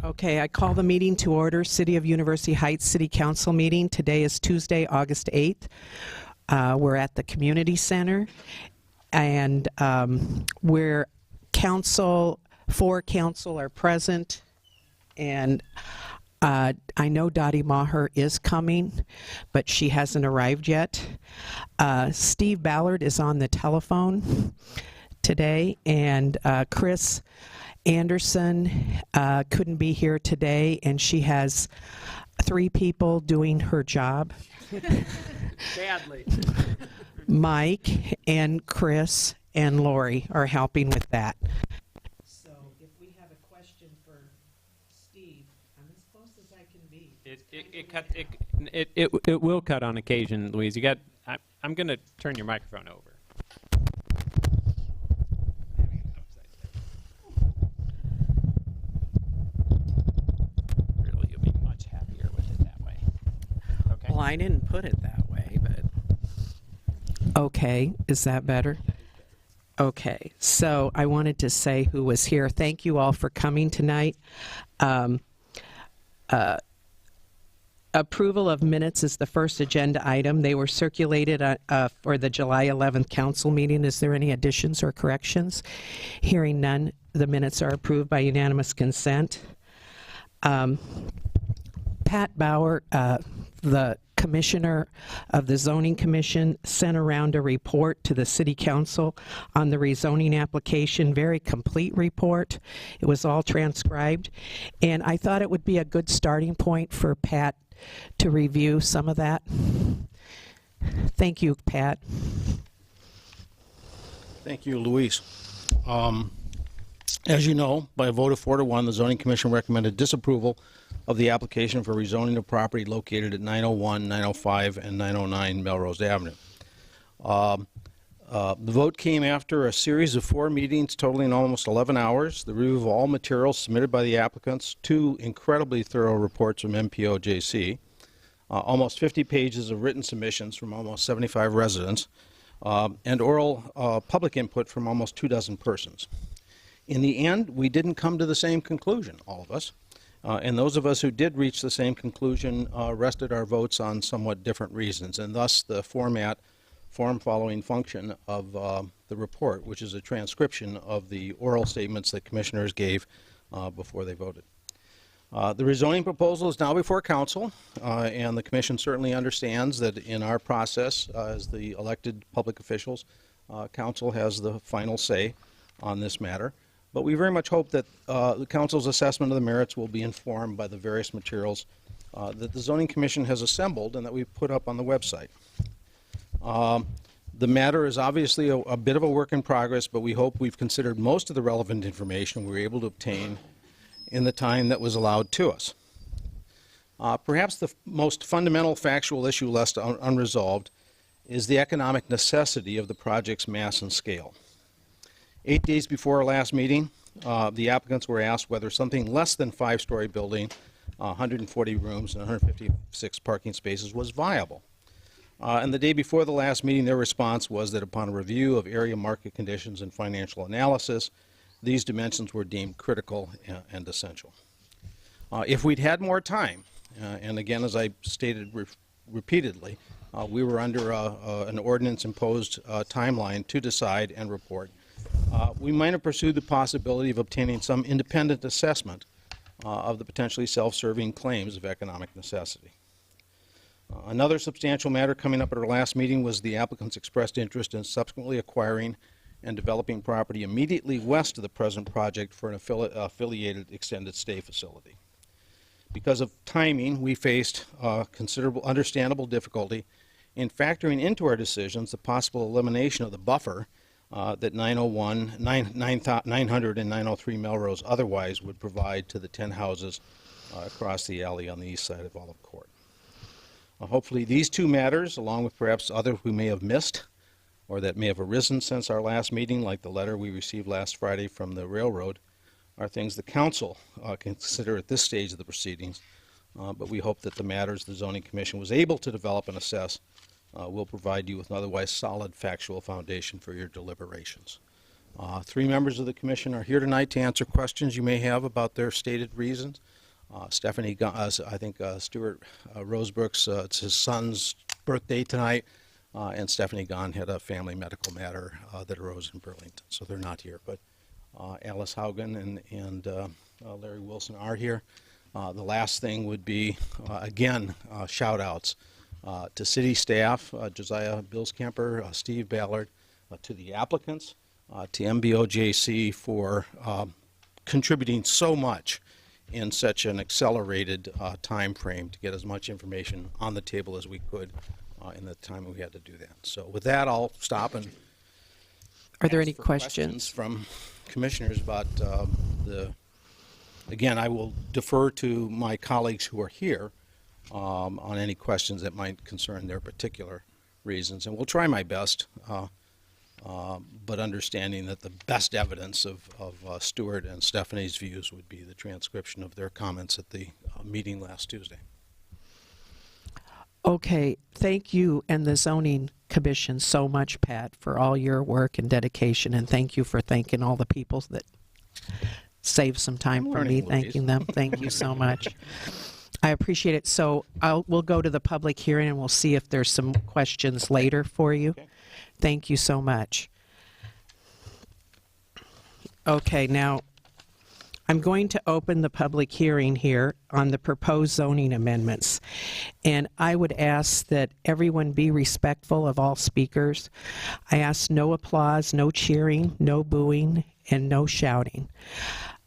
Okay, I call the meeting to order. City of University Heights City Council meeting. Today is Tuesday, August 8th. We're at the Community Center, and we're four council are present, and I know Dottie Maher is coming, but she hasn't arrived yet. Steve Ballard is on the telephone today, and Chris Anderson couldn't be here today, and she has 3 people doing her job. Badly. Mike and Chris and Lori are helping with that. So if we have a question for Steve, I'm as close as I can be. It will cut on occasion, Louise. I'm going to turn your microphone over. Really, you'll be much happier with it that way. Okay. Well, I didn't put it that way, but okay, is that better? Okay, so I wanted to say who was here. Thank you all for coming tonight. Approval of minutes is the first agenda item. They were circulated for the July 11th council meeting. Is there any additions or corrections? Hearing none, the minutes are approved by unanimous consent. Pat Bauer, the commissioner of the Zoning Commission, sent around a report to the City Council on the rezoning application, very complete report. It was all transcribed, and I thought it would be a good starting point for Pat to review some of that. Thank you, Pat. Thank you, Louise. As you know, by a vote of 4-1, the Zoning Commission recommended disapproval of the application for rezoning of property located at 901, 905, and 909 Melrose Avenue. The vote came after a series of 4 meetings totaling almost 11 hours, the review of all materials submitted by the applicants, 2 incredibly thorough reports from MPO-JC, almost 50 pages of written submissions from almost 75 residents, and oral public input from almost 24 persons. In the end, we didn't come to the same conclusion, all of us. And those of us who did reach the same conclusion rested our votes on somewhat different reasons, and thus the form-following function of the report, which is a transcription of the oral statements that commissioners gave before they voted. The rezoning proposal is now before council, and the commission certainly understands that in our process as the elected public officials, council has the final say on this matter. But we very much hope that the council's assessment of the merits will be informed by the various materials that the Zoning Commission has assembled and that we've put up on the website. The matter is obviously a bit of a work in progress, but we hope we've considered most of the relevant information we were able to obtain in the time that was allowed to us. Perhaps the most fundamental factual issue left unresolved is the economic necessity of the project's mass and scale. 8 days before our last meeting, the applicants were asked whether something less than 5-story building, 140 rooms and 156 parking spaces was viable. And the day before the last meeting, their response was that upon a review of area market conditions and financial analysis, these dimensions were deemed critical and essential. If we'd had more time, and again, as I stated repeatedly, we were under an ordinance-imposed timeline to decide and report, we might have pursued the possibility of obtaining some independent assessment of the potentially self-serving claims of economic necessity. Another substantial matter coming up at our last meeting was the applicant's expressed interest in subsequently acquiring and developing property immediately west of the present project for an affiliated extended stay facility. Because of timing, we faced considerable understandable difficulty in factoring into our decisions the possible elimination of the buffer that 901, 900, and 903 Melrose otherwise would provide to the 10 houses across the alley on the east side of Olive Court. Hopefully these 2 matters, along with perhaps others we may have missed, or that may have arisen since our last meeting, like the letter we received last Friday from the railroad, are things the council can consider at this stage of the proceedings. But we hope that the matters the Zoning Commission was able to develop and assess will provide you with an otherwise solid factual foundation for your deliberations. 3 members of the commission are here tonight to answer questions you may have about their stated reasons. Stephanie, I think Stuart Rosebrooks, it's his son's birthday tonight, and Stephanie Gahn had a family medical matter that arose in Burlington, so they're not here. But Alice Haugen and Larry Wilson are here. The last thing would be, again, shout-outs to city staff, Josiah Billscamper, Steve Ballard, to the applicants, to MBOJC for contributing so much in such an accelerated time frame to get as much information on the table as we could in the time we had to do that. So with that, I'll stop and Are there ask any for questions? from commissioners about again, I will defer to my colleagues who are here on any questions that might concern their particular reasons, and we'll try my best, but understanding that the best evidence of Stuart and Stephanie's views would be the transcription of their comments at the meeting last Tuesday. Okay, thank you and the Zoning Commission so much, Pat, for all your work and dedication, and thank you for thanking all the people that saved some time I'm for learning, me Louise. thanking them. Thank you so much. I appreciate it. So we'll go to the public hearing and we'll see if there's some questions later for you. Okay. Thank you so much. Okay, now I'm going to open the public hearing here on the proposed zoning amendments. And I would ask that everyone be respectful of all speakers. I ask no applause, no cheering, no booing, and no shouting.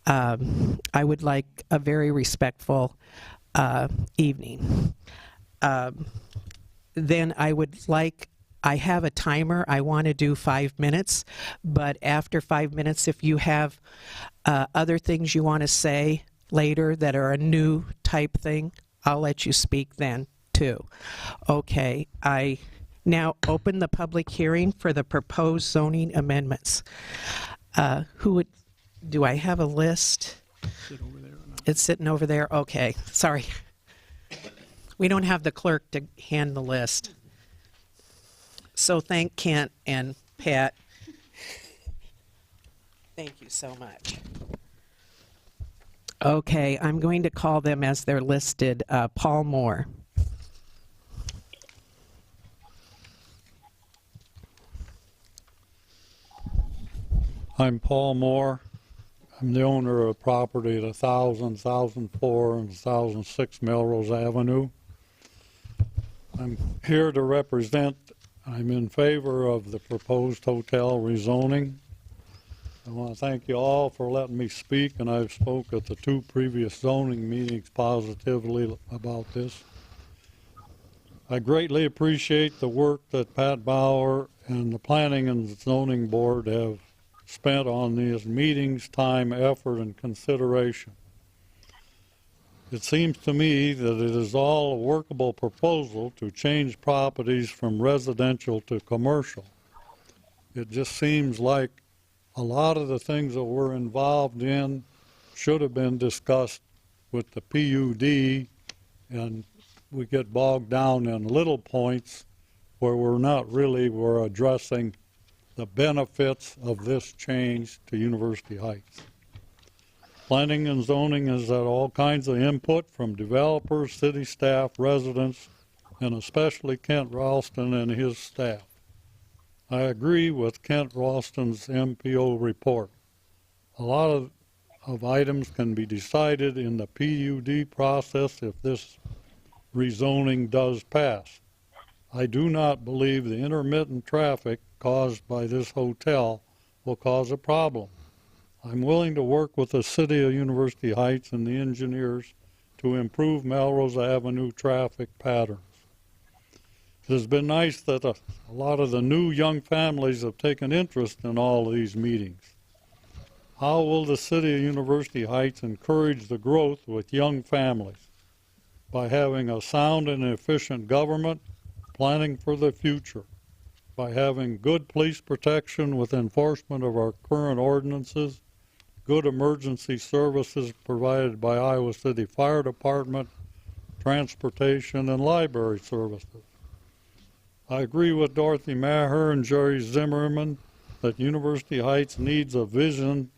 I would like a very respectful evening. Then I have a timer. I want to do 5 minutes, but after 5 minutes, if you have other things you want to say later that are a new type thing, I'll let you speak then too. Okay, I now open the public hearing for the proposed zoning amendments. Do I have a list? It's sitting over there. Okay, sorry. We don't have the clerk to hand the list. So thank Kent and Pat. Thank you so much. Okay, I'm going to call them as they're listed. Paul Moore. I'm Paul Moore. I'm the owner of property at 1000, 1004, and 1006 Melrose Avenue. I'm here to represent, I'm in favor of the proposed hotel rezoning. I want to thank you all for letting me speak, and I've spoke at the 2 previous zoning meetings positively about this. I greatly appreciate the work that Pat Bauer and the Planning and Zoning Board have spent on these meetings, time, effort, and consideration. It seems to me that it is all a workable proposal to change properties from residential to commercial. It just seems like a lot of the things that we're involved in should have been discussed with the PUD, and we get bogged down in little points where we're addressing the benefits of this change to University Heights. Planning and zoning has had all kinds of input from developers, city staff, residents, and especially Kent Ralston and his staff. I agree with Kent Ralston's MPO report. A lot of items can be decided in the PUD process if this rezoning does pass. I do not believe the intermittent traffic caused by this hotel will cause a problem. I'm willing to work with the City of University Heights and the engineers to improve Melrose Avenue traffic patterns. It has been nice that a lot of the new young families have taken interest in all of these meetings. How will the City of University Heights encourage the growth with young families? By having a sound and efficient government, planning for the future. by having good police protection with enforcement of our current ordinances, good emergency services provided by Iowa City Fire Department, transportation, and library services. I agree with Dorothy Maher and Jerry Zimmerman that University Heights needs a vision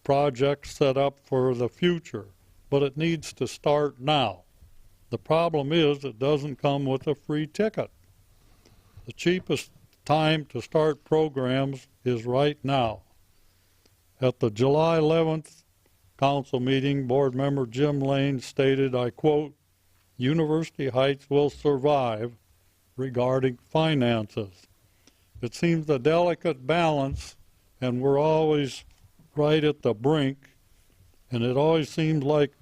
project set up for the future, but it needs to start now. The problem is it doesn't come with a free ticket. The cheapest time to start programs is right now. At the July 11th council meeting, board member Jim Lane stated, I quote, University Heights will survive regarding finances. It seems a delicate balance, and we're always right at the brink, and it always seems like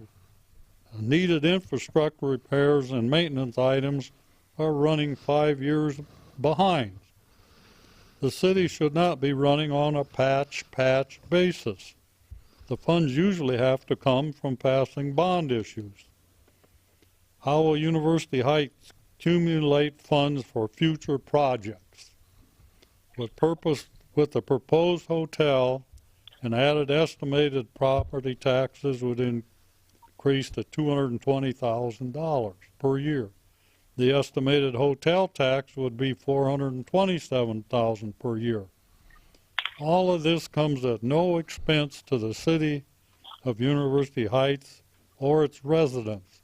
needed infrastructure repairs and maintenance items are running 5 years behind. The city should not be running on a patch basis. The funds usually have to come from passing bond issues. How will University Heights accumulate funds for future projects? With the proposed hotel, and added estimated property taxes would increase to $220,000 per year. The estimated hotel tax would be $427,000 per year. All of this comes at no expense to the city of University Heights or its residents.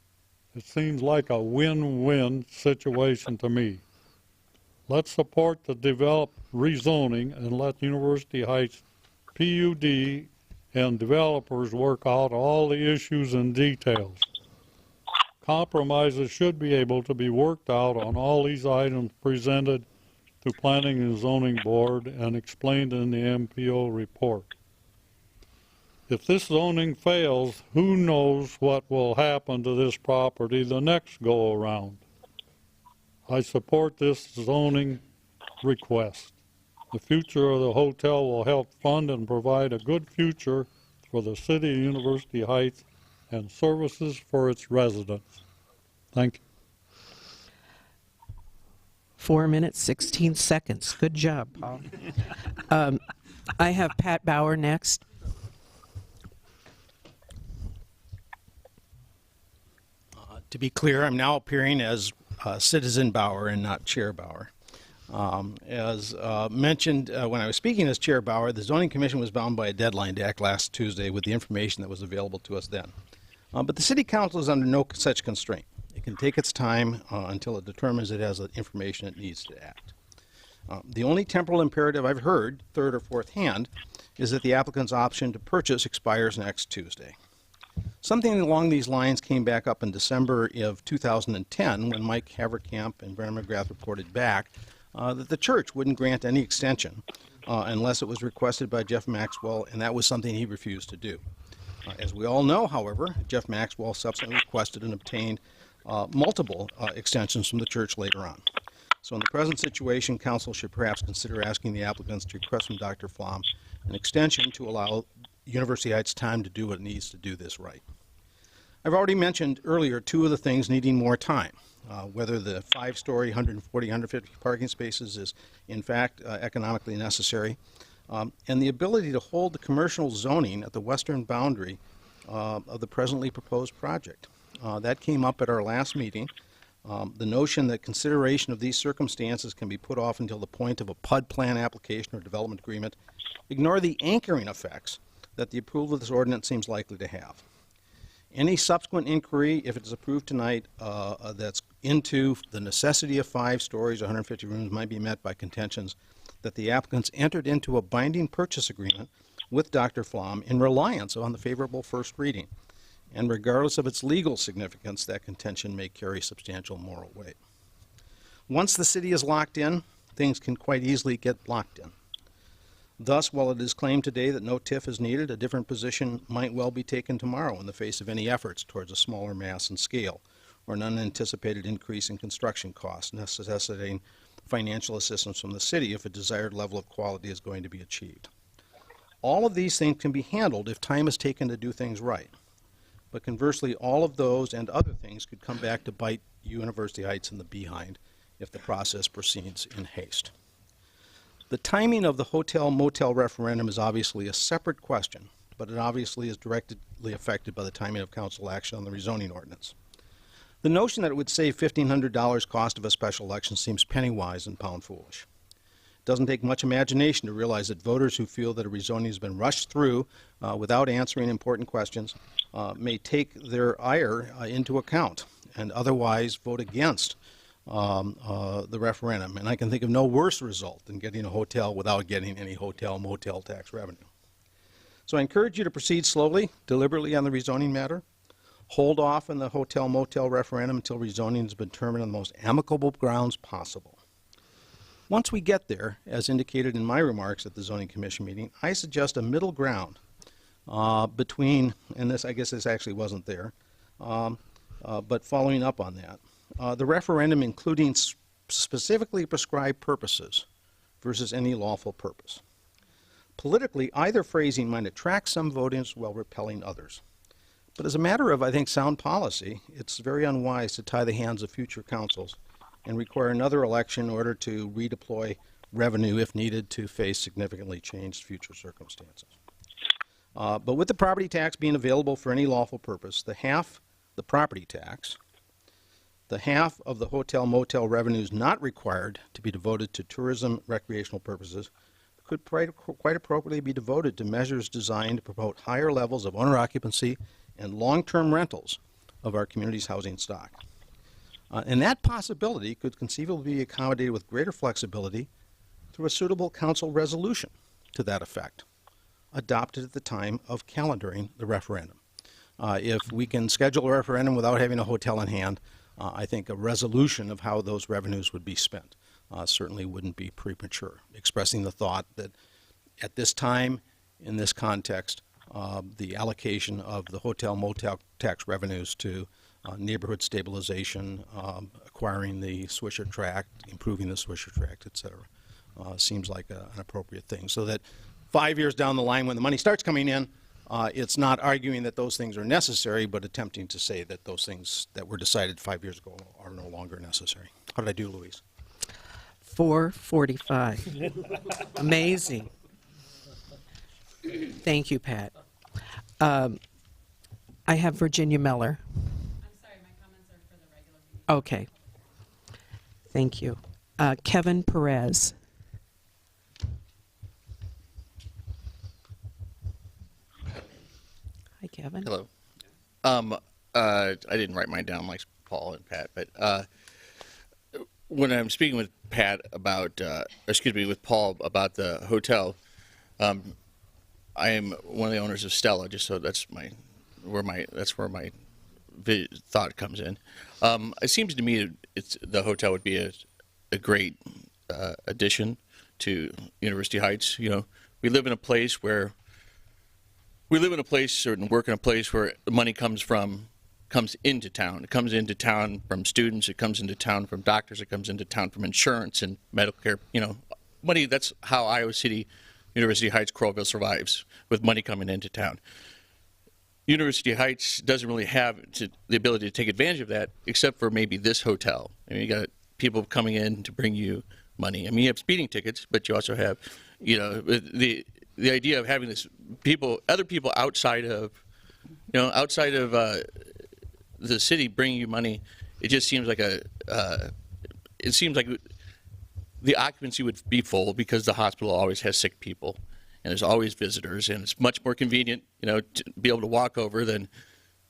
It seems like a win-win situation to me. Let's support the developed rezoning and let University Heights PUD and developers work out all the issues and details. Compromises should be able to be worked out on all these items presented to Planning and Zoning Board and explained in the MPO report. If this zoning fails, who knows what will happen to this property the next go-around. I support this zoning request. The future of the hotel will help fund and provide a good future for the city of University Heights and services for its residents. Thank you. 4 minutes, 16 seconds. Good job, Paul. I have Pat Bauer next. To be clear, I'm now appearing as Citizen Bauer and not Chair Bauer. As mentioned when I was speaking as Chair Bauer, the Zoning Commission was bound by a deadline to act last Tuesday with the information that was available to us then. But the City Council is under no such constraint. It can take its time until it determines it has the information it needs to act. The only temporal imperative I've heard, third or fourth hand, is that the applicant's option to purchase expires next Tuesday. Something along these lines came back up in December of 2010 when Mike Haverkamp and Brennan McGrath reported back that the church wouldn't grant any extension unless it was requested by Jeff Maxwell, and that was something he refused to do. As we all know, however, Jeff Maxwell subsequently requested and obtained multiple extensions from the church later on. So in the present situation, council should perhaps consider asking the applicants to request from Dr. Flom an extension to allow University Heights time to do what it needs to do this right. I've already mentioned earlier two of the things needing more time, whether the 5-story, 140, 150 parking spaces is in fact economically necessary, and the ability to hold the commercial zoning at the western boundary of the presently proposed project. That came up at our last meeting. The notion that consideration of these circumstances can be put off until the point of a PUD plan application or development agreement ignore the anchoring effects that the approval of this ordinance seems likely to have. Any subsequent inquiry, if it's approved tonight, that's into the necessity of 5 stories, 150 rooms, might be met by contentions that the applicants entered into a binding purchase agreement with Dr. Flom in reliance on the favorable first reading. And regardless of its legal significance, that contention may carry substantial moral weight. Once the city is locked in, things can quite easily get locked in. Thus, while it is claimed today that no TIF is needed, a different position might well be taken tomorrow in the face of any efforts towards a smaller mass and scale, or an unanticipated increase in construction costs, necessitating financial assistance from the city if a desired level of quality is going to be achieved. All of these things can be handled if time is taken to do things right. But conversely, all of those and other things could come back to bite University Heights in the behind if the process proceeds in haste. The timing of the hotel motel referendum is obviously a separate question, but it obviously is directly affected by the timing of council action on the rezoning ordinance. The notion that it would save $1,500 cost of a special election seems penny-wise and pound-foolish. It doesn't take much imagination to realize that voters who feel that a rezoning has been rushed through without answering important questions may take their ire into account and otherwise vote against the referendum. And I can think of no worse result than getting a hotel without getting any hotel motel tax revenue. So I encourage you to proceed slowly, deliberately on the rezoning matter. Hold off on the hotel motel referendum until rezoning has been determined on the most amicable grounds possible. Once we get there, as indicated in my remarks at the Zoning Commission meeting, I suggest a middle ground between, and this, I guess this actually wasn't there, but following up on that, the referendum including specifically prescribed purposes versus any lawful purpose. Politically, either phrasing might attract some voters while repelling others. But as a matter of, I think, sound policy, it's very unwise to tie the hands of future councils and require another election in order to redeploy revenue if needed to face significantly changed future circumstances. But with the property tax being available for any lawful purpose, the property tax, the half of the hotel motel revenues not required to be devoted to tourism recreational purposes could quite appropriately be devoted to measures designed to promote higher levels of owner occupancy and long-term rentals of our community's housing stock. And that possibility could conceivably be accommodated with greater flexibility through a suitable council resolution to that effect, adopted at the time of calendaring the referendum. If we can schedule a referendum without having a hotel in hand, I think a resolution of how those revenues would be spent certainly wouldn't be premature, expressing the thought that at this time, in this context, the allocation of the hotel motel tax revenues to neighborhood stabilization, acquiring the Swisher tract, improving the Swisher tract, et cetera, seems like an appropriate thing. So that 5 years down the line when the money starts coming in, it's not arguing that those things are necessary, but attempting to say that those things that were decided 5 years ago are no longer necessary. How did I do, Louise? 4:45. Amazing. Thank you, Pat. I have Virginia Miller. I'm sorry, my comments are for the regular meeting. Okay. Thank you. Kevin Perez. Hi, Kevin. Hello. I didn't write mine down like Paul and Pat, but when I'm speaking with Pat about, with Paul about the hotel, I am one of the owners of Stella, just so that's where my thought comes in. It seems to me the hotel would be a great addition to University Heights. You know, we live in a place or work in a place where the money comes into town. It comes into town from students. It comes into town from doctors. It comes into town from insurance and medical care. You know, money. That's how Iowa City, University Heights, Crowville survives, with money coming into town. University Heights doesn't really have the ability to take advantage of that, except for maybe this hotel. I mean, you got people coming in to bring you money. I mean, you have speeding tickets, but you also have, you know, the idea of having other people outside of the city bringing you money. It just seems like the occupancy would be full because the hospital always has sick people and there's always visitors, and it's much more convenient, you know, to be able to walk over than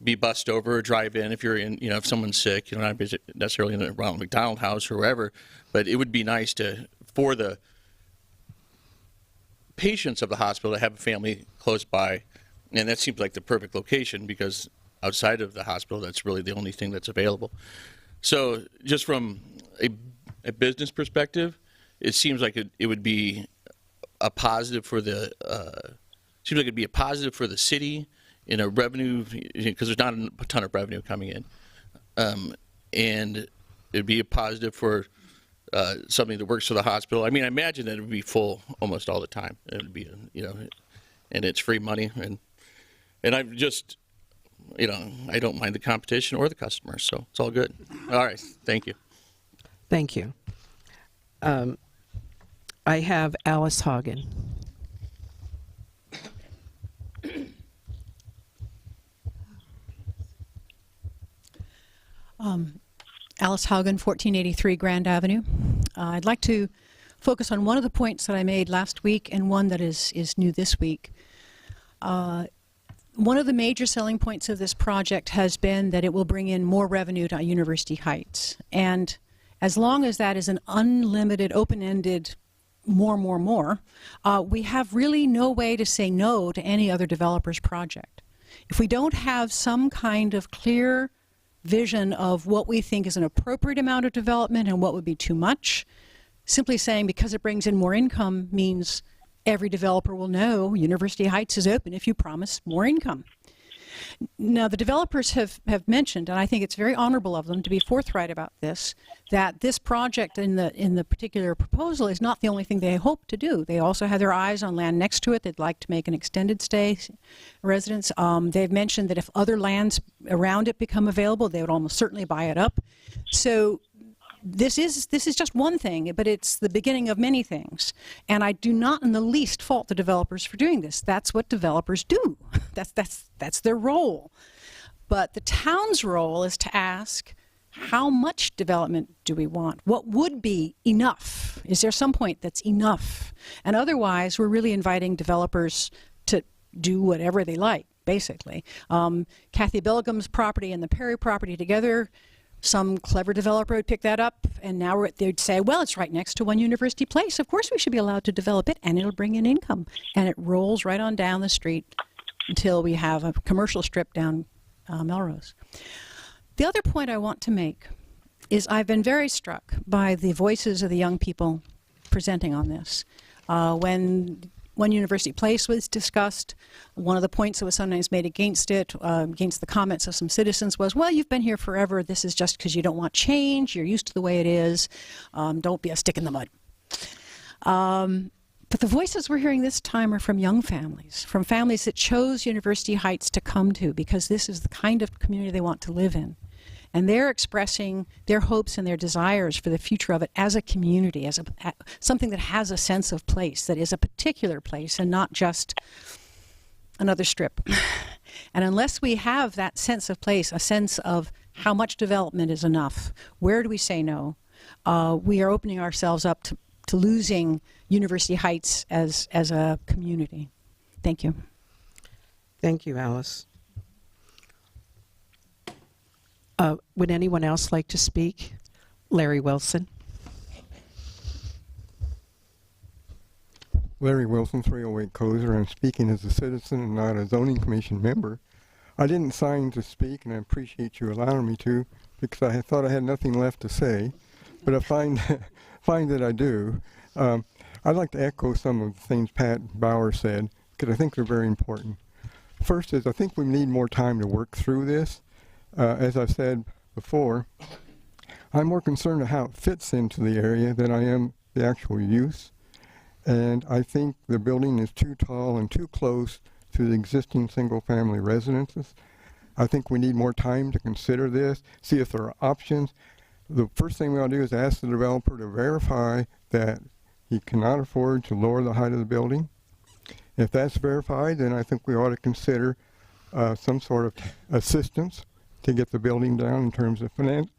be bussed over or drive in if you're in, you know, if someone's sick, you know, not necessarily in a Ronald McDonald House or wherever, but it would be nice for the patients of the hospital to have a family close by, and that seems like the perfect location because outside of the hospital, that's really the only thing that's available. So just from a business perspective, it seems like it would be a positive for the city in a revenue, because there's not a ton of revenue coming in, and it'd be a positive for something that works for the hospital. I mean, I imagine that it would be full almost all the time. It would be, you know, and it's free money, and I'm just, you know, I don't mind the competition or the customers, so it's all good. All right, thank you. Thank you. I have Alice Hagen. Alice Haugen, 1483 Grand Avenue. I'd like to focus on one of the points that I made last week and one that is new this week. One of the major selling points of this project has been that it will bring in more revenue to University Heights. And as long as that is an unlimited, open-ended more, we have really no way to say no to any other developer's project. If we don't have some kind of clear vision of what we think is an appropriate amount of development and what would be too much, simply saying because it brings in more income means every developer will know University Heights is open if you promise more income. Now, the developers have mentioned, and I think it's very honorable of them to be forthright about this, that this project in the particular proposal is not the only thing they hope to do. They also have their eyes on land next to it. They'd like to make an extended stay residence. They've mentioned that if other lands around it become available, they would almost certainly buy it up. So this is just one thing, but it's the beginning of many things. And I do not in the least fault the developers for doing this. That's what developers do. That's their role. But the town's role is to ask, how much development do we want? What would be enough? Is there some point that's enough? And otherwise, we're really inviting developers to do whatever they like, basically. Kathy Billigham's property and the Perry property together, some clever developer would pick that up, and now they'd say, well, it's right next to One University Place. Of course we should be allowed to develop it, and it'll bring in income. And it rolls right on down the street until we have a commercial strip down Melrose. The other point I want to make is I've been very struck by the voices of the young people presenting on this. When One University Place was discussed, one of the points that was sometimes made against it, against the comments of some citizens was, well, you've been here forever. This is just because you don't want change. You're used to the way it is. Don't be a stick in the mud. But the voices we're hearing this time are from young families, from families that chose University Heights to come to because this is the kind of community they want to live in. And they're expressing their hopes and their desires for the future of it as a community, as something that has a sense of place, that is a particular place and not just another strip. And unless we have that sense of place, a sense of how much development is enough, where do we say no, we are opening ourselves up to losing University Heights as a community. Thank you. Thank you, Alice. Would anyone else like to speak? Larry Wilson. Larry Wilson, 308 Kozer. I'm speaking as a citizen and not a zoning commission member. I didn't sign to speak, and I appreciate you allowing me to, because I thought I had nothing left to say, but I find that I do. I'd like to echo some of the things Pat Bauer said, because I think they're very important. First is I think we need more time to work through this. As I've said before, I'm more concerned with how it fits into the area than I am the actual use. And I think the building is too tall and too close to the existing single-family residences. I think we need more time to consider this, see if there are options. The first thing we ought to do is ask the developer to verify that he cannot afford to lower the height of the building. If that's verified, then I think we ought to consider some sort of assistance to get the building down in terms of finance.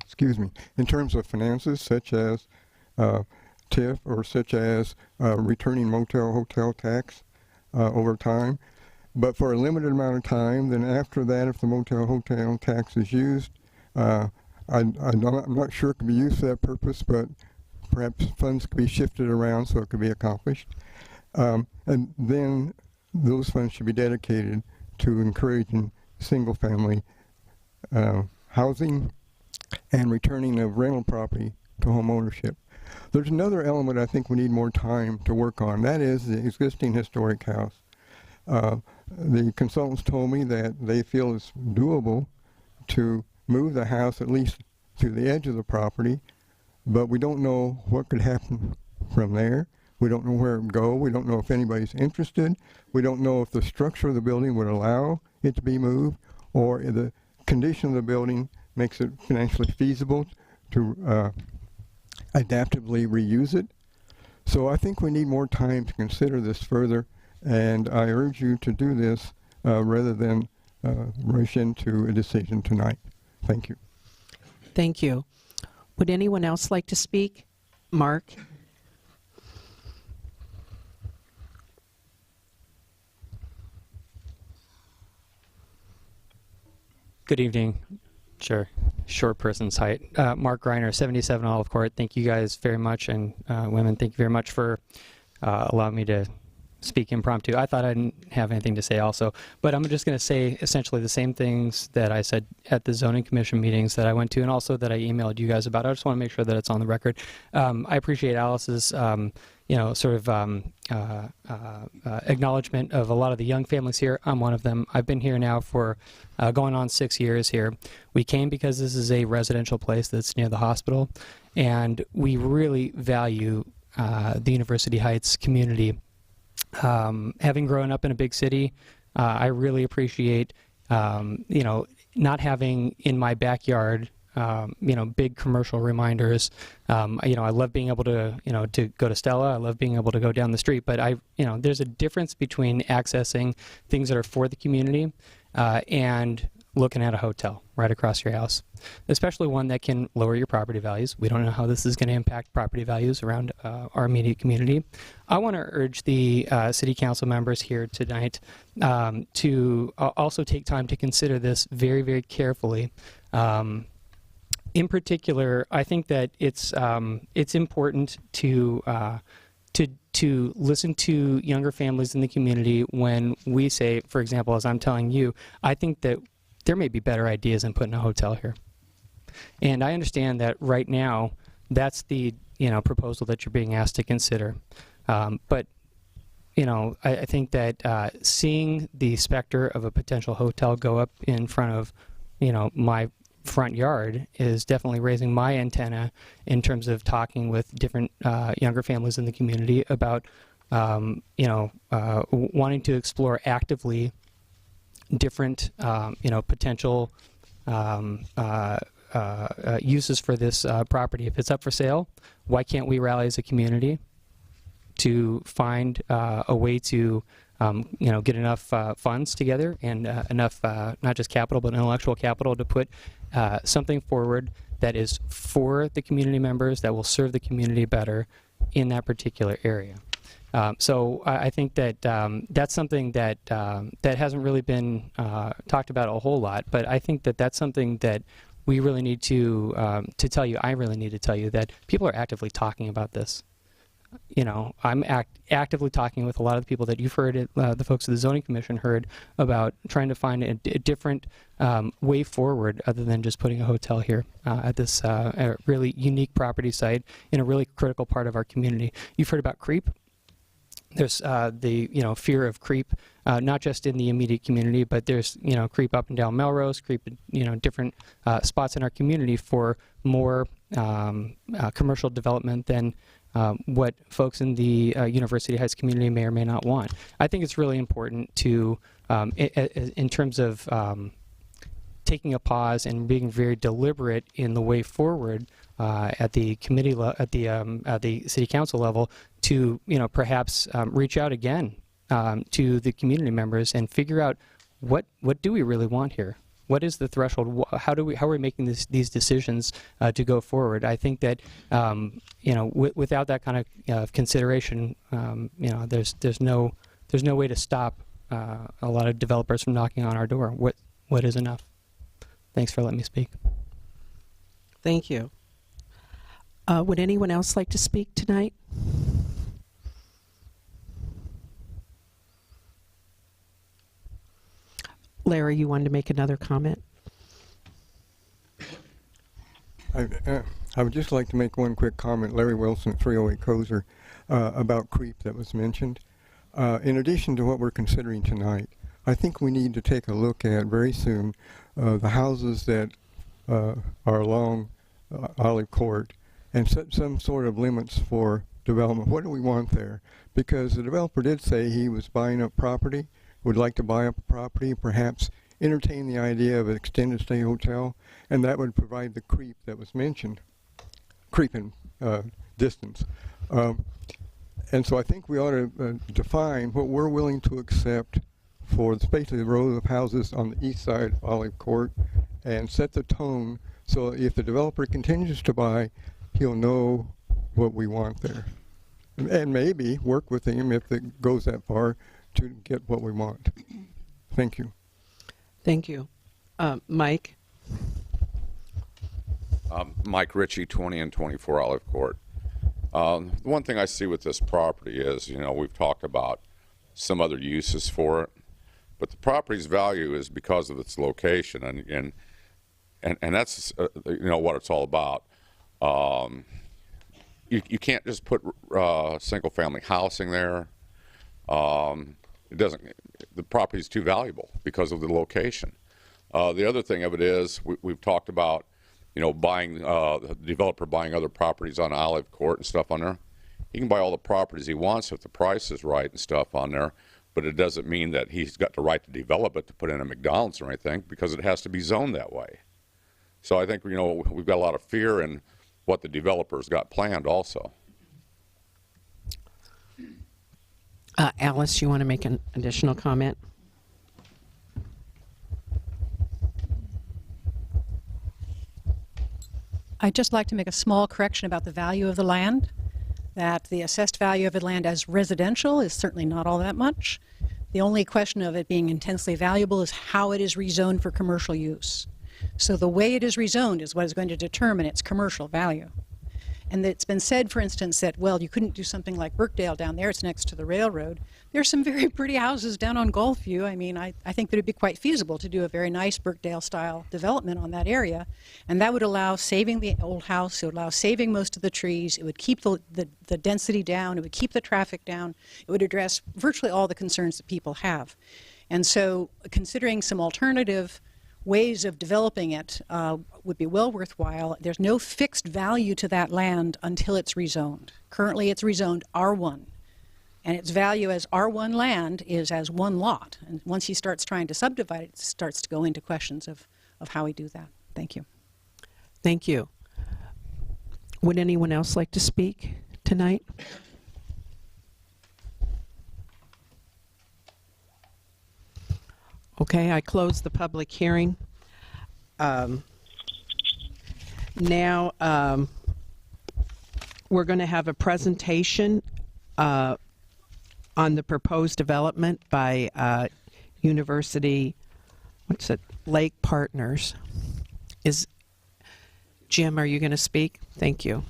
Excuse me, in terms of finances, such as TIF or such as returning motel hotel tax over time. But for a limited amount of time, then after that, if the motel hotel tax is used, I'm not sure it can be used for that purpose, but perhaps funds could be shifted around so it could be accomplished. And then those funds should be dedicated to encouraging single-family housing and returning of rental property to home ownership. There's another element I think we need more time to work on. That is the existing historic house. The consultants told me that they feel it's doable to move the house at least to the edge of the property, but we don't know what could happen from there. We don't know where it would go. We don't know if anybody's interested. We don't know if the structure of the building would allow it to be moved, or if the condition of the building makes it financially feasible to adaptively reuse it. So I think we need more time to consider this further, and I urge you to do this rather than rush into a decision tonight. Thank you. Thank you. Would anyone else like to speak? Mark? Good evening. Sure. Short person's height. Mark Reiner, 77 Olive Court. Thank you guys very much, and women, thank you very much for allowing me to speak impromptu. I thought I didn't have anything to say also, but I'm just going to say essentially the same things that I said at the zoning commission meetings that I went to, and also that I emailed you guys about. I just want to make sure that it's on the record. I appreciate Alice's sort of acknowledgement of a lot of the young families here. I'm one of them. I've been here now for going on 6 years here. We came because this is a residential place that's near the hospital, and we really value the University Heights community. Having grown up in a big city, I really appreciate, not having in my backyard big commercial reminders. I love being able to, to go to Stella. I love being able to go down the street. But there's a difference between accessing things that are for the community and looking at a hotel right across your house, especially one that can lower your property values. We don't know how this is going to impact property values around our immediate community. I want to urge the city council members here tonight to also take time to consider this very, very carefully. In particular, I think that it's important to listen to younger families in the community when we say, for example, as I'm telling you, I think that there may be better ideas than putting a hotel here. And I understand that right now, that's the proposal that you're being asked to consider. But I think that seeing the specter of a potential hotel go up in front of my front yard is definitely raising my antenna in terms of talking with different younger families in the community about wanting to explore actively different potential uses for this property. If it's up for sale, why can't we rally as a community to find a way to get enough funds together and enough not just capital but intellectual capital to put something forward that is for the community members, that will serve the community better in that particular area. So I think that that's something that that hasn't really been talked about a whole lot, but I think that that's something that we really need to tell you. I really need to tell you that people are actively talking about this. I'm actively talking with a lot of the people that you've heard, the folks of the Zoning Commission heard about trying to find a different way forward other than just putting a hotel here at this really unique property site in a really critical part of our community. You've heard about creep. There's the fear of creep, not just in the immediate community, but there's creep up and down Melrose, creep different spots in our community for more commercial development than what folks in the University Heights community may or may not want. I think it's really important to, in terms of taking a pause and being very deliberate in the way forward at the committee at the city council level, to perhaps reach out again to the community members and figure out what do we really want here. What is the threshold? How are we making these decisions to go forward? I think that without that kind of consideration, there's no way to stop a lot of developers from knocking on our door. What is enough? Thanks for letting me speak. Thank you. Would anyone else like to speak tonight? Larry, you wanted to make another comment? I would just like to make one quick comment. Larry Wilson, 308 Kozer, about creep that was mentioned. In addition to what we're considering tonight, I think we need to take a look at very soon the houses that are along Olive Court and set some sort of limits for development. What do we want there? Because the developer did say he was buying up property, would like to buy up property, perhaps entertain the idea of an extended stay hotel, and that would provide the creep that was mentioned, creep in distance. And so I think we ought to define what we're willing to accept for basically the row of houses on the east side of Olive Court, and set the tone so if the developer continues to buy, he'll know what we want there. And maybe work with him if it goes that far to get what we want. Thank you. Thank you. Mike? Mike Ritchie, 20 and 24 Olive Court. The one thing I see with this property is, you know, we've talked about some other uses for it, but the property's value is because of its location, and that's you know what it's all about. You can't just put single-family housing there. It doesn't. The property's too valuable because of the location. The other thing of it is we've talked about, you know, buying the developer buying other properties on Olive Court and stuff on there. He can buy all the properties he wants if the price is right and stuff on there, but it doesn't mean that he's got the right to develop it to put in a McDonald's or anything, because it has to be zoned that way. So I think, you know, we've got a lot of fear in what the developer's got planned also. Alice, you want to make an additional comment? I'd just like to make a small correction about the value of the land, that the assessed value of the land as residential is certainly not all that much. The only question of it being intensely valuable is how it is rezoned for commercial use. So the way it is rezoned is what is going to determine its commercial value. And it's been said, for instance, that, well, you couldn't do something like Birkdale down there. It's next to the railroad. There's some very pretty houses down on Gulfview. I mean, I think that it would be quite feasible to do a very nice Birkdale-style development on that area. And that would allow saving the old house. It would allow saving most of the trees. It would keep the density down. It would keep the traffic down. It would address virtually all the concerns that people have. And so considering some alternative ways of developing it would be well worthwhile. There's no fixed value to that land until it's rezoned. Currently it's rezoned R1, and its value as R1 land is as one lot. And once he starts trying to subdivide it, it starts to go into questions of how we do that. Thank you. Thank you. Would anyone else like to speak tonight? Okay, I close the public hearing. Now we're going to have a presentation on the proposed development by University, Lake Partners. Jim, are you going to speak? Thank you.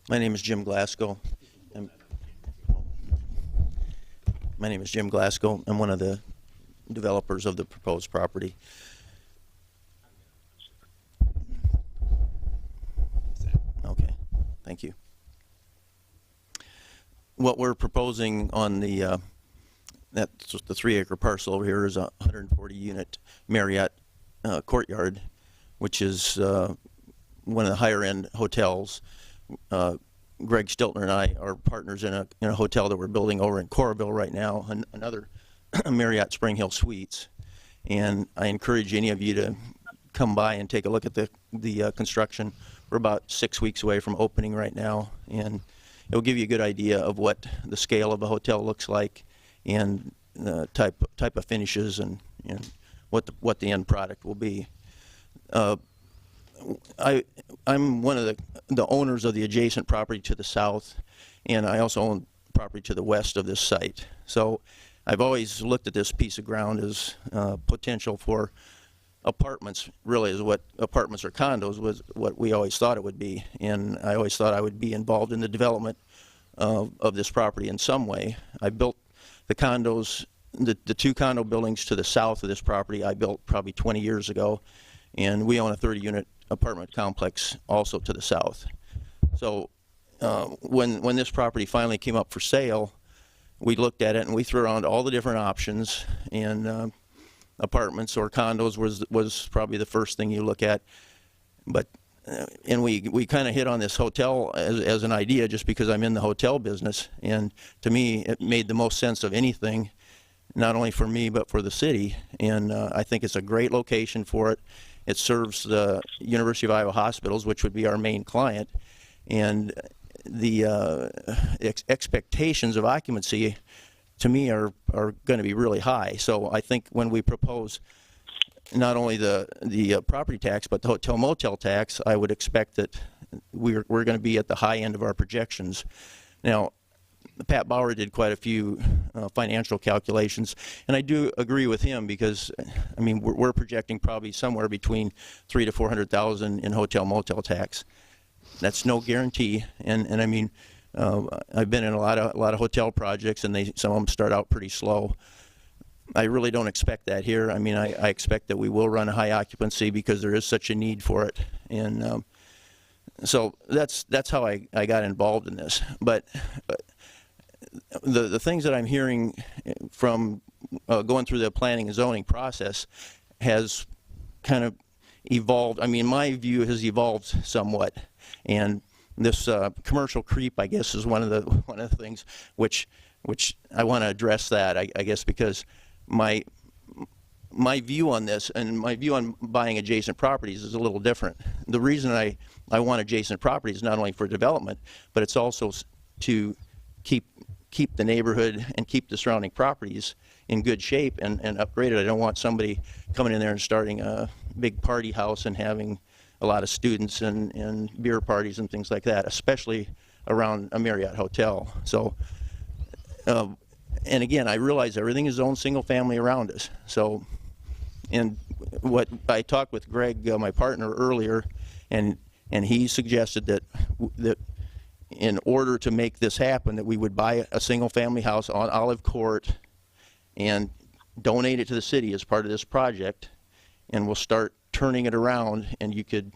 My name is Jim Glasgow. I'm one of the developers of the proposed property. Okay, thank you. What we're proposing on the that's the 3-acre parcel over here is a 140-unit Marriott Courtyard, which is one of the higher-end hotels. Greg Stiltner and I are partners in a hotel that we're building over in Coralville right now, another Marriott Spring Hill Suites. And I encourage any of you to come by and take a look at the construction. We're about 6 weeks away from opening right now, and it'll give you a good idea of what the scale of a hotel looks like, and the type of finishes, and what the end product will be. I'm one of the owners of the adjacent property to the south, and I also own property to the west of this site. So I've always looked at this piece of ground as potential for apartments, really, is what apartments or condos was what we always thought it would be. And I always thought I would be involved in the development of this property in some way. I built the condos, the 2 condo buildings to the south of this property I built probably 20 years ago, and we own a 30-unit apartment complex also to the south. So when this property finally came up for sale, we looked at it and we threw around all the different options, and apartments or condos was probably the first thing you look at. But and we kind of hit on this hotel as an idea just because I'm in the hotel business, and to me it made the most sense of anything not only for me but for the city. And I think it's a great location for it. It serves the University of Iowa hospitals, which would be our main client, and the expectations of occupancy to me are going to be really high. So I think when we propose not only the property tax but the hotel motel tax, I would expect that we're going to be at the high end of our projections. Now, Pat Bauer did quite a few financial calculations, and I do agree with him because, I mean, we're projecting probably somewhere between $300,000 to $400,000 in hotel motel tax. That's no guarantee, and I mean, I've been in a lot of hotel projects, and some of them start out pretty slow. I really don't expect that here. I mean, I expect that we will run a high occupancy because there is such a need for it, and so that's how I got involved in this. But the things that I'm hearing from going through the planning and zoning process has kind of evolved. I mean, my view has evolved somewhat, and this commercial creep, I guess, is one of the things which I want to address. That I guess because my view on this and my view on buying adjacent properties is a little different. The reason I want adjacent properties not only for development, but it's also to keep the neighborhood and keep the surrounding properties in good shape and upgraded. I don't want somebody coming in there and starting a big party house and having a lot of students and beer parties and things like that, especially around a Marriott hotel. So, and again, I realize everything is owned single family around us. So, and what I talked with Greg, my partner, earlier, and he suggested that in order to make this happen, that we would buy a single family house on Olive Court and donate it to the city as part of this project, and we'll start turning it around, and you could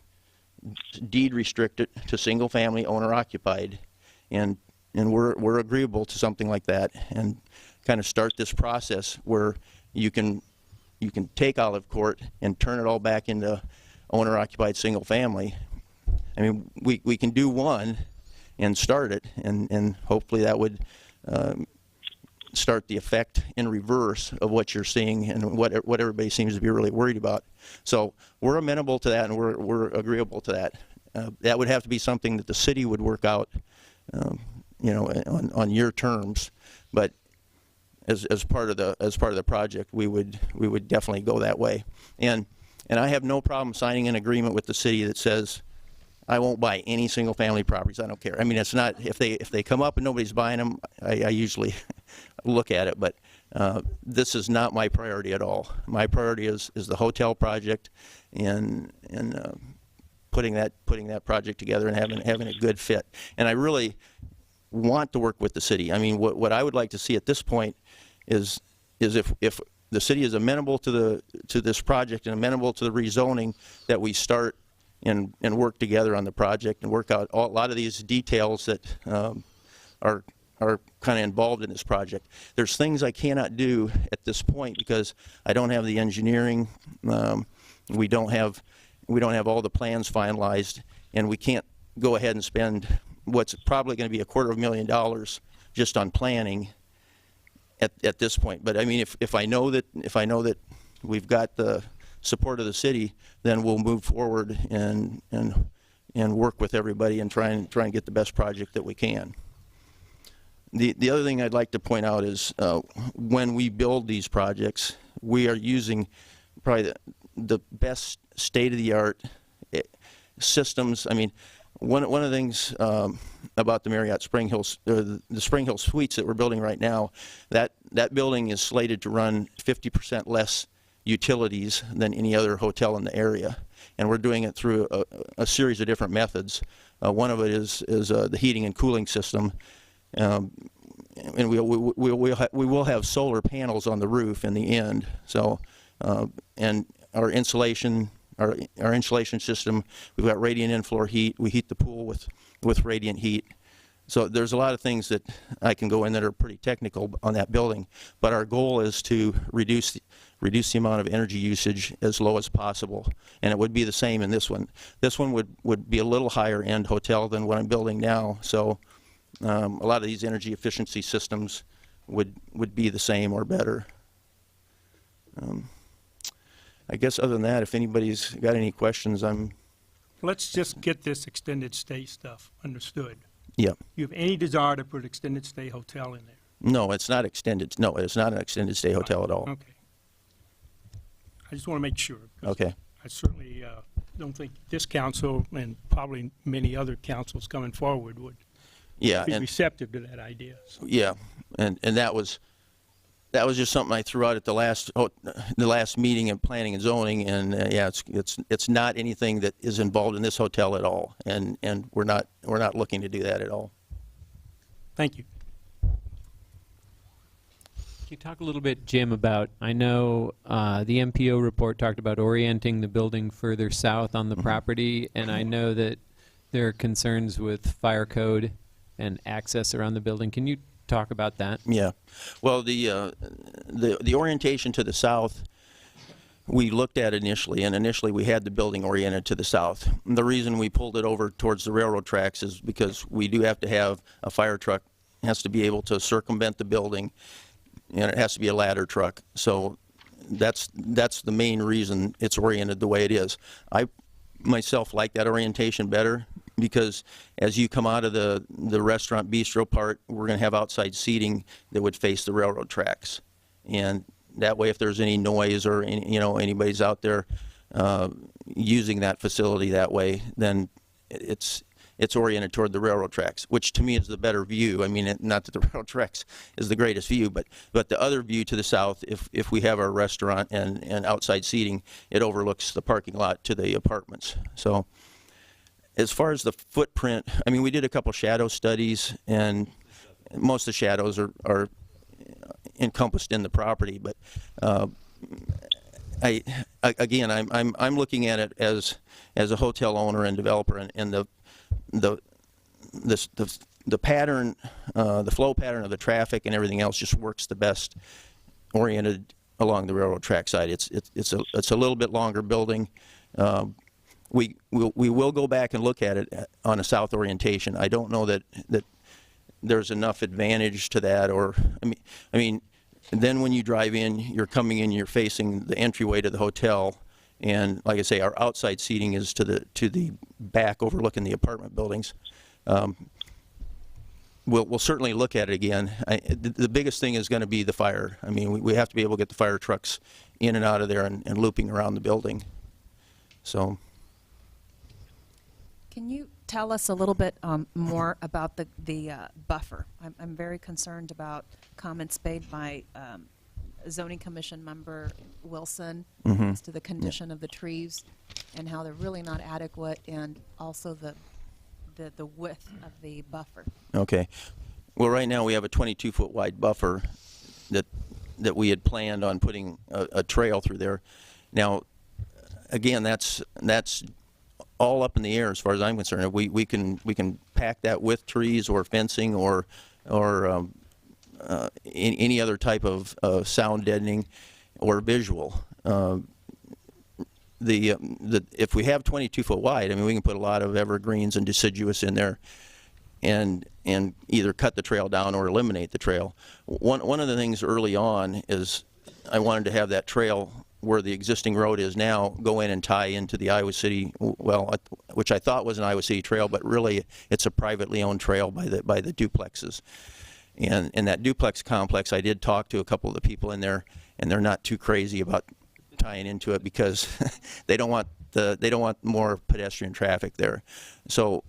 deed restrict it to single family owner occupied, and we're agreeable to something like that, and kind of start this process where you can take Olive Court and turn it all back into owner occupied single family. I mean, we can do one and start it, and hopefully that would start the effect in reverse of what you're seeing and what everybody seems to be really worried about. So we're amenable to that, and we're agreeable to that. That would have to be something that the city would work out, you know, on your terms. But as part of the project, we would definitely go that way. And I have no problem signing an agreement with the city that says, I won't buy any single family properties. I don't care. I mean, it's not, if they come up and nobody's buying them, I usually look at it, but this is not my priority at all. My priority is the hotel project and putting that project together and having a good fit. And I really want to work with the city. I mean, what I would like to see at this point is if the city is amenable to this project and amenable to the rezoning, that we start and work together on the project and work out a lot of these details that are kind of involved in this project. There's things I cannot do at this point because I don't have the engineering. We don't have all the plans finalized, and we can't go ahead and spend what's probably going to be $250,000 just on planning at this point. But I mean, if I know that we've got the support of the city, then we'll move forward and work with everybody and try and get the best project that we can. The other thing I'd like to point out is when we build these projects, we are using probably the best state-of-the-art systems. I mean, one of the things about the Marriott Spring Hills, the Spring Hill Suites that we're building right now, that building is slated to run 50% less utilities than any other hotel in the area, and we're doing it through a series of different methods. One of it is the heating and cooling system, and we will have solar panels on the roof in the end. So, and our insulation system, we've got radiant in-floor heat. We heat the pool with radiant heat. So there's a lot of things that I can go in that are pretty technical on that building, but our goal is to reduce the amount of energy usage as low as possible, and it would be the same in this one. This one would be a little higher end hotel than what I'm building now, so a lot of these energy efficiency systems would be the same or better. I guess other than that, if anybody's got any questions, Let's just get this extended stay stuff understood. yeah. You have any desire to put extended stay hotel in there? No, it's not extended. No, it's not an extended stay hotel at all. Okay. I just want to make sure. 'cause Okay. I certainly don't think this council and probably many other councils coming forward would Yeah, be and receptive to that idea. So, yeah, and that was just something I threw out at the last meeting of planning and zoning, and yeah, it's not anything that is involved in this hotel at all, and we're not looking to do that at all. thank you. Can you talk a little bit, Jim, about, I know the MPO report talked about orienting the building further south on the property, and I know that there are concerns with fire code and access around the building. Can you talk about that? Yeah, well, the orientation to the south, we looked at initially, and initially we had the building oriented to the south. The reason we pulled it over towards the railroad tracks is because we do have to have a fire truck, has to be able to circumvent the building, and it has to be a ladder truck. So that's the main reason it's oriented the way it is. I myself like that orientation better because as you come out of the restaurant bistro part, we're going to have outside seating that would face the railroad tracks. And that way, if there's any noise or anybody's out there using that facility that way, then it's oriented toward the railroad tracks, which to me is the better view. I mean, not that the railroad tracks is the greatest view, but the other view to the south, if we have our restaurant and outside seating, it overlooks the parking lot to the apartments. So as far as the footprint, I mean, we did a couple shadow studies, and most of the shadows are encompassed in the property, but I'm looking at it as a hotel owner and developer, and the pattern, the flow pattern of the traffic and everything else just works the best oriented along the railroad track side. It's a little bit longer building. We will go back and look at it on a south orientation. I don't know that there's enough advantage to that, or I mean, then when you drive in, you're coming in, you're facing the entryway to the hotel, and like I say, our outside seating is to the back, overlooking the apartment buildings. We'll certainly look at it again. The biggest thing is going to be the fire. I mean, we have to be able to get the fire trucks in and out of there and looping around the building. So. Can you tell us a little bit more about the buffer? I'm very concerned about comments made by zoning commission member Wilson as to the condition of the trees and how they're really not adequate, and also the width of the buffer. Okay. Well, right now we have a 22-foot wide buffer that we had planned on putting a trail through there. Now, again, that's all up in the air as far as I'm concerned. We can pack that with trees or fencing or any other type of sound deadening or visual. If we have 22-foot wide, I mean, we can put a lot of evergreens and deciduous in there, and either cut the trail down or eliminate the trail. One of the things early on is I wanted to have that trail where the existing road is now go in and tie into the Iowa City, which I thought was an Iowa City trail, but really it's a privately owned trail by the duplexes. And in that duplex complex, I did talk to a couple of the people in there, and they're not too crazy about tying into it because they don't want more pedestrian traffic there. So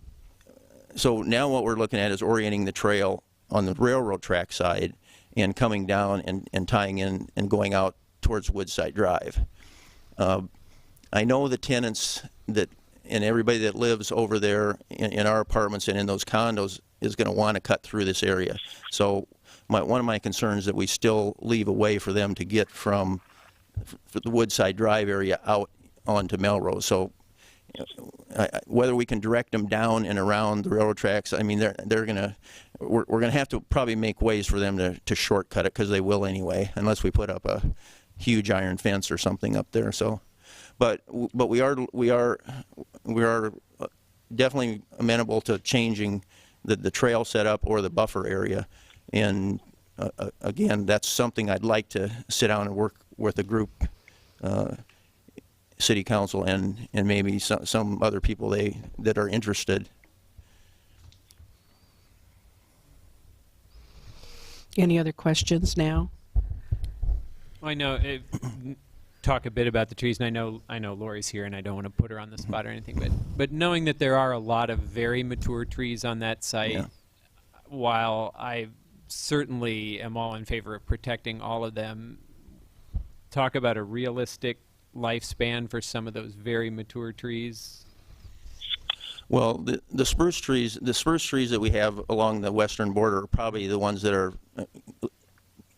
now what we're looking at is orienting the trail on the railroad track side and coming down and tying in and going out towards Woodside Drive. I know the tenants and everybody that lives over there in our apartments and in those condos is going to want to cut through this area. So one of my concerns is that we still leave a way for them to get from the Woodside Drive area out onto Melrose. So whether we can direct them down and around the railroad tracks, I mean, we're gonna have to probably make ways for them to shortcut it, because they will anyway, unless we put up a huge iron fence or something up there. So, but we are definitely amenable to changing the trail setup or the buffer area, and again, that's something I'd like to sit down and work with a group city council and maybe some other people that are interested. Any other questions now? I know. Talk a bit about the trees, and I know Lori's here, and I don't want to put her on the spot or anything, but knowing that there are a lot of very mature trees on that site, Yeah. while I certainly am all in favor of protecting all of them, talk about a realistic lifespan for some of those very mature trees. Well, the spruce trees that we have along the western border are probably the ones that are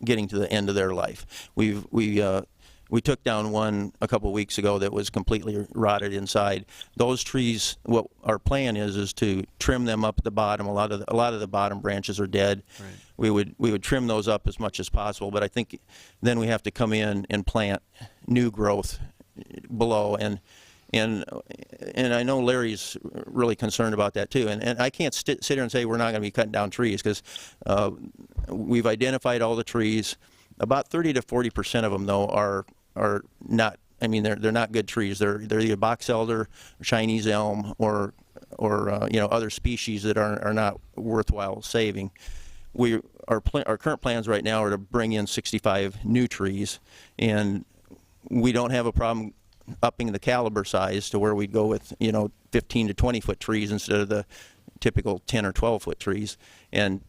getting to the end of their life. We took down one a couple weeks ago that was completely rotted inside. Those trees, what our plan is to trim them up at the bottom. A lot of the bottom branches are dead. Right. We would trim those up as much as possible, but I think then we have to come in and plant new growth below, and I know Larry's really concerned about that too. And I can't sit here and say we're not going to be cutting down trees, because we've identified all the trees. About 30 to 40% of them, though, are not. I mean, they're not good trees. They're either box elder, or Chinese elm, or other species that are not worthwhile saving. Our current plans right now are to bring in 65 new trees, and we don't have a problem upping the caliber size to where we'd go with 15 to 20 foot trees instead of the typical 10 or 12 foot trees. And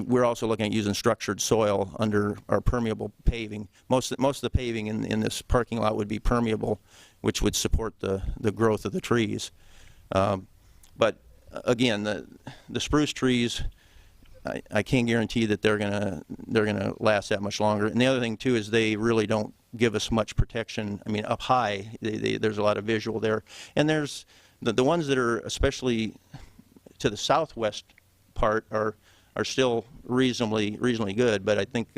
we're also looking at using structured soil under our permeable paving. Most of the paving in this parking lot would be permeable, which would support the growth of the trees. But again, the spruce trees, I can't guarantee that they're gonna last that much longer. And the other thing too is they really don't give us much protection. I mean, up high, there's a lot of visual there, and there's the ones that are especially to the southwest part are still reasonably good. But I think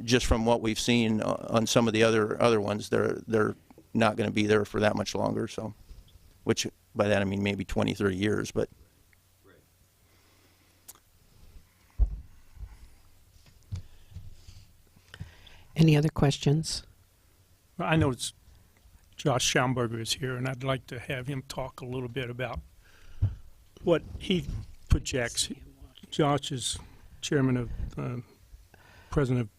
just from what we've seen on some of the other ones, they're not going to be there for that much longer. So, which by that I mean maybe 20, 30 years, but. Any other questions? I know Josh Schaumburger is here, and I'd like to have him talk a little bit about what he projects. Josh is chairman of, president of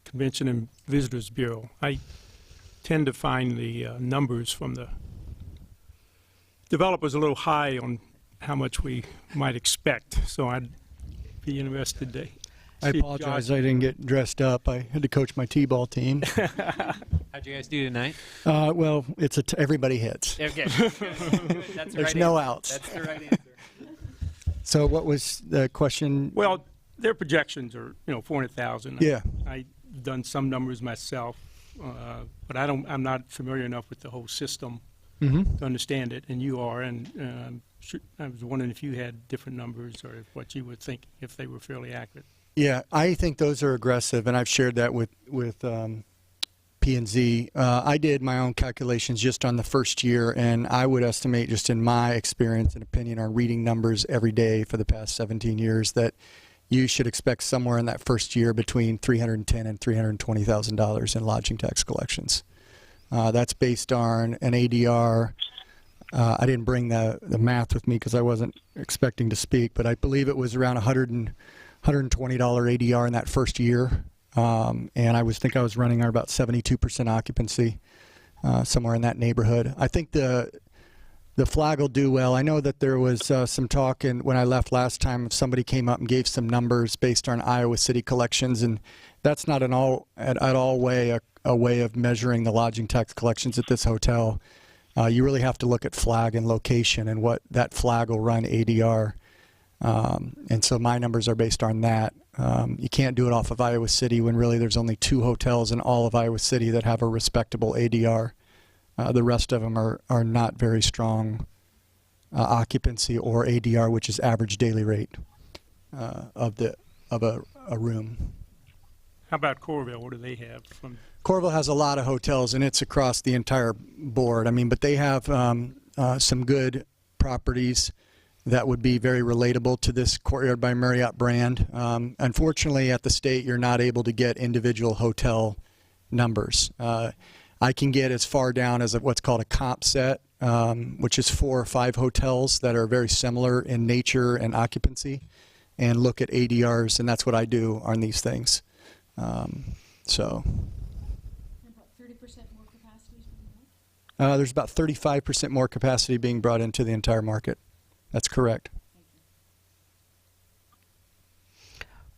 Convention and Visitors Bureau. I tend to find the numbers from the developers a little high on how much we might expect, so I'd be interested to I see apologize, Josh. I didn't get dressed up. I had to coach my t-ball team. How'd you guys do tonight? Well, it's everybody hits. Okay. That's the There's right no answer. outs. That's the right answer. So what was the question? Well, their projections are 400,000. Yeah. I've done some numbers myself, but I'm not familiar enough with the whole system to understand it, and you are. And I was wondering if you had different numbers or what you would think if they were fairly accurate. Yeah, I think those are aggressive, and I've shared that with P&Z. I did my own calculations just on the first year, and I would estimate, just in my experience and opinion on reading numbers every day for the past 17 years, that you should expect somewhere in that first year between $310,000 and $320,000 in lodging tax collections. That's based on an ADR. I didn't bring the math with me because I wasn't expecting to speak, but I believe it was around $120 ADR in that first year. And I think I was running on about 72% occupancy, somewhere in that neighborhood. I think the flag will do well. I know that there was some talk when I left last time, somebody came up and gave some numbers based on Iowa City collections, and that's not at all a way of measuring the lodging tax collections at this hotel. You really have to look at flag and location and what that flag will run ADR. And so my numbers are based on that. You can't do it off of Iowa City when really there's only 2 hotels in all of Iowa City that have a respectable ADR. The rest of them are not very strong occupancy or ADR, which is average daily rate of a room. How about Corville? What do they have? Corville has a lot of hotels, and it's across the entire board. I mean, but they have some good properties that would be very relatable to this Courtyard by Marriott brand. Unfortunately, at the state, you're not able to get individual hotel numbers. I can get as far down as what's called a comp set, which is 4 or 5 hotels that are very similar in nature and occupancy, and look at ADRs, and that's what I do on these things. So. There's about 35% more capacity being brought into the entire market. That's correct.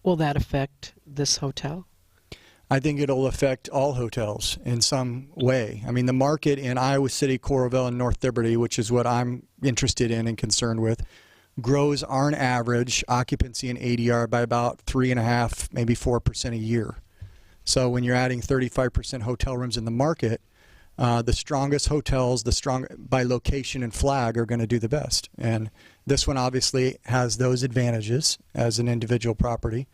Will that affect this hotel? I think it'll affect all hotels in some way. I mean, the market in Iowa City, Coralville, and North Liberty, which is what I'm interested in and concerned with, grows on average occupancy in ADR by about 3.5%, maybe 4% a year. So when you're adding 35% hotel rooms in the market, the strongest hotels, by location and flag, are going to do the best. And this one obviously has those advantages as an individual property.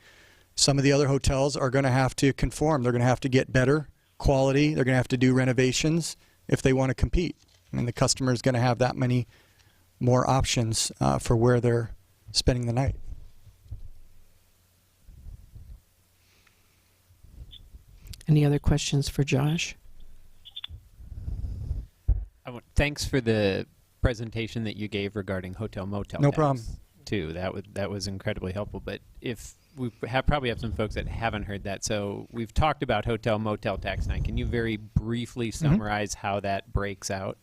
Some of the other hotels are going to have to conform. They're going to have to get better quality. They're going to have to do renovations if they want to compete. I mean, the customer is going to have that many more options for where they're spending the night. Any other questions for Josh? Thanks for the presentation that you gave regarding hotel motel. No tax, problem. Too, that was incredibly helpful. But if we probably have some folks that haven't heard that, so we've talked about hotel motel tax tonight. Can you very briefly summarize how that breaks out?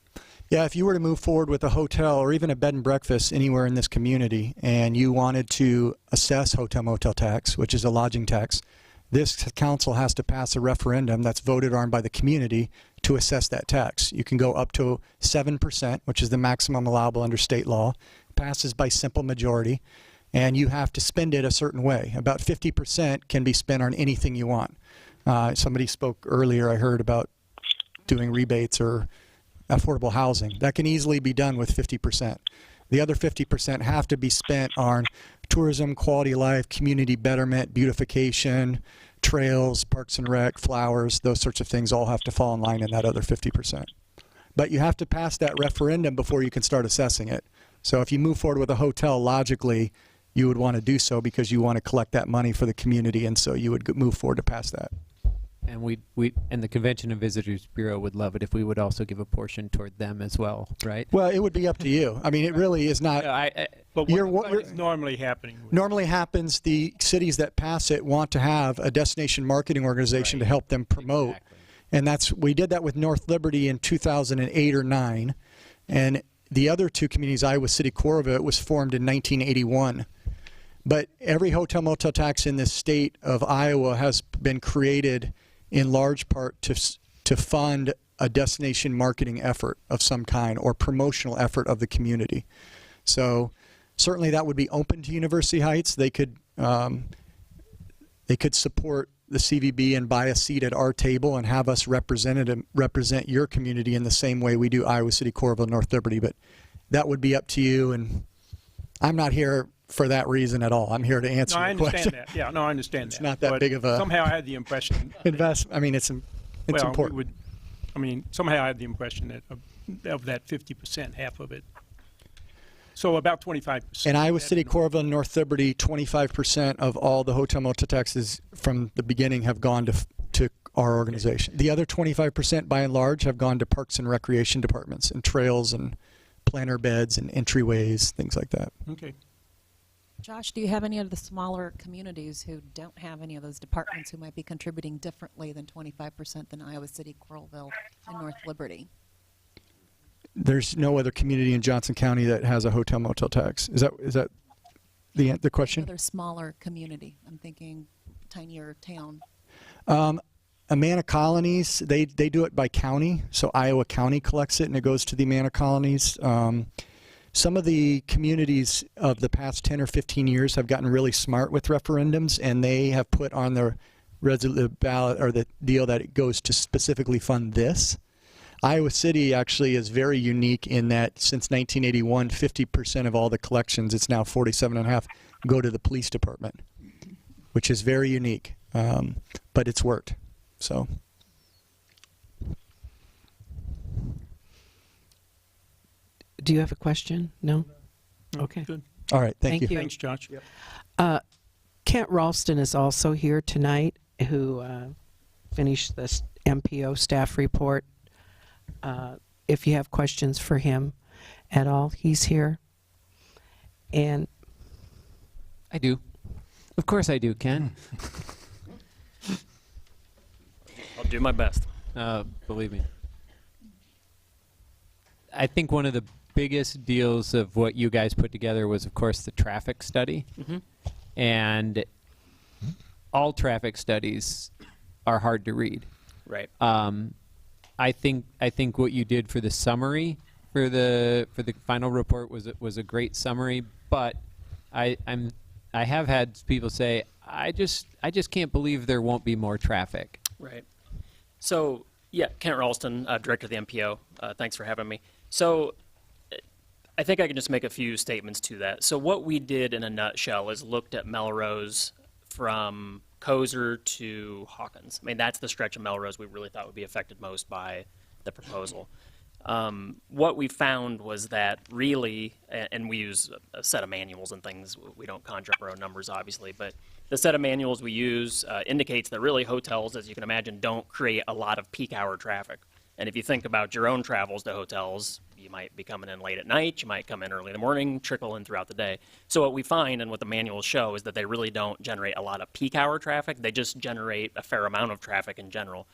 Yeah, if you were to move forward with a hotel or even a bed and breakfast anywhere in this community, and you wanted to assess hotel motel tax, which is a lodging tax, this council has to pass a referendum that's voted on by the community to assess that tax. You can go up to 7%, which is the maximum allowable under state law. Passes by simple majority, and you have to spend it a certain way. About 50% can be spent on anything you want. Somebody spoke earlier, I heard, about doing rebates or affordable housing. That can easily be done with 50%. The other 50% have to be spent on tourism, quality of life, community betterment, beautification, trails, parks and rec, flowers, those sorts of things all have to fall in line in that other 50%. But you have to pass that referendum before you can start assessing it. So if you move forward with a hotel, logically, you would want to do so because you want to collect that money for the community, and so you would move forward to pass that. And and the Convention and Visitors Bureau would love it if we would also give a portion toward them as well, right? Well, it would be up to you. I mean, it really is not. But what is normally happening? Normally happens, the cities that pass it want to have a destination marketing organization to help them promote. Exactly. And we did that with North Liberty in 2008 or 9. And the other two communities, Iowa City, Coralville, was formed in 1981. But every hotel motel tax in this state of Iowa has been created in large part to fund a destination marketing effort of some kind or promotional effort of the community. So certainly that would be open to University Heights. They could support the CVB and buy a seat at our table and have us represent your community in the same way we do Iowa City, Coralville, North Liberty. But that would be up to you, and I'm not here for that reason at all. I'm here to answer your question. I understand that. Yeah, no, I understand that. It's not that big of a... Somehow I had the impression... I mean, it's important. Somehow I had the impression that of that 50%, half of it. So about 25%. In Iowa City, Coralville, and North Liberty, 25% of all the hotel motel taxes from the beginning have gone to our organization. The other 25%, by and large, have gone to parks and recreation departments and trails and planter beds and entryways, things like that. Okay. Josh, do you have any of the smaller communities who don't have any of those departments who might be contributing differently than 25% than Iowa City, Coralville, and North Liberty? There's no other community in Johnson County that has a hotel motel tax. Is that the question? Another smaller community. I'm thinking tinier town. Amana Colonies, they do it by county. So Iowa County collects it and it goes to the Amana Colonies. Some of the communities of the past 10 or 15 years have gotten really smart with referendums, and they have put on their ballot or the deal that it goes to specifically fund this. Iowa City actually is very unique in that since 1981, 50% of all the collections, it's now 47.5%, go to the police department, which is very unique, but it's worked. So. Do you have a question? No? Okay. Good. All right. Thank you. Thanks, Josh. Kent Ralston is also here tonight, who finish this MPO staff report. If you have questions for him at all, he's here. And I do. Of course I do, Ken. I'll do my best. Believe me. I think one of the biggest deals of what you guys put together was, of course, the traffic study. And all traffic studies are hard to read. Right. I think what you did for the summary for the final report was a great summary, but I have had people say I just can't believe there won't be more traffic. Right. So, yeah, Kent Ralston, Director of the MPO. Thanks for having me. So, I think I can just make a few statements to that. So what we did in a nutshell is looked at Melrose from Kozer to Hawkins. I mean, that's the stretch of Melrose we really thought would be affected most by the proposal. What we found was that really, and we use a set of manuals and things, we don't conjure up our own numbers obviously, but the set of manuals we use indicates that really hotels, as you can imagine, don't create a lot of peak hour traffic. And if you think about your own travels to hotels, you might be coming in late at night, you might come in early in the morning, trickle in throughout the day. So what we find and what the manuals show is that they really don't generate a lot of peak hour traffic, they just generate a fair amount of traffic in general.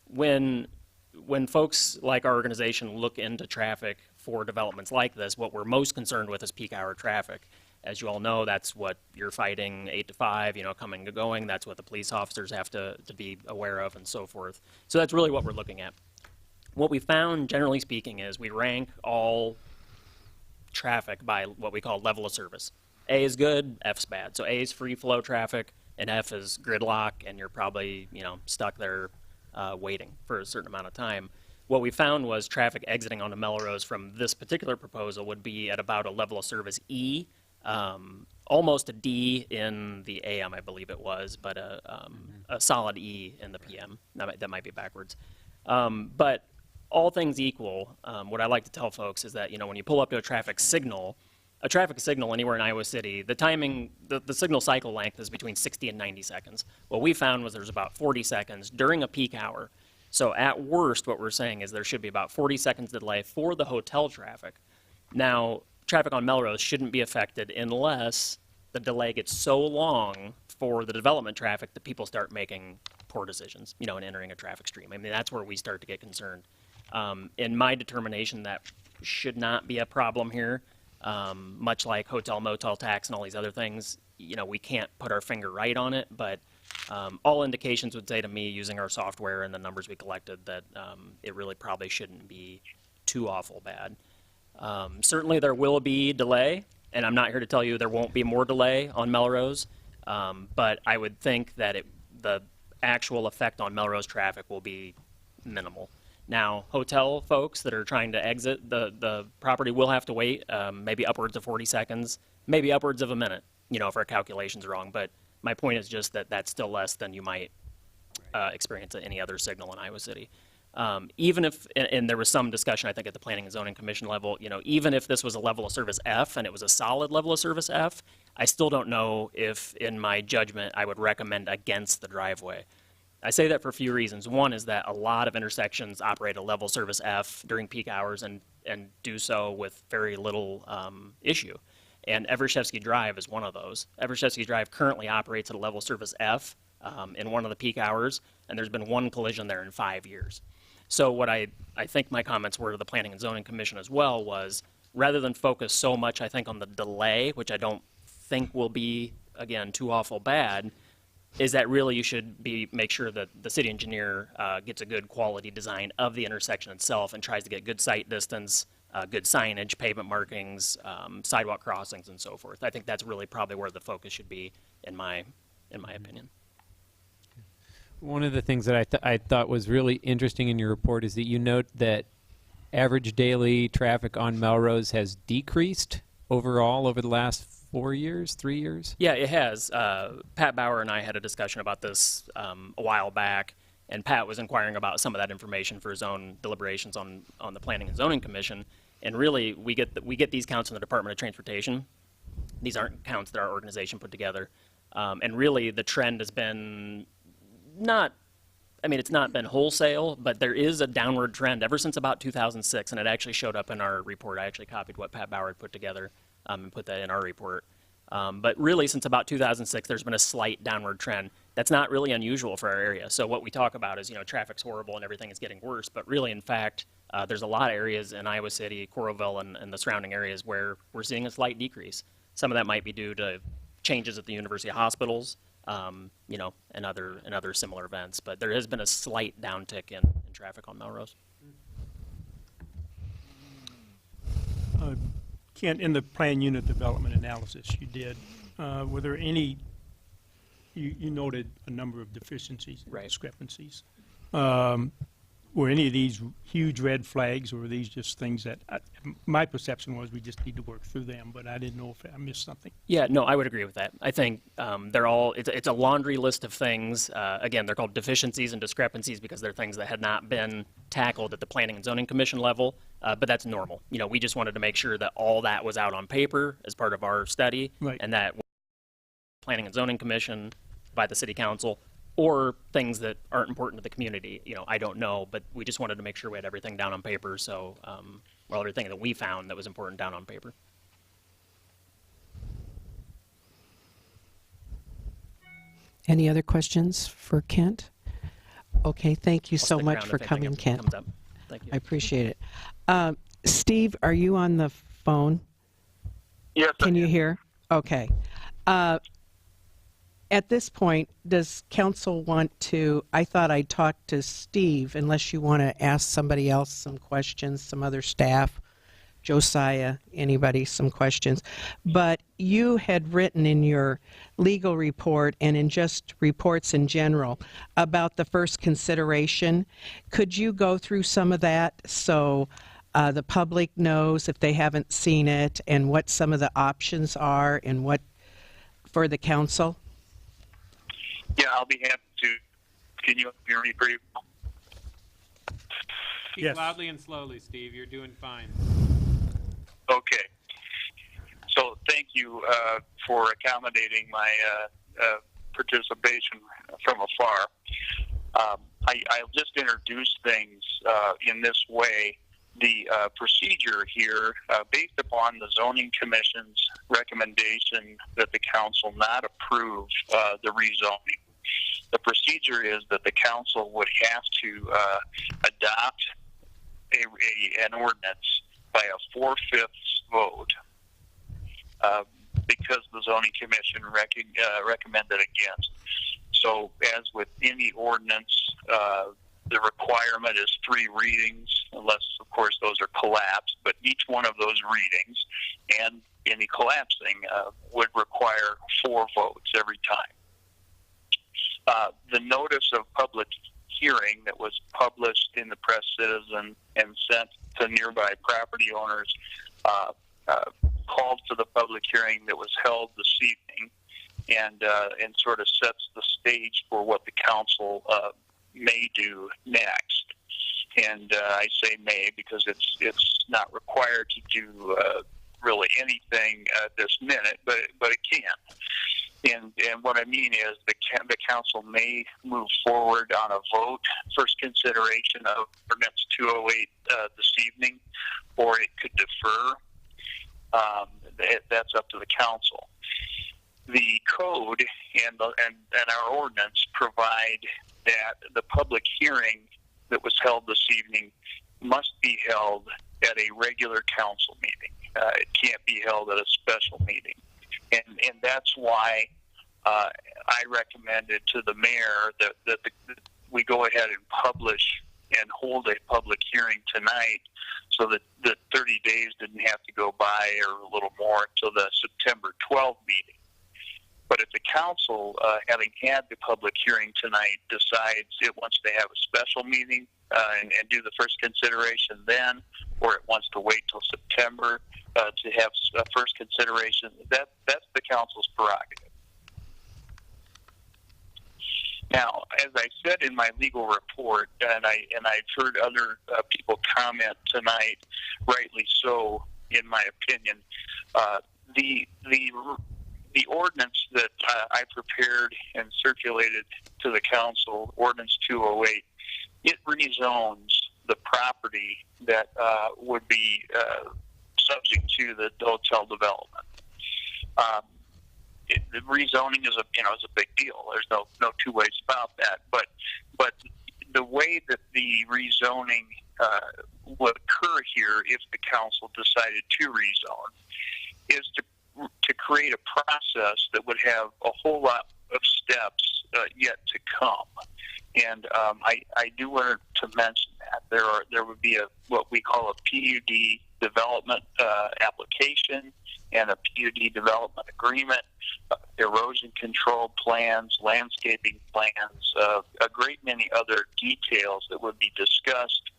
When folks like our organization look into traffic for developments like this, what we're most concerned with is peak hour traffic. As you all know, that's what you're fighting 8 to 5, coming and going. That's what the police officers have to be aware of and so forth. So that's really what we're looking at. What we found, generally speaking, is we rank all traffic by what we call level of service. A is good, F's bad. So A is free flow traffic, and F is gridlock, and you're probably, stuck there waiting for a certain amount of time. What we found was traffic exiting onto Melrose from this particular proposal would be at about a level of service E, almost a D in the AM, I believe it was, but a solid E in the PM. That might be backwards. But all things equal, what I like to tell folks is that, when you pull up to a traffic signal anywhere in Iowa City, the timing, the signal cycle length is between 60 and 90 seconds. What we found was there's about 40 seconds during a peak hour. So at worst, what we're saying is there should be about 40 seconds delay for the hotel traffic. Now, traffic on Melrose shouldn't be affected unless the delay gets so long for the development traffic that people start making poor decisions, and entering a traffic stream. I mean, that's where we start to get concerned. In my determination, that should not be a problem here. Much like hotel motel tax and all these other things, we can't put our finger right on it, but all indications would say to me, using our software and the numbers we collected, that it really probably shouldn't be too awful bad. Certainly there will be delay, and I'm not here to tell you there won't be more delay on Melrose, but I would think that the actual effect on Melrose traffic will be minimal. Now, hotel folks that are trying to exit the property will have to wait maybe upwards of 40 seconds, maybe upwards of a minute, if our calculations are wrong. But my point is just that that's still less than you might experience at any other signal in Iowa City. Even if, and there was some discussion, I think, at the Planning and Zoning Commission level, even if this was a level of service F and it was a solid level of service F, I still don't know if, in my judgment, I would recommend against the driveway. I say that for a few reasons. One is that a lot of intersections operate a level service F during peak hours and do so with very little issue. And Evershevsky Drive is one of those. Evershevsky Drive currently operates at a level service F in one of the peak hours, and there's been one collision there in 5 years. So what I think my comments were to the Planning and Zoning Commission as well was, rather than focus so much, I think, on the delay, which I don't think will be, again, too awful bad, is that really you should make sure that the city engineer gets a good quality design of the intersection itself and tries to get good sight distance, good signage, pavement markings, sidewalk crossings, and so forth. I think that's really probably where the focus should be, in my opinion. One of the things that I thought was really interesting in your report is that you note that average daily traffic on Melrose has decreased overall over the last 4 years, 3 years? Yeah, it has. Pat Bauer and I had a discussion about this a while back, and Pat was inquiring about some of that information for his own deliberations on the Planning and Zoning Commission. And really, we get these counts from the Department of Transportation. These aren't counts that our organization put together. And really, the trend has been not I mean, it's not been wholesale, but there is a downward trend ever since about 2006, and it actually showed up in our report. I actually copied what Pat Bauer had put together and put that in our report. But really, since about 2006, there's been a slight downward trend. That's not really unusual for our area. So what we talk about is, traffic's horrible and everything is getting worse. But really, in fact, there's a lot of areas in Iowa City, Coralville, and the surrounding areas where we're seeing a slight decrease. Some of that might be due to changes at the university hospitals, and other similar events. But there has been a slight downtick in traffic on Melrose. Kent, in the plan unit development analysis you did, were there any, you noted a number of deficiencies, Right. discrepancies. Were any of these huge red flags, or were these just things that, my perception was we just need to work through them, but I didn't know if I missed something. Yeah, no, I would agree with that. I think it's a laundry list of things. Again, they're called deficiencies and discrepancies because they're things that had not been tackled at the Planning and Zoning Commission level, but that's normal. We just wanted to make sure that all that was out on paper as part of our study, Right. and that Planning and Zoning Commission by the City Council, or things that aren't important to the community, I don't know, but we just wanted to make sure we had everything down on paper, so, everything that we found that was important down on paper. Any other questions for Kent? Okay, thank you I'll so stick much around for if anything coming, else Kent. comes up. Thank you. I appreciate it. Steve, are you on the phone? Yes. Can you hear? Okay. At this point, does council want to, I thought I'd talk to Steve, unless you want to ask somebody else some questions, some other staff, Josiah, anybody, some questions. But you had written in your legal report and in just reports in general about the first consideration. Could you go through some of that so the public knows if they haven't seen it and what some of the options are and what for the council? Yeah, I'll be happy to. Can you hear me pretty well? Speak Yes. loudly and slowly, Steve. You're doing fine. Okay. So thank you for accommodating my participation from afar. I'll just introduce things in this way. The procedure here, based upon the Zoning Commission's recommendation that the council not approve the rezoning, the procedure is that the council would have to adopt an ordinance by a 4/5 vote because the Zoning Commission recommended against. So as with any ordinance, the requirement is 3 readings, unless, of course, those are collapsed. But each one of those readings and any collapsing would require 4 votes every time. The notice of public hearing that was published in the Press Citizen and sent to nearby property owners called for the public hearing that was held this evening and sort of sets the stage for what the council may do next. And I say may because it's not required to do really anything at this minute, but it can. And what I mean is the council may move forward on a vote, first consideration of ordinance 208 this evening, or it could defer. That's up to the council. The code and our ordinance provide that the public hearing that was held this evening must be held at a regular council meeting. It can't be held at a special meeting. And that's why I recommended to the mayor that we go ahead and publish and hold a public hearing tonight so that the 30 days didn't have to go by or a little more until the September 12th meeting. But if the council, having had the public hearing tonight, decides it wants to have a special meeting and do the first consideration then, or it wants to wait till September to have a first consideration, that's the council's prerogative. Now, as I said in my legal report, and I've heard other people comment tonight, rightly so, in my opinion, the the ordinance that I prepared and circulated to the council, Ordinance 208, it rezones the property that would be subject to the hotel development. The rezoning is a big deal. There's no two ways about that. But the way that the rezoning would occur here, if the council decided to rezone, is to create a process that would have a whole lot of steps yet to come. And I do want to mention that there would be what we call a PUD development application and a PUD development agreement, erosion control plans, landscaping plans, a great many other details that would be discussed,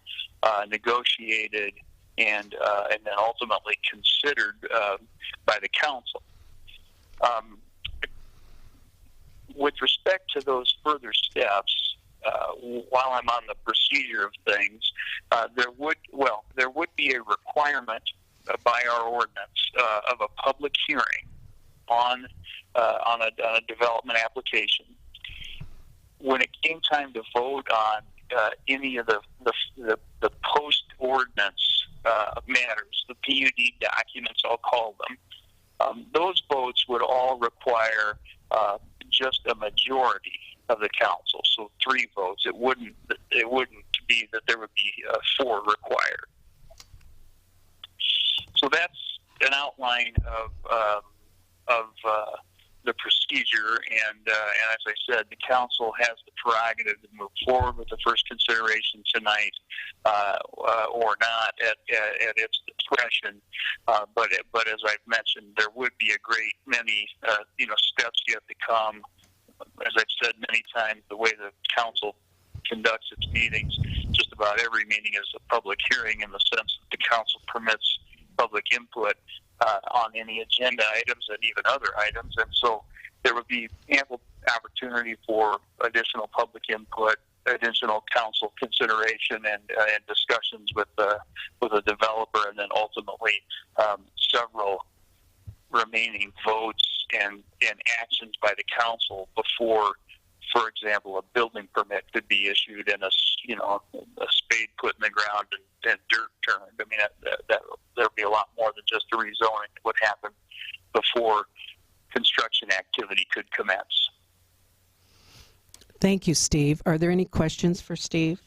negotiated, and then ultimately considered by the council. With respect to those further steps, while I'm on the procedure of things, there would be a requirement by our ordinance of a public hearing on a development application. When it came time to vote on any of the post-ordinance matters, the PUD documents, I'll call them, those votes would all require just a majority of the council, so 3 votes. It wouldn't be that there would be 4 required. So that's an outline of the procedure, and as I said, the council has the prerogative to move forward with the first consideration tonight, or not at its discretion. But as I've mentioned, there would be a great many steps yet to come. As I've said many times, the way the council conducts its meetings, just about every meeting is a public hearing, in the sense that the council permits public input on any agenda items and even other items, and so there would be ample opportunity for additional public input, additional council consideration, and discussions with a developer, and then ultimately several remaining votes and actions by the council before, for example, a building permit could be issued and a spade put in the ground and dirt turned. I mean, there'd be a lot more than just the rezoning that would happen before construction activity could commence. Thank you, Steve. Are there any questions for Steve?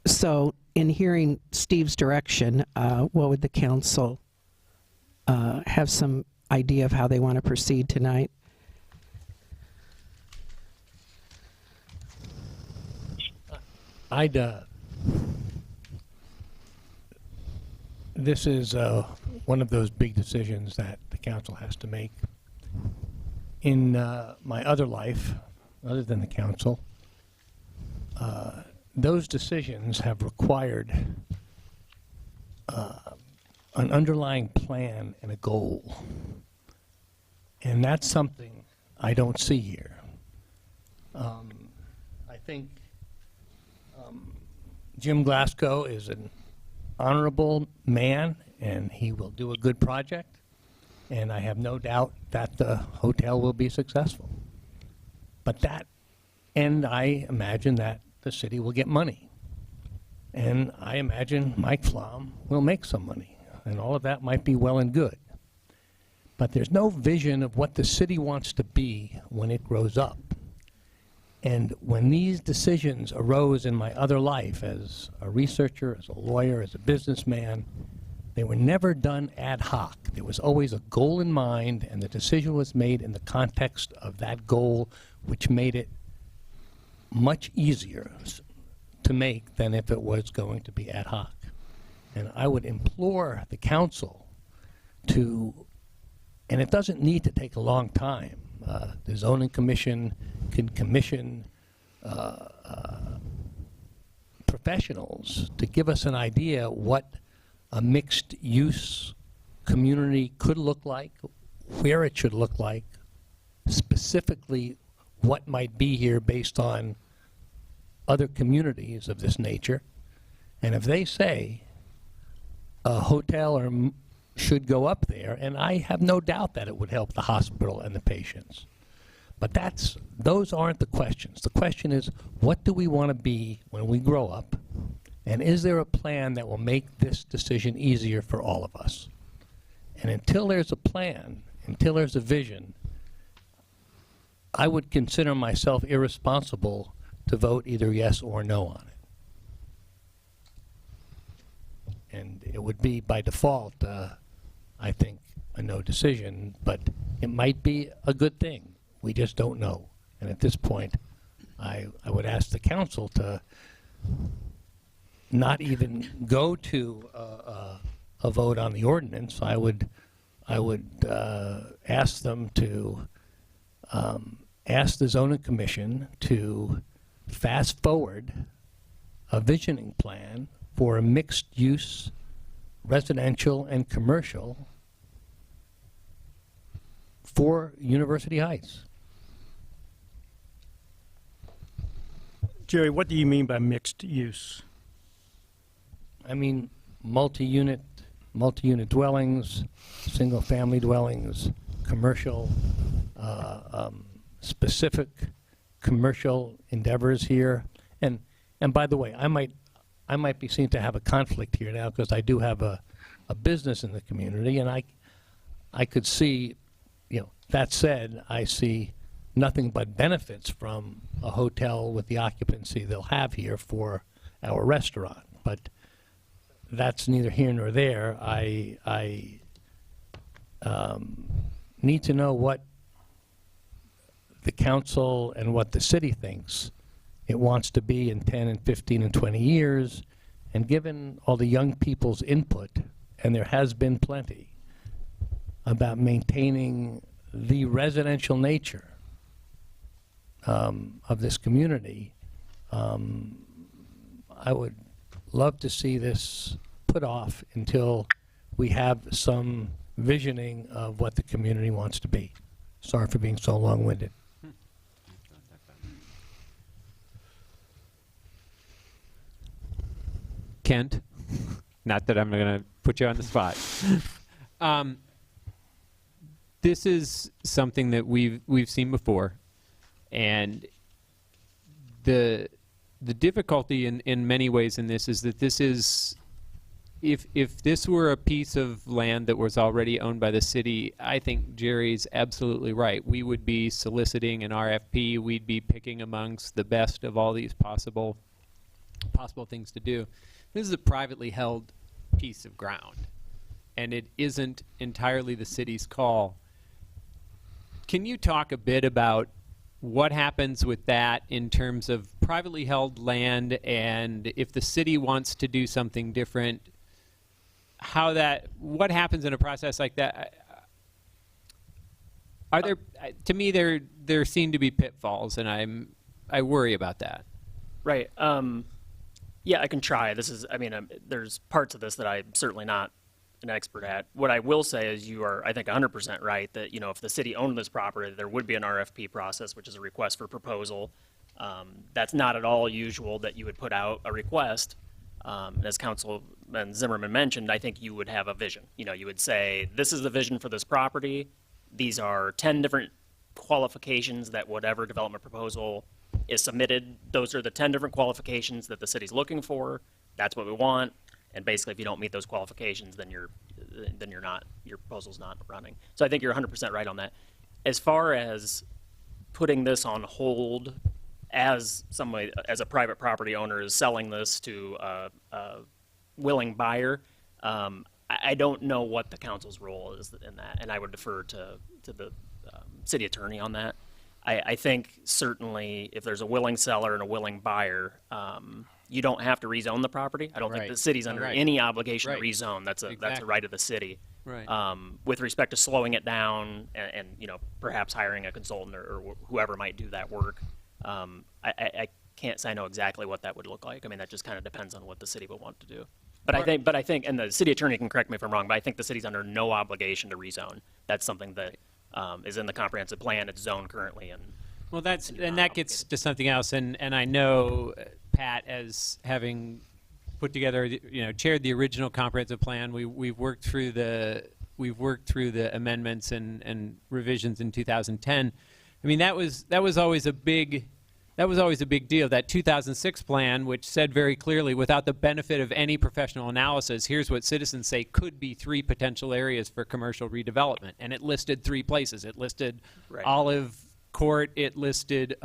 So in hearing Steve's direction, what would the council have some idea of how they want to proceed tonight? This is one of those big decisions that the council has to make. In my other life, other than the council, those decisions have required an underlying plan and a goal. And that's something I don't see here. I think Jim Glasgow is an honorable man, and he will do a good project, and I have no doubt that the hotel will be successful. And I imagine that the city will get money. And I imagine Mike Flom will make some money, and all of that might be well and good. But there's no vision of what the city wants to be when it grows up. And when these decisions arose in my other life as a researcher, as a lawyer, as a businessman, they were never done ad hoc. There was always a goal in mind, and the decision was made in the context of that goal, which made it much easier to make than if it was going to be ad hoc. And I would implore the council to, and it doesn't need to take a long time, the zoning commission can commission professionals to give us an idea what a mixed use community could look like, where it should look like, specifically what might be here based on other communities of this nature. And if they say a hotel or should go up there, and I have no doubt that it would help the hospital and the patients. But those aren't the questions. The question is, what do we want to be when we grow up? And is there a plan that will make this decision easier for all of us? And until there's a plan, until there's a vision, I would consider myself irresponsible to vote either yes or no on it. And it would be by default, I think, a no decision, but it might be a good thing. We just don't know. And at this point, I would ask the council to not even go to a vote on the ordinance. I would ask them to ask the zoning commission to fast forward a visioning plan for a mixed use residential and commercial for University Heights. Jerry, what do you mean by mixed use? I mean multi-unit dwellings, single-family dwellings, commercial, specific commercial endeavors here. And by the way, I might be seen to have a conflict here now because I do have a business in the community, and I could see, that said, I see nothing but benefits from a hotel with the occupancy they'll have here for our restaurant. But that's neither here nor there. I need to know what the council and what the city thinks it wants to be in 10 and 15 and 20 years. And given all the young people's input, and there has been plenty, about maintaining the residential nature of this community, I would love to see this put off until we have some visioning of what the community wants to be. Sorry for being so long-winded. Kent, not that I'm going to put you on the spot. This is something that we've seen before, and the difficulty in many ways in this is that this is, if this were a piece of land that was already owned by the city, I think Jerry's absolutely right. We would be soliciting an RFP. We'd be picking amongst the best of all these possible things to do. This is a privately held piece of ground, and it isn't entirely the city's call. Can you talk a bit about what happens with that in terms of privately held land, and if the city wants to do something different, what happens in a process like that? Are there, to me, there seem to be pitfalls, and I worry about that. Right. Yeah, I can try. There's parts of this that I'm certainly not an expert at. What I will say is you are, I think, 100% right that, if the city owned this property, there would be an RFP process, which is a request for proposal. That's not at all usual that you would put out a request. As Councilman Zimmerman mentioned, I think you would have a vision. You would say, this is the vision for this property. These are 10 different qualifications that whatever development proposal is submitted. Those are the 10 different qualifications that the city's looking for. That's what we want. And basically, if you don't meet those qualifications, then your proposal's not running. So I think you're 100% right on that. As far as putting this on hold, as a private property owner is selling this to a willing buyer, I don't know what the council's role is in that, and I would defer to the city attorney on that. I think certainly if there's a willing seller and a willing buyer, you don't have to rezone the property. I don't think the city's under any obligation to rezone. That's a right of the city. Right. With respect to slowing it down and perhaps hiring a consultant or whoever might do that work, I can't say I know exactly what that would look like. That just kind of depends on what the city would want to do. But I think, and the city attorney can correct me if I'm wrong, but I think the city's under no obligation to rezone. That's something that is in the comprehensive plan. It's zoned currently, and that gets to something else. And I know Pat, as having put together, chaired the original comprehensive plan. We've worked through the amendments and revisions in 2010. I mean, that was always a big deal. That 2006 plan, which said very clearly, without the benefit of any professional analysis, here's what citizens say could be 3 potential areas for commercial redevelopment, and it listed 3 places. It listed Olive Court. It listed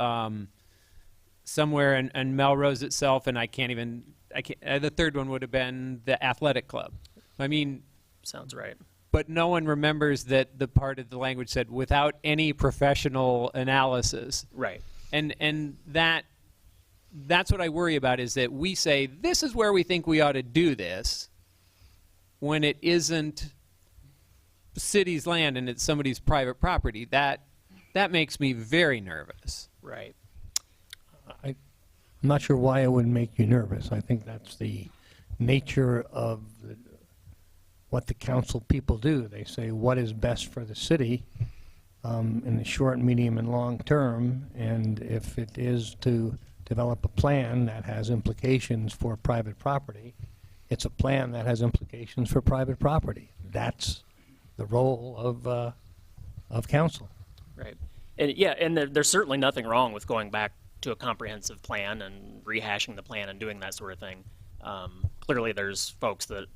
somewhere in Melrose itself, and the third one would have been the athletic club. I mean, sounds right. But no one remembers that the part of the language said without any professional analysis. Right. And that's what I worry about, is that we say this is where we think we ought to do this when it isn't the city's land and it's somebody's private property. That makes me very nervous. Right. I'm not sure why it would make you nervous. I think that's the nature of what the council people do. They say what is best for the city in the short, medium, and long term, and if it is to develop a plan that has implications for private property, it's a plan that has implications for private property. That's the role of council. Right. And there's certainly nothing wrong with going back to a comprehensive plan and rehashing the plan and doing that sort of thing. Clearly there's folks that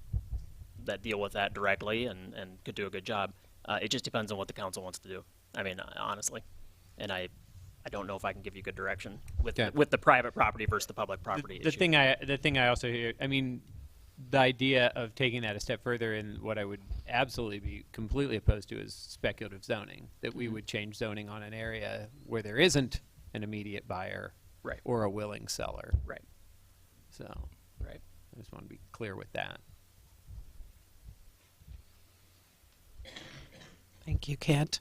deal with that directly and could do a good job. It just depends on what the council wants to do. I mean, honestly. And I don't know if I can give you good direction with the private property versus the public property issue. The thing I also hear, I mean, the idea of taking that a step further, and what I would absolutely be completely opposed to is speculative zoning, that we would change zoning on an area where there isn't an immediate buyer or a willing seller. Right. So I just want to be clear with that. Thank you, Kent.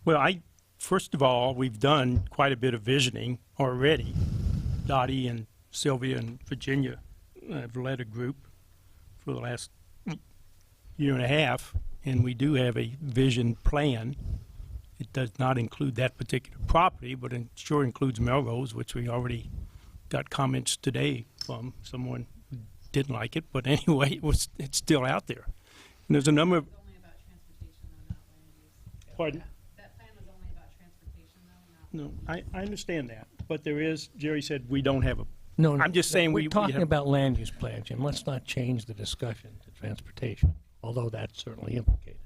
Well, first of all, we've done quite a bit of visioning already. Dottie and Sylvia and Virginia have led a group for the last year and a half, and we do have a vision plan. It does not include that particular property, but it sure includes Melrose, which we already got comments today from someone who didn't like it, but anyway, it's still out there. And there's a number of... Pardon? That plan was only about transportation, though, not... No, I understand that, but there is, Jerry said we don't have a... No, I'm just saying we're talking have, about land use plan, Jim. Let's not change the discussion to transportation, although that's certainly implicated.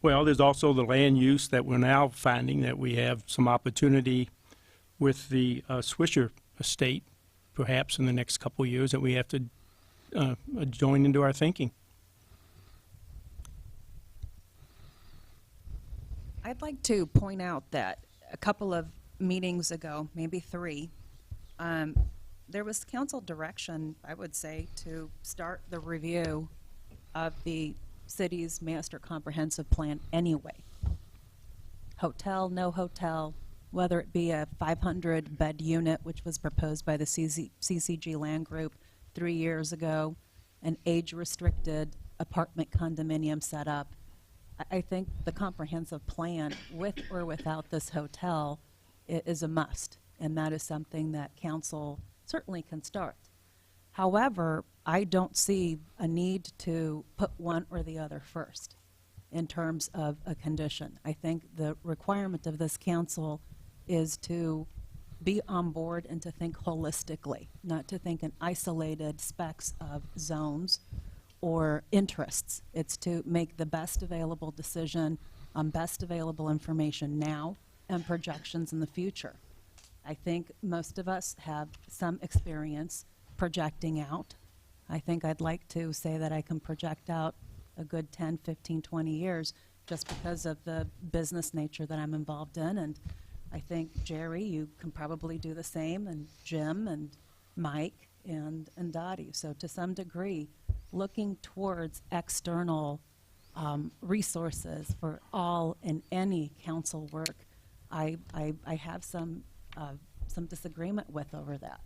Well, there's also the land use that we're now finding that we have some opportunity with the Swisher estate, perhaps in the next couple of years, that we have to join into our thinking. I'd like to point out that a couple of meetings ago, maybe 3, there was council direction, I would say, to start the review of the city's master comprehensive plan anyway. Hotel, no hotel, whether it be a 500-bed unit, which was proposed by the CCG Land Group 3 years ago, an age-restricted apartment condominium setup. I think the comprehensive plan, with or without this hotel, is a must, and that is something that council certainly can start. However, I don't see a need to put one or the other first in terms of a condition. I think the requirement of this council is to be on board and to think holistically, not to think in isolated specks of zones or interests. It's to make the best available decision on best available information now and projections in the future. I think most of us have some experience projecting out. I think I'd like to say that I can project out a good 10, 15, 20 years just because of the business nature that I'm involved in. And I think, Jerry, you can probably do the same, and Jim and Mike and Dottie. So to some degree, looking towards external resources for all and any council work, I have some disagreement with over that.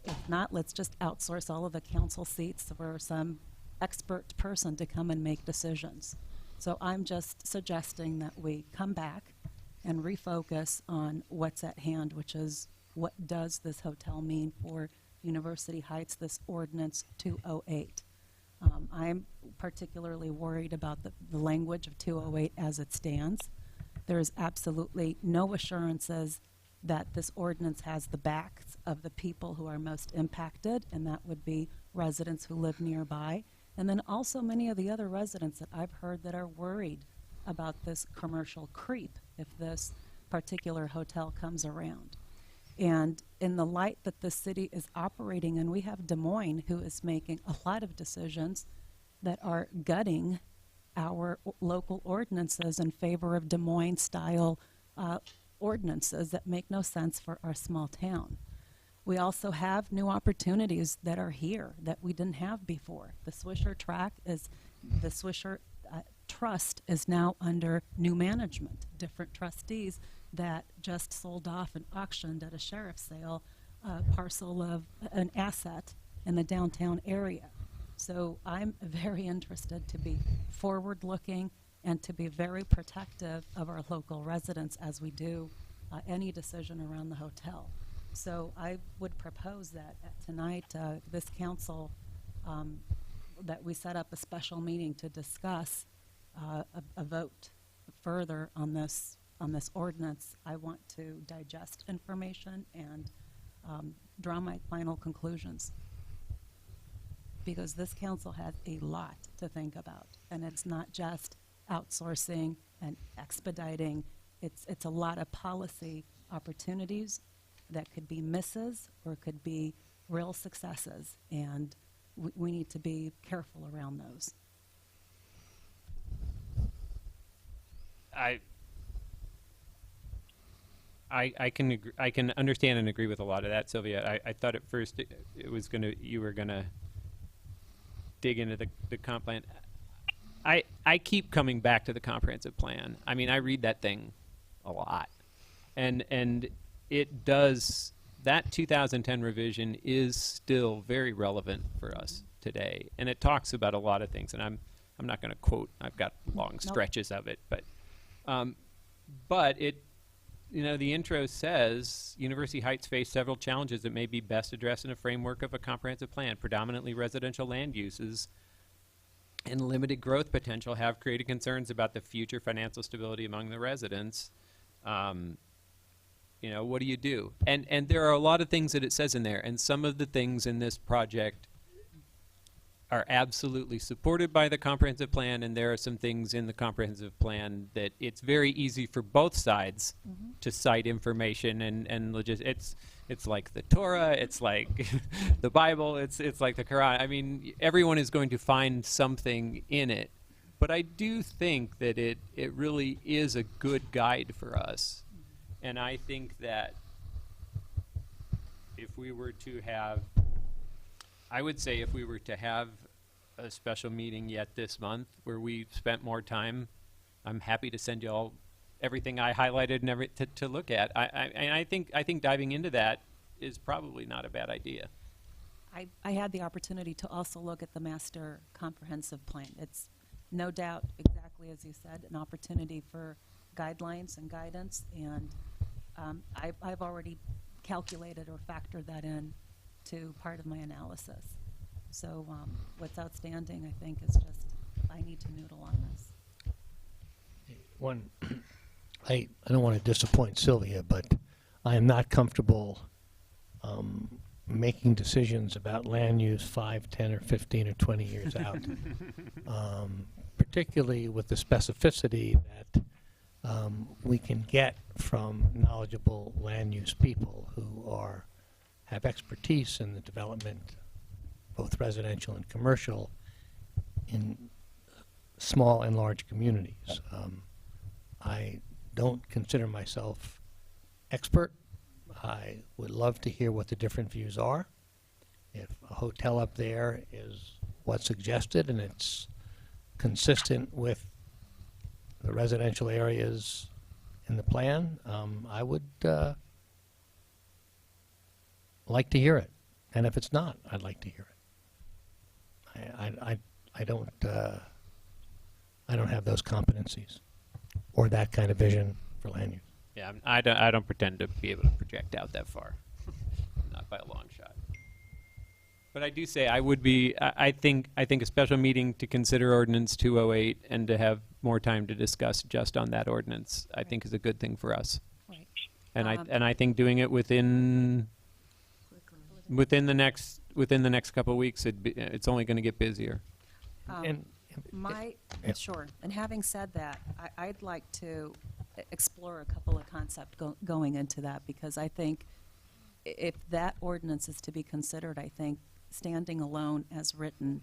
If not, let's just outsource all of the council seats for some expert person to come and make decisions. So I'm just suggesting that we come back and refocus on what's at hand, which is what does this hotel mean for University Heights, this ordinance 208. I'm particularly worried about the language of 208 as it stands. There is absolutely no assurances that this ordinance has the backs of the people who are most impacted, and that would be residents who live nearby, and then also many of the other residents that I've heard that are worried about this commercial creep if this particular hotel comes around. And in the light that the city is operating, and we have Des Moines who is making a lot of decisions that are gutting our local ordinances in favor of Des Moines style ordinances that make no sense for our small town. We also have new opportunities that are here that we didn't have before. The Swisher Trust is now under new management. Different trustees that just sold off and auctioned at a sheriff's sale a parcel of an asset in the downtown area. So I'm very interested to be forward-looking and to be very protective of our local residents as we do any decision around the hotel. So I would propose that tonight this council, that we set up a special meeting to discuss a vote further on this ordinance. I want to digest information and draw my final conclusions, because this council has a lot to think about, and it's not just outsourcing and expediting. It's a lot of policy opportunities that could be misses or could be real successes, and we need to be careful around those. I can agree, I can understand and agree with a lot of that, Sylvia. I thought at first it was you were gonna dig into the comp plan. I keep coming back to the comprehensive plan. I mean, I read that thing a lot, and it does, that 2010 revision is still very relevant for us today, and it talks about a lot of things. And I'm not going to quote. I've got long stretches of it, but it, you know, the intro says University Heights face several challenges that may be best addressed in a framework of a comprehensive plan. Predominantly residential land uses and limited growth potential have created concerns about the future financial stability among the residents. You know, what do you do? And there are a lot of things that it says in there, and some of the things in this project are absolutely supported by the comprehensive plan, and there are some things in the comprehensive plan that it's very easy for both sides to cite information and it's like the Torah, it's like the Bible, it's like the Quran. I mean, everyone is going to find something in it, but I do think that it really is a good guide for us. And I think that if we were to have, I would say if we were to have a special meeting yet this month where we spent more time, I'm happy to send you all everything I highlighted and to look at. I think diving into that is probably not a bad idea. I had the opportunity to also look at the master comprehensive plan. It's no doubt, exactly as you said, an opportunity for guidelines and guidance, and I've already calculated or factored that in to part of my analysis. So what's outstanding, I think, is just I need to noodle on this. I don't want to disappoint Sylvia, but I am not comfortable making decisions about land use 5, 10, or 15, or 20 years out, particularly with the specificity that we can get from knowledgeable land use people who have expertise in the development, both residential and commercial, in small and large communities. I don't consider myself expert. I would love to hear what the different views are. If a hotel up there is what's suggested and it's consistent with the residential areas in the plan, I would like to hear it. And if it's not, I'd like to hear it. I don't have those competencies or that kind of vision for land use. Yeah, I don't pretend to be able to project out that far, not by a long shot. But I do say I think a special meeting to consider ordinance 208 and to have more time to discuss just on that ordinance, I think is a good thing for us. Right. And I think doing it within the next couple of weeks, it's only going to get busier. Sure. And having said that, I'd like to explore a couple of concepts going into that, because I think if that ordinance is to be considered, I think standing alone as written,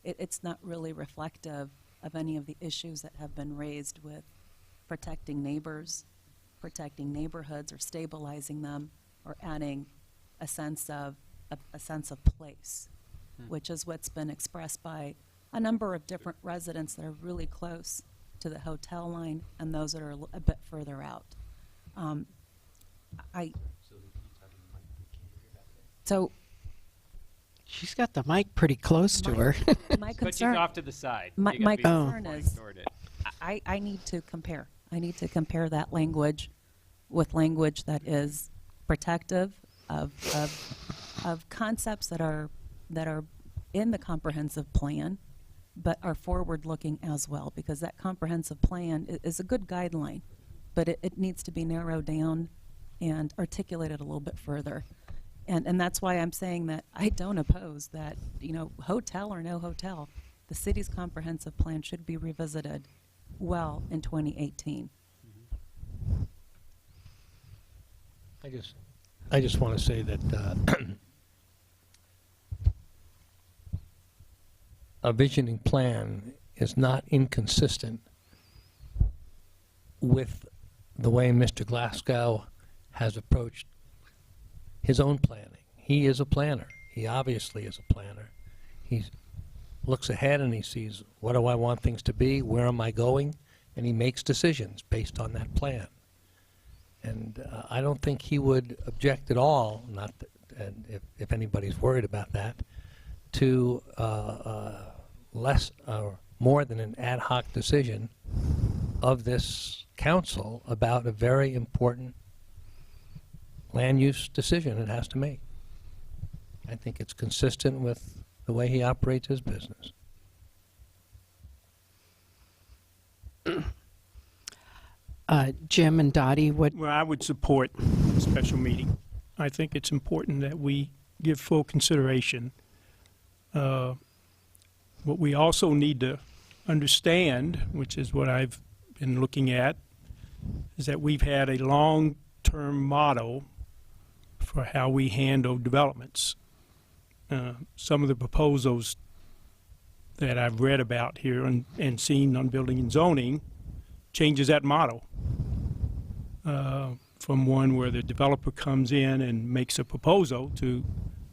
it's not really reflective of any of the issues that have been raised with protecting neighbors, protecting neighborhoods, or stabilizing them, or adding a sense of place, which is what's been expressed by a number of different residents that are really close to the hotel line and those that are a bit further out. So she's got the mic pretty close to her. My But concern, she's off to the side. my concern is, ignored it. I need to compare. I need to compare that language with language that is protective of concepts that are in the comprehensive plan, but are forward-looking as well, because that comprehensive plan is a good guideline, but it needs to be narrowed down and articulated a little bit further. And that's why I'm saying that I don't oppose that, hotel or no hotel, the city's comprehensive plan should be revisited well in 2018. I just want to say that a visioning plan is not inconsistent with the way Mr. Glasgow has approached his own planning. He is a planner. He obviously is a planner. He looks ahead and he sees, what do I want things to be? Where am I going? And he makes decisions based on that plan. And I don't think he would object at all, not that, and if anybody's worried about that, to less or more than an ad hoc decision of this council about a very important land use decision it has to make. I think it's consistent with the way he operates his business. Jim and Dottie, what? Well, I would support a special meeting. I think it's important that we give full consideration. What we also need to understand, which is what I've been looking at, is that we've had a long-term model for how we handle developments. Some of the proposals that I've read about here and seen on building and zoning changes that model from one where the developer comes in and makes a proposal to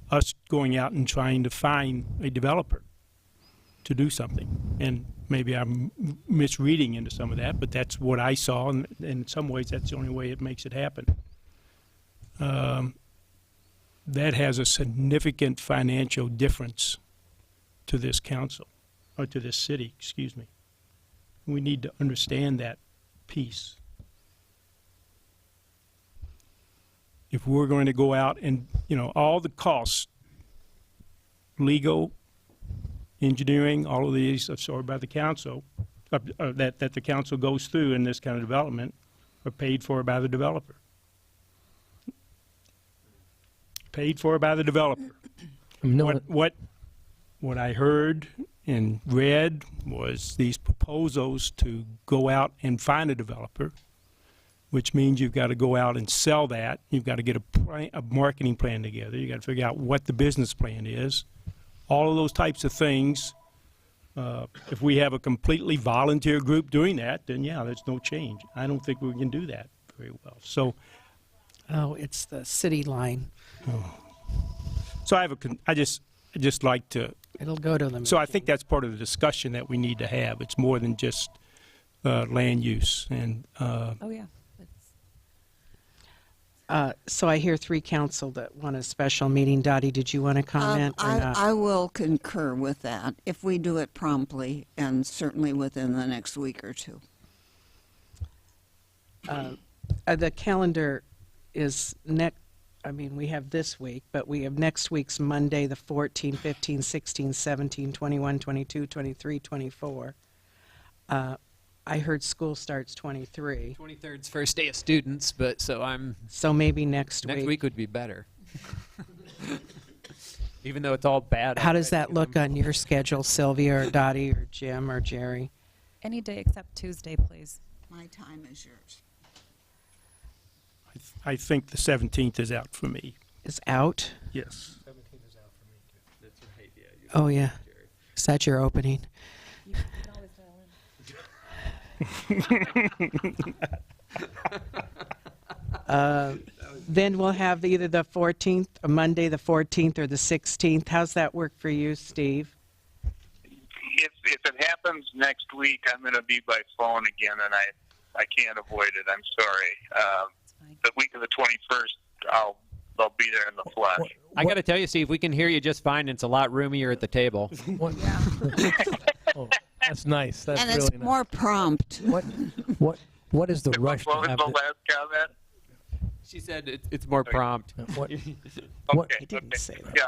us going out and trying to find a developer to do something. And maybe I'm misreading into some of that, but that's what I saw, and in some ways that's the only way it makes it happen. That has a significant financial difference to this council, or to this city, excuse me. We need to understand that piece. If we're going to go out and, all the costs, legal, engineering, all of these absorbed by the council, that the council goes through in this kind of development, are paid for by the developer. Paid for by the developer. What I heard and read was these proposals to go out and find a developer, which means you've got to go out and sell that. You've got to get a marketing plan together. You've got to figure out what the business plan is. All of those types of things. If we have a completely volunteer group doing that, then yeah, there's no change. I don't think we can do that very well. So, it's the city line. So I just like to. It'll go to them. So I think that's part of the discussion that we need to have. It's more than just land use and. Oh yeah. So I hear three council that want a special meeting. Dottie, did you want to comment or not? I will concur with that if we do it promptly and certainly within the next week or two. The calendar is we have this week, but we have next week's Monday, the 14, 15, 16, 17, 21, 22, 23, 24. I heard school starts 23. 23rd's first day of students, but So maybe next week. next week would be better. Even though it's all bad. How does that look on your schedule, Sylvia or Dottie or Jim or Jerry? Any day except Tuesday, please. My time is yours. I think the 17th is out for me. Is out? Yes. 17th is out for me too. That's right. Yeah. Oh, yeah. Is that your opening? You can always dial in. Then we'll have either the 14th, or Monday the 14th, or the 16th. How's that work for you, Steve? If it happens next week, I'm going to be by phone again, and I can't avoid it. I'm sorry. The week of the 21st, I'll be there in the flesh. I got to tell you, Steve, we can hear you just fine. It's a lot roomier at the table. Oh, that's nice. That's And really it's nice. more prompt. What is the rush to What was have the the, last comment? She said it's more prompt. what, Okay. didn't say that. Yeah.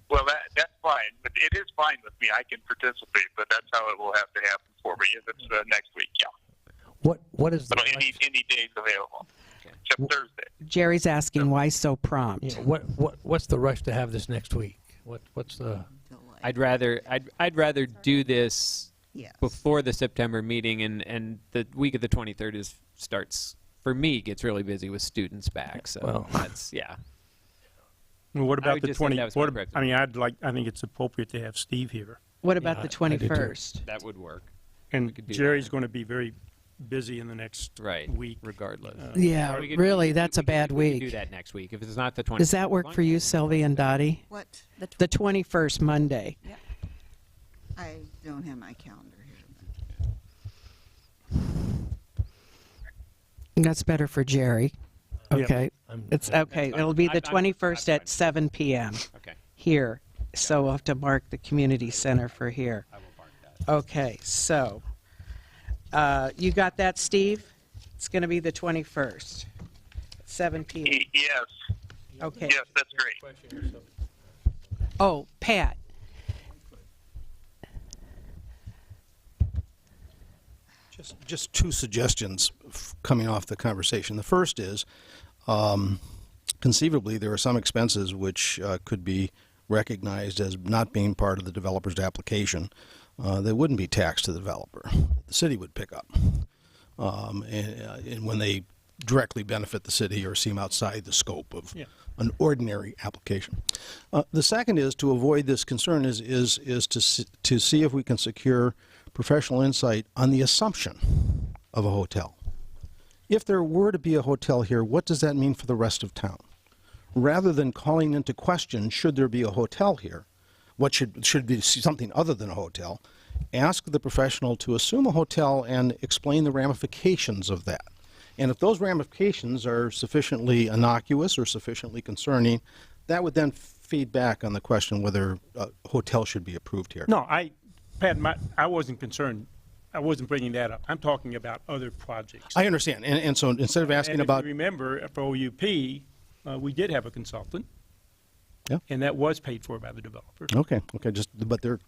Well, that's fine. But it is fine with me. I can participate, but that's how it will have to happen for me if it's next week. Yeah. what is the But rush? any days available, except Thursday. Jerry's asking why so prompt. Yeah, what's the rush to have this next week? What's the I'd rather do this Yes. before the September meeting, and the week of the 23rd starts for me gets really busy with students back. So Well. that's Well, what I about would the just say 20? that was my What, preference. I mean, I think it's appropriate to have Steve here, What about Yeah, the I do too. 21st? that would work. and could do Jerry's that. going to be very busy in the next Right. week. Regardless. Yeah, We could- really, we could- that's a we could- bad we could week. do that next week if it's not the 20th. Does that work for you, Sylvia and Dottie? What? The 21st, Monday. I don't have my calendar here. That's better for Jerry. Okay. It's okay. It'll be the 21st at 7 p.m. Okay. here. So we'll have to mark the community center for here. I will mark that. Okay, so you got that, Steve? It's going to be the 21st, 7 p.m. Yes. Okay. Yes, that's great. Oh, Pat. Just two suggestions coming off the conversation. The first is, conceivably, there are some expenses which could be recognized as not being part of the developer's application. They wouldn't be taxed to the developer. The city would pick up. And when they directly benefit the city or seem outside the scope of an ordinary application. The second is to avoid this concern is to see if we can secure professional insight on the assumption of a hotel. If there were to be a hotel here, what does that mean for the rest of town? Rather than calling into question, should there be a hotel here, what should be something other than a hotel, ask the professional to assume a hotel and explain the ramifications of that. And if those ramifications are sufficiently innocuous or sufficiently concerning, that would then feed back on the question whether a hotel should be approved here. No, Pat, I wasn't concerned. I wasn't bringing that up. I'm talking about other projects. I understand. And so instead of asking and about... if you remember, for OUP, we did have a consultant. Yeah. And that was paid for by the developer. Okay, but they're...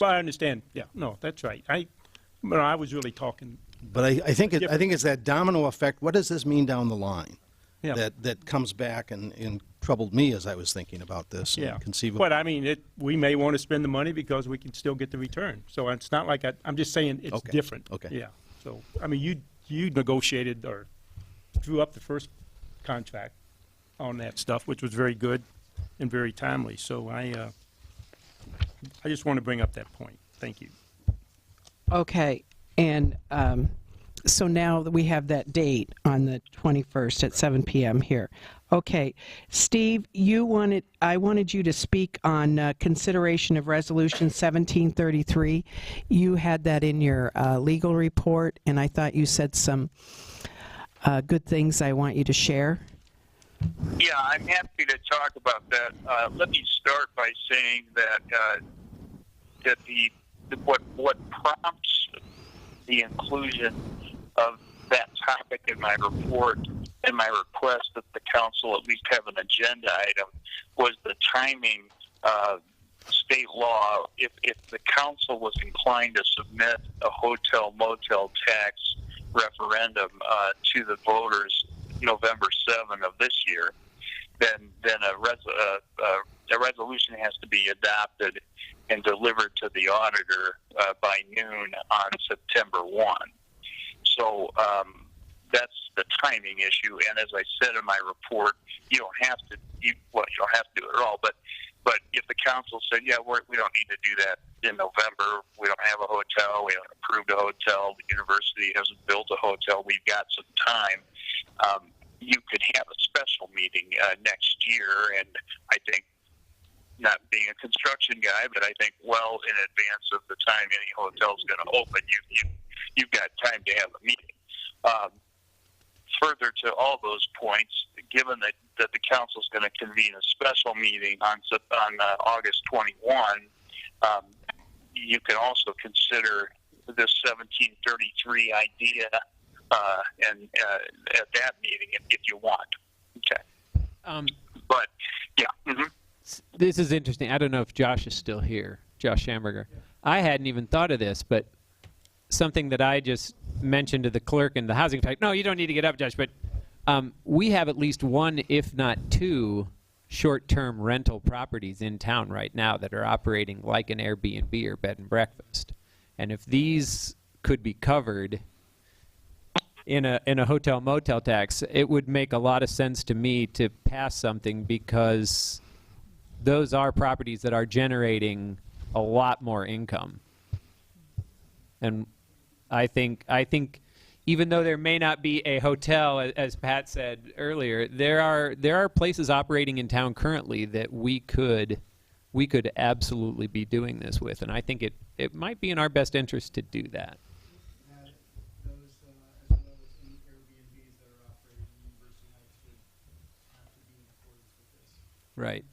Well, I understand. Yeah, no, that's right. I was really talking... But I think it's that domino effect. What does this mean down the line? Yeah. That comes back and troubled me as I was thinking about this. Yeah. And conceivably. But I mean, we may want to spend the money because we can still get the return. So it's not like I'm just saying it's Okay. different. Okay. Yeah. So, I mean, you negotiated or drew up the first contract on that stuff, which was very good and very timely. So I just want to bring up that point. Thank you. Okay, and so now that we have that date on the 21st at 7 p.m. here. Okay, Steve, I wanted you to speak on consideration of Resolution 1733. You had that in your legal report, and I thought you said some good things I want you to share. Yeah, I'm happy to talk about that. Let me start by saying that what prompts the inclusion of that topic in my report and my request that the council at least have an agenda item was the timing. State law, if the council was inclined to submit a hotel motel tax referendum to the voters November 7 of this year, then a resolution has to be adopted and delivered to the auditor by noon on September 1. So that's the timing issue. And as I said in my report, you don't have to you don't have to do it at all. But if the council said, yeah, we don't need to do that in November, we don't have a hotel, we haven't approved a hotel, the university hasn't built a hotel, we've got some time, you could have a special meeting next year. And I think, not being a construction guy, but I think well in advance of the time any hotel is going to open, you've got time to have a meeting. Further to all those points, given that the council is going to convene a special meeting on August 21, you can also consider this 1733 idea and at that meeting if you want. Okay. But yeah. Mm-hmm. This is interesting. I don't know if Josh is still here, Josh Schamberger. I hadn't even thought of this, but something that I just mentioned to the clerk in the housing type. No, you don't need to get up, Josh, but we have at least one, if not two, short-term rental properties in town right now that are operating like an Airbnb or bed and breakfast. And if these could be covered in a hotel motel tax, it would make a lot of sense to me to pass something, because those are properties that are generating a lot more income. And I think even though there may not be a hotel, as Pat said earlier, there are places operating in town currently that we could absolutely be doing this with, and I think it might be in our best interest to do that. Right.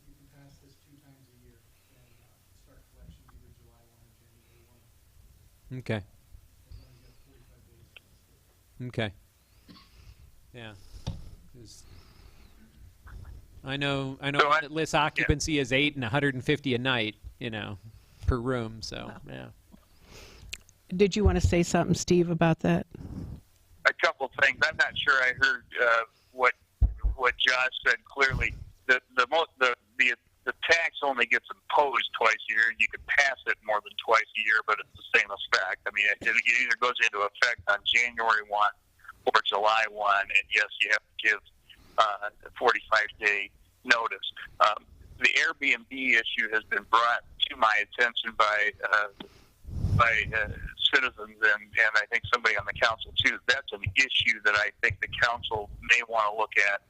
Okay. Okay. Yeah. I know that list occupancy is 8 and 150 a night, per room. So yeah. Did you want to say something, Steve, about that? A couple things. I'm not sure I heard what Josh said clearly. The tax only gets imposed twice a year. You can pass it more than twice a year, but it's the same effect. I mean, it either goes into effect on January 1 or July 1, and yes, you have to give a 45-day notice. The Airbnb issue has been brought to my attention by citizens, and I think somebody on the council too. That's an issue that I think the council may want to look at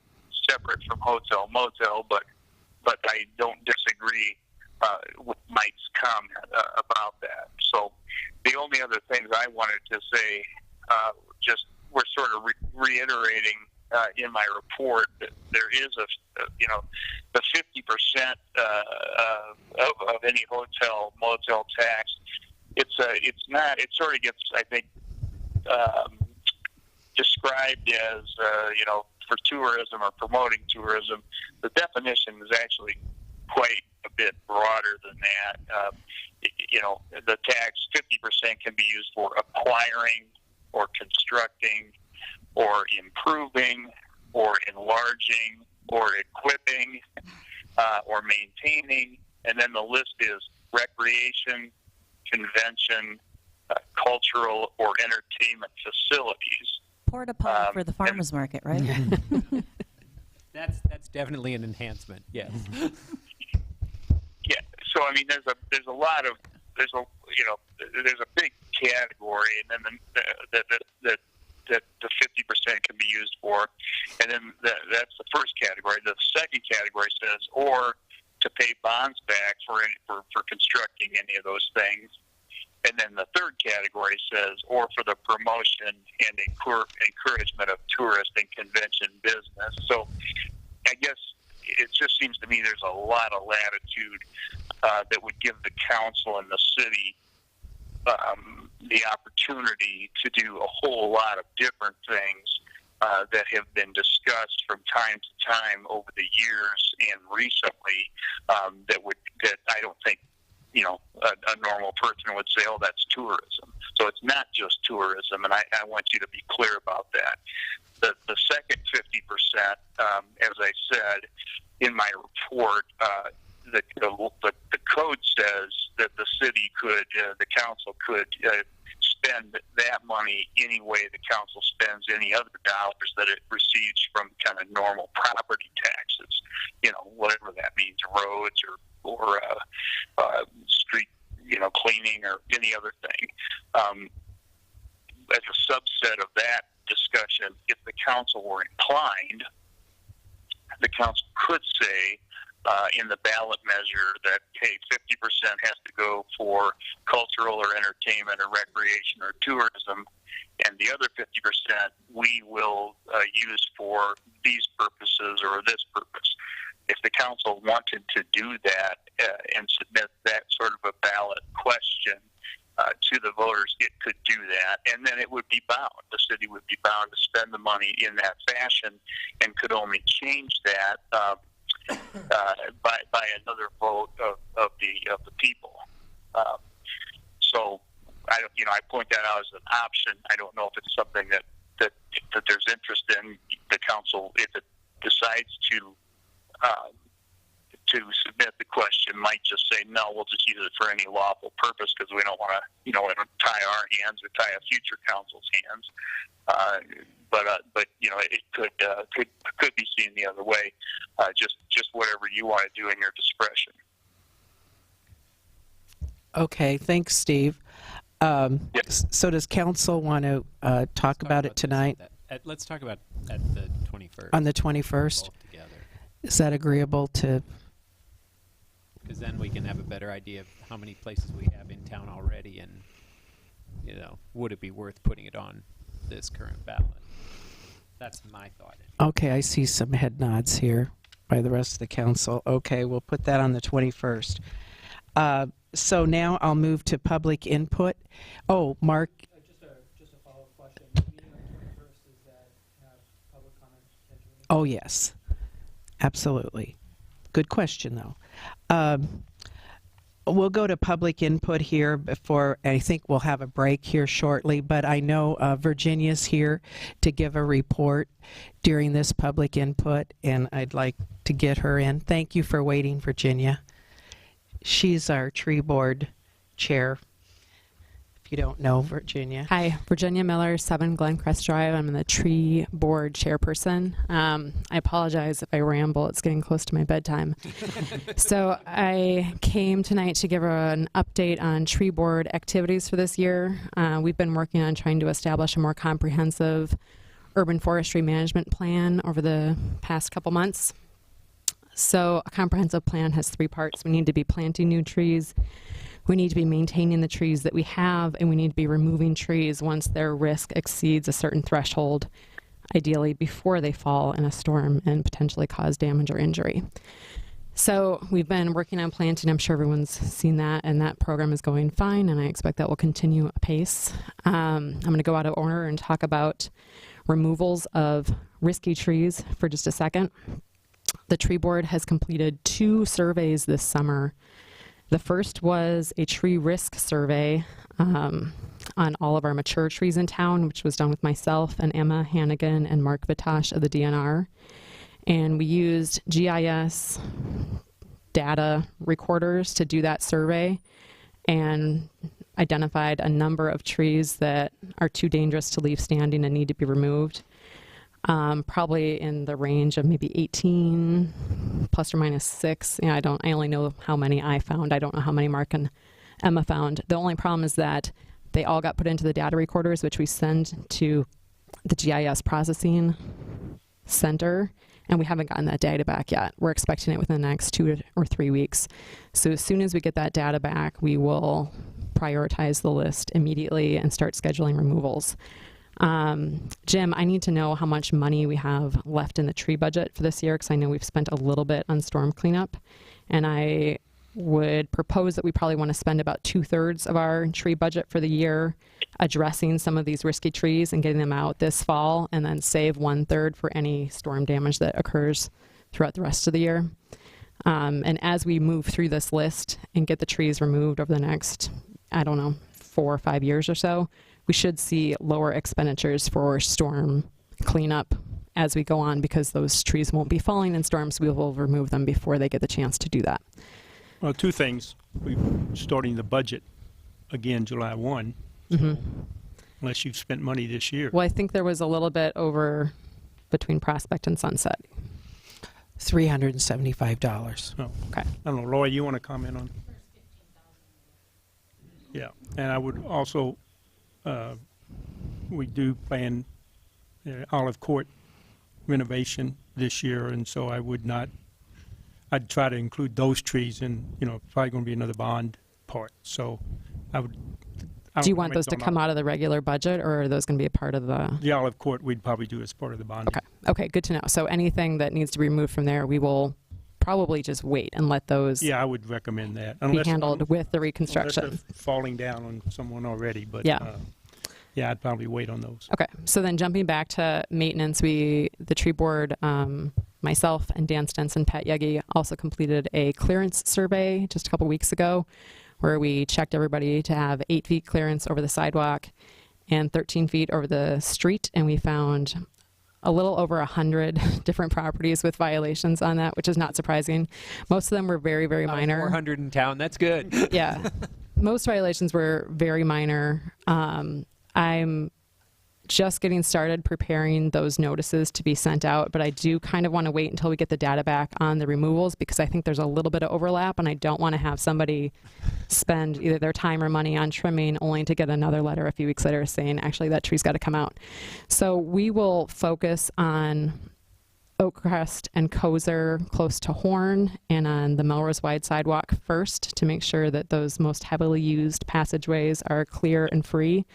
separate from hotel motel, but I don't disagree with Mike's comment about that. So the only other things I wanted to say, just we're sort of reiterating in my report that there is the 50% of any hotel motel tax. It sort of gets, I think, described as for tourism or promoting tourism. The definition is actually quite a bit broader than that. The tax, 50% can be used for acquiring or constructing or improving or enlarging or equipping or maintaining. And then the list is recreation, convention, cultural or entertainment facilities. Porta potty for the farmers market, right? That's definitely an enhancement. Yes. Yeah. So I mean, there's a big category, and then that the 50% can be used for, and then that's the first category. The second category says, or to pay bonds back for constructing any of those things. And then the third category says, or for the promotion and encouragement of tourist and convention business. So I guess it just seems to me there's a lot of latitude that would give the council and the city the opportunity to do a whole lot of different things that have been discussed from time to time over the years and recently that I don't think a normal person would say, oh, that's tourism. So it's not just tourism, and I want you to be clear about that. The second 50%, as I said in my report, the code says that the city could, the council could spend that money any way the council spends any other dollars that it receives from kind of normal property taxes, whatever that means, roads or street, cleaning or any other thing. As a subset of that discussion, if the council were inclined, the council could say in the ballot measure that, hey, 50% has to go for cultural or entertainment or recreation or tourism, and the other 50% we will use for these purposes or this purpose. If the council wanted to do that and submit that sort of a ballot question to the voters, it could do that, and then it would be bound. The city would be bound to spend the money in that fashion, and could only change that by another vote of the people. So I point that out as an option. I don't know if it's something that there's interest in. The council, if it decides to submit the question, might just say no. We'll just use it for any lawful purpose because we don't want to, tie our hands or tie a future council's hands. But it could be seen the other way. Just whatever you want to do in your discretion. Okay, thanks, Steve. So does council want to talk about it tonight? Let's talk about at the 21st. On the 21st? Both together. Is that agreeable to? Because then we can have a better idea of how many places we have in town already, and would it be worth putting it on this current ballot? That's my thought. Okay, I see some head nods here by the rest of the council. Okay, we'll put that on the 21st. So now I'll move to public input. Oh, Mark. Just a follow-up question. The meeting on the 21st, is that have public comment potentially? Oh, yes. Absolutely. Good question, though. We'll go to public input here before, I think we'll have a break here shortly, but I know Virginia's here to give a report during this public input, and I'd like to get her in. Thank you for waiting, Virginia. She's our tree board chair, if you don't know Virginia. Hi, Virginia Miller, 7 Glencrest Drive. I'm the tree board chairperson. I apologize if I ramble. It's getting close to my bedtime. So I came tonight to give an update on tree board activities for this year. We've been working on trying to establish a more comprehensive urban forestry management plan over the past couple months. So a comprehensive plan has 3 parts. We need to be planting new trees, we need to be maintaining the trees that we have, and we need to be removing trees once their risk exceeds a certain threshold, ideally before they fall in a storm and potentially cause damage or injury. So we've been working on planting. I'm sure everyone's seen that, and that program is going fine, and I expect that will continue apace. I'm going to go out of order and talk about removals of risky trees for just a second. The tree board has completed 2 surveys this summer. The first was a tree risk survey on all of our mature trees in town, which was done with myself and Emma Hannigan and Mark Vitosh of the DNR. And we used GIS data recorders to do that survey and identified a number of trees that are too dangerous to leave standing and need to be removed. Probably in the range of maybe 18 plus or minus 6. I only know how many I found. I don't know how many Mark and Emma found. The only problem is that they all got put into the data recorders, which we send to the GIS processing center, and we haven't gotten that data back yet. We're expecting it within the next 2 or 3 weeks. So as soon as we get that data back, we will prioritize the list immediately and start scheduling removals. Jim, I need to know how much money we have left in the tree budget for this year, because I know we've spent a little bit on storm cleanup, and I would propose that we probably want to spend about 2/3 of our tree budget for the year addressing some of these risky trees and getting them out this fall, and then save 1/3 for any storm damage that occurs throughout the rest of the year. And as we move through this list and get the trees removed over the next, I don't know, 4 or 5 years or so, we should see lower expenditures for storm cleanup as we go on, because those trees won't be falling in storms. We will remove them before they get the chance to do that. Well, two things. We're starting the budget again July 1, unless you've spent money this year. Well, I think there was a little bit over between Prospect and Sunset. $375. Oh. Okay. I don't know, Lloyd, you want to comment on? Yeah, and I would also, we do plan Olive Court renovation this year, and so I would not, I'd try to include those trees in, probably going to be another bond part. So I would. Do you want those to come out of the regular budget, or are those going to be a part of the Olive Court? We'd probably do as part of the bond. Okay. Okay, good to know. So anything that needs to be removed from there, we will probably just wait and let those. Yeah, I would recommend that. Be handled with the reconstruction. Unless they're falling down on someone already, but yeah. Yeah, I'd probably wait on those. Okay, so then jumping back to maintenance, the tree board, myself and Dan Stenson, Pat Yegi, also completed a clearance survey just a couple weeks ago, where we checked everybody to have 8 feet clearance over the sidewalk and 13 feet over the street, and we found a little over 100 different properties with violations on that, which is not surprising. Most of them were very, very minor. 400 in town, that's good. Yeah, most violations were very minor. I'm just getting started preparing those notices to be sent out, but I do kind of want to wait until we get the data back on the removals, because I think there's a little bit of overlap, and I don't want to have somebody spend either their time or money on trimming only to get another letter a few weeks later saying, actually, that tree's got to come out. So we will focus on Oakcrest and Kozer close to Horn and on the Melrose Wide sidewalk first, to make sure that those most heavily used passageways are clear and free,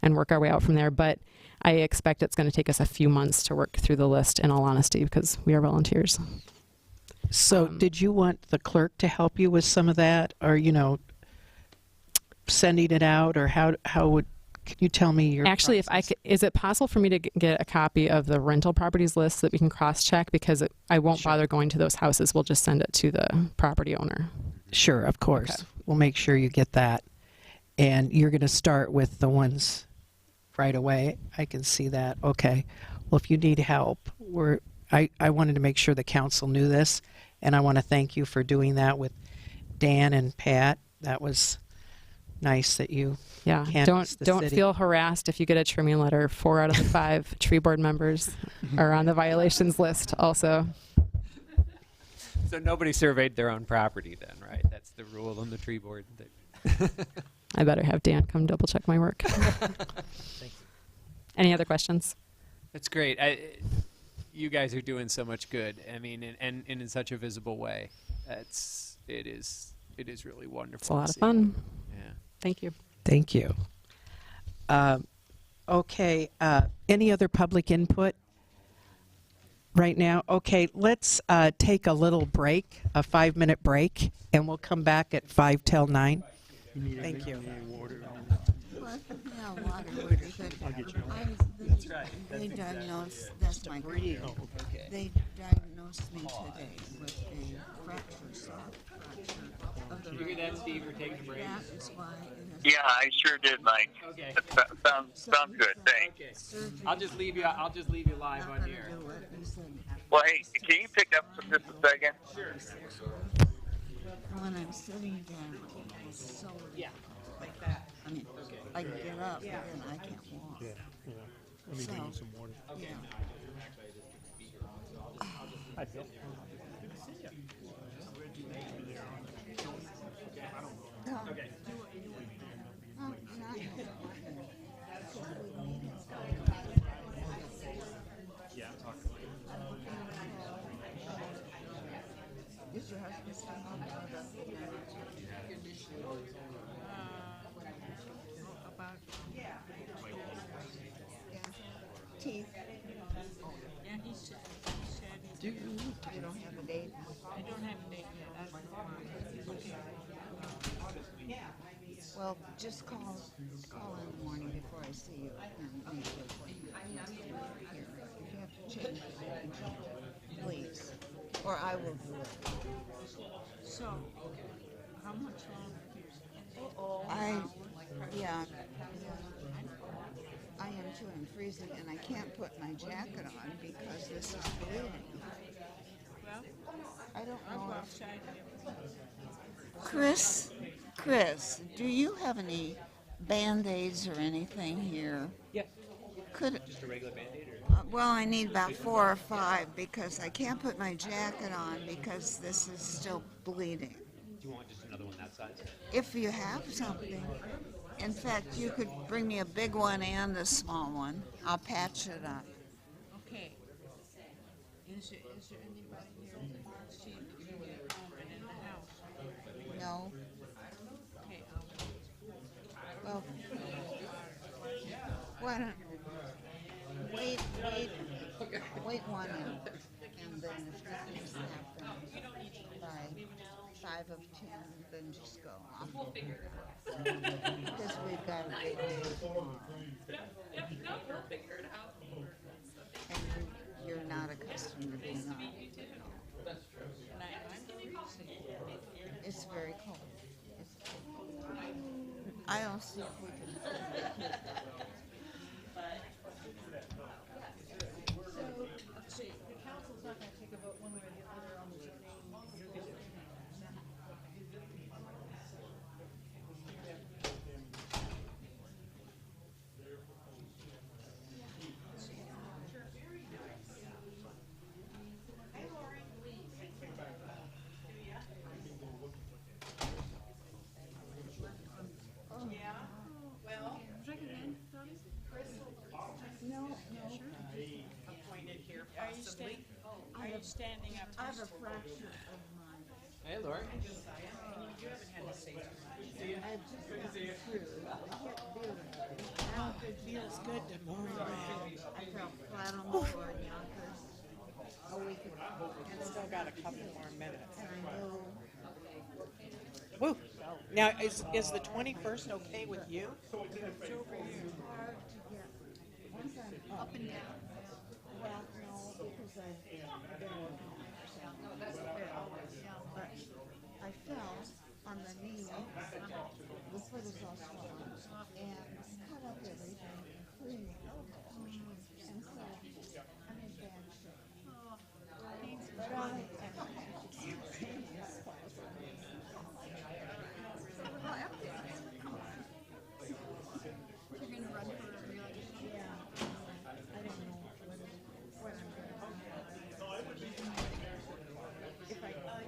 and work our way out from there. But I expect it's going to take us a few months to work through the list, in all honesty, because we are volunteers. So did you want the clerk to help you with some of that, or, sending it out, or how would, can you tell me your Actually, process? is it possible for me to get a copy of the rental properties list so that we can cross-check? Because I won't bother going to those houses. We'll just send it to the property owner. Sure, of course. Okay. We'll make sure you get that. And you're going to start with the ones right away. I can see that. Okay. Well, if you need help, I wanted to make sure the council knew this, and I want to thank you for doing that with Dan and Pat. That was nice that you canvassed the don't city. feel harassed if you get a trimming letter. 4 out of the 5 tree board members are on the violations list also. So nobody surveyed their own property then, right? That's the rule on the tree board. I better have Dan come double check my work. Any other questions? That's great. You guys are doing so much good. I mean, and in such a visible way. It is really wonderful. It's a lot to of see. fun. Yeah. Thank you. Thank you. Okay. Any other public input right now? Okay, let's take a little break, a 5-minute break, and we'll come back at 5 till 9. Thank you. Yeah, water would be good. I'll get you. That's right. They diagnosed, that's my grade. They diagnosed me today with a fracture, soft fracture of the Did you hear that, Steve? We're taking a break. That is why it has. Yeah, I sure did, Mike. Okay. That sounds good. Thanks. Okay. I'll just leave you live on here. Well, hey, can you pick up for just a second? Sure. When I'm sitting down, it's so. Yeah, like that. I mean, I can get up, but then I can't walk. Yeah. Let me bring you some water. Yeah. I bet. Okay. Yeah. Is your husband still home? About teeth. Yeah, he said You don't have a date? I don't have a date yet. That's fine. Okay. Well, just call in the morning before I see you and make the appointment. Here, if you have to change it, please, or I will do it. So, how much longer? Yeah, I am too. I'm freezing, and I can't put my jacket on because this is bleeding. I don't know if... Chris, do you have any Band-Aids or anything here? Yeah. Just a regular Band-Aid? Well, I need about 4 or 5 because I can't put my jacket on because this is still bleeding. Do you want just another one that size? If you have something. In fact, you could bring me a big one and a small one. I'll patch it up. Okay. Is there anybody here that wants to get home in the house? No. Okay. Well, why don't wait 1 minute, and then if this happens by 5 of 10, then just go. We'll figure it out. Because we've got a big day tomorrow. We'll figure it out. And you're not accustomed to being on. It's very cold. I'll see if we can. So, the council's not going to take a vote one way or the other on the zoning. Are you standing up? I have a fracture of my... Hey, Lori. You haven't had to say too much. I've just gotten through. Now it feels good to move around. I fell flat on the floor in Yonkers a week ago. And still got a couple more minutes. And I know... Woo! Now, is the 21st okay with you? It's hard to get... Once I'm up and down. Well, no, because I've been working on it for 7 months. But I fell on the knee, the foot is all swollen, and cut up everything, including the elbow. And so I'm in bad shape. But I can't change this class. You're going to run for re-election? Yeah. I don't know what I'm going to do. If I die.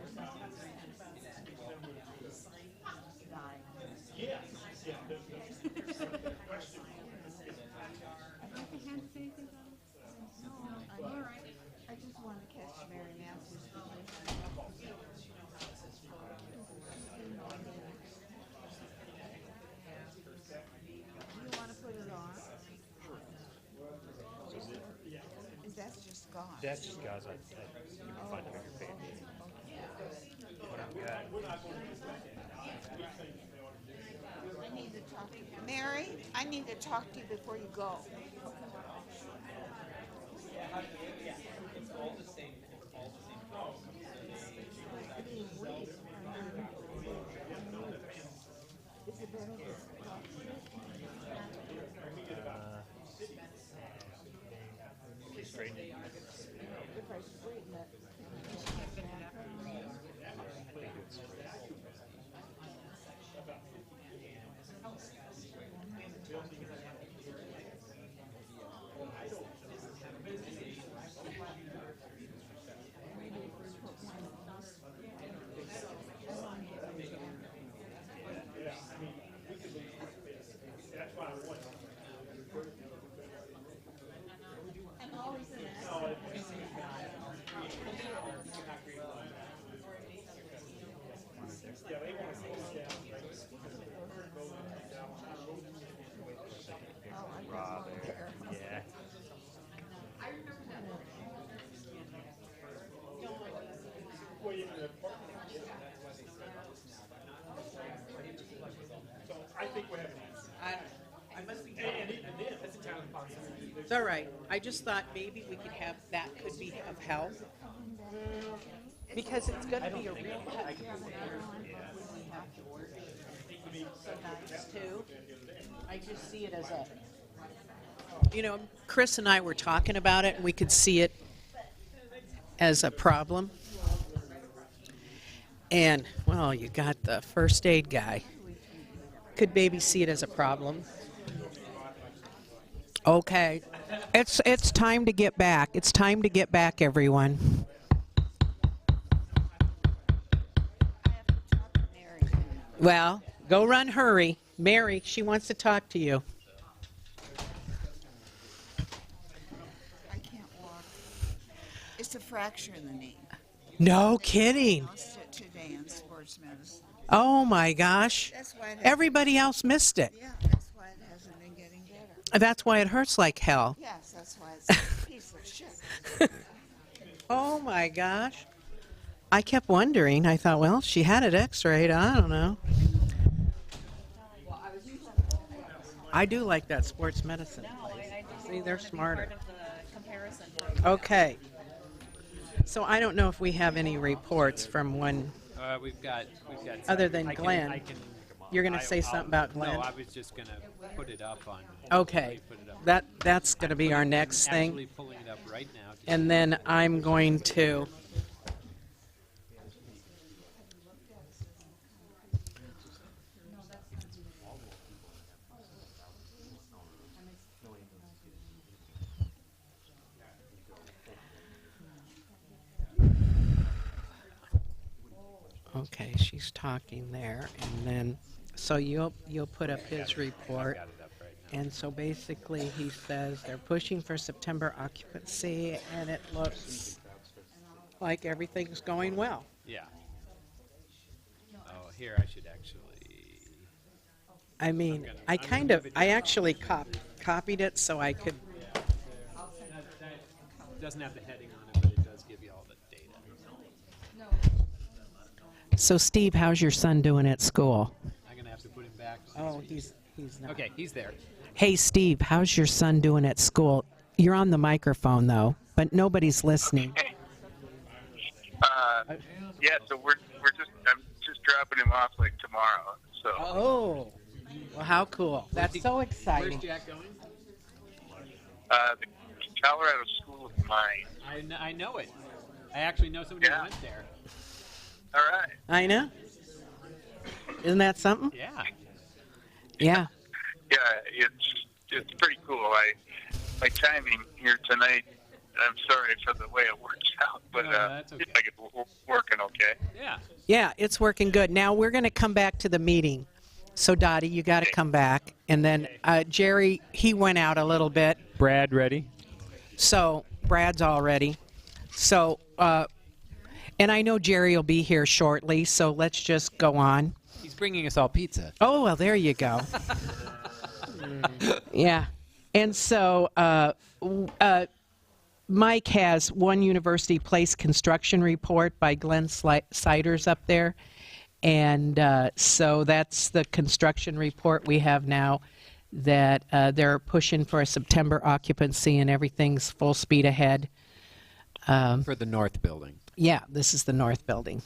I'm all right. I just want to catch Mary Matthews. Do you want to put it on? Is that just gauze? That's just gauze. You can find it on your page. What I've got. I need to talk to you. Mary, I need to talk to you before you go. Is it better to talk to you? Can you straighten it? If I straighten it, I'm always in Raw there. Yeah. I think we have an answer. I must be. And then, that's entirely possible. It's all right. I just thought maybe we could have, that could be of help. Because it's gonna be a real cut. So nice too. I just see it as a, you know, Chris and I were talking about it, and we could see it as a problem. And, well, you got the first aid guy. Could maybe see it as a problem. Okay. It's time to get back. It's time to get back, everyone. Well, go run, hurry. Mary, she wants to talk to you. I can't walk. It's a fracture in the knee. No kidding. Lost it today in sports medicine. Oh my gosh. That's why it Everybody else missed it. Yeah, that's why it hasn't been getting better. That's why it hurts like hell. Yes, that's why it's a piece of shit. Oh my gosh. I kept wondering. I thought, well, she had it x-rayed. I don't know. I do like that sports medicine. See, they're smarter. Okay. So I don't know if we have any reports from one, We've got other some. than I can- Glenn. I can- You're going to say something about Glenn? No, I was just going to put it up on. Okay. put it up. That's going to be our next thing. Actually pulling it up right now. And then I'm going to, okay, she's talking there, and then, so you'll put up his report. And so basically, he says they're pushing for September occupancy, and it looks like everything's going well. Yeah. Oh, here I should actually. I mean, I actually copied it so I could. It doesn't have the heading on it, but it does give you all the data. So Steve, how's your son doing at school? I'm going to have to put him back. Oh, he's not. Okay, he's there. Hey, Steve, how's your son doing at school? You're on the microphone, though, but nobody's listening. Yeah, so I'm just dropping him off like tomorrow. So. Oh, well, how cool. That's so exciting. Where's Jack going? The Colorado School of Mines. I know it. I actually know somebody who went there. All right. I know. Isn't that something? Yeah. Yeah. Yeah, it's pretty cool. My timing here tonight, I'm sorry for the way it works out, but that's okay. it's like it's working okay. Yeah. Yeah, it's working good. Now we're going to come back to the meeting. So Dottie, you got to come back. And then Jerry, he went out a little bit. Brad, ready? So Brad's all ready. So, and I know Jerry will be here shortly, so let's just go on. He's bringing us all pizza. Oh, well, there you go. Yeah. And so Mike has One University Place construction report by Glenn Siders up there. And so that's the construction report we have now, that they're pushing for a September occupancy and everything's full speed ahead. For the north building. Yeah, this is the north building.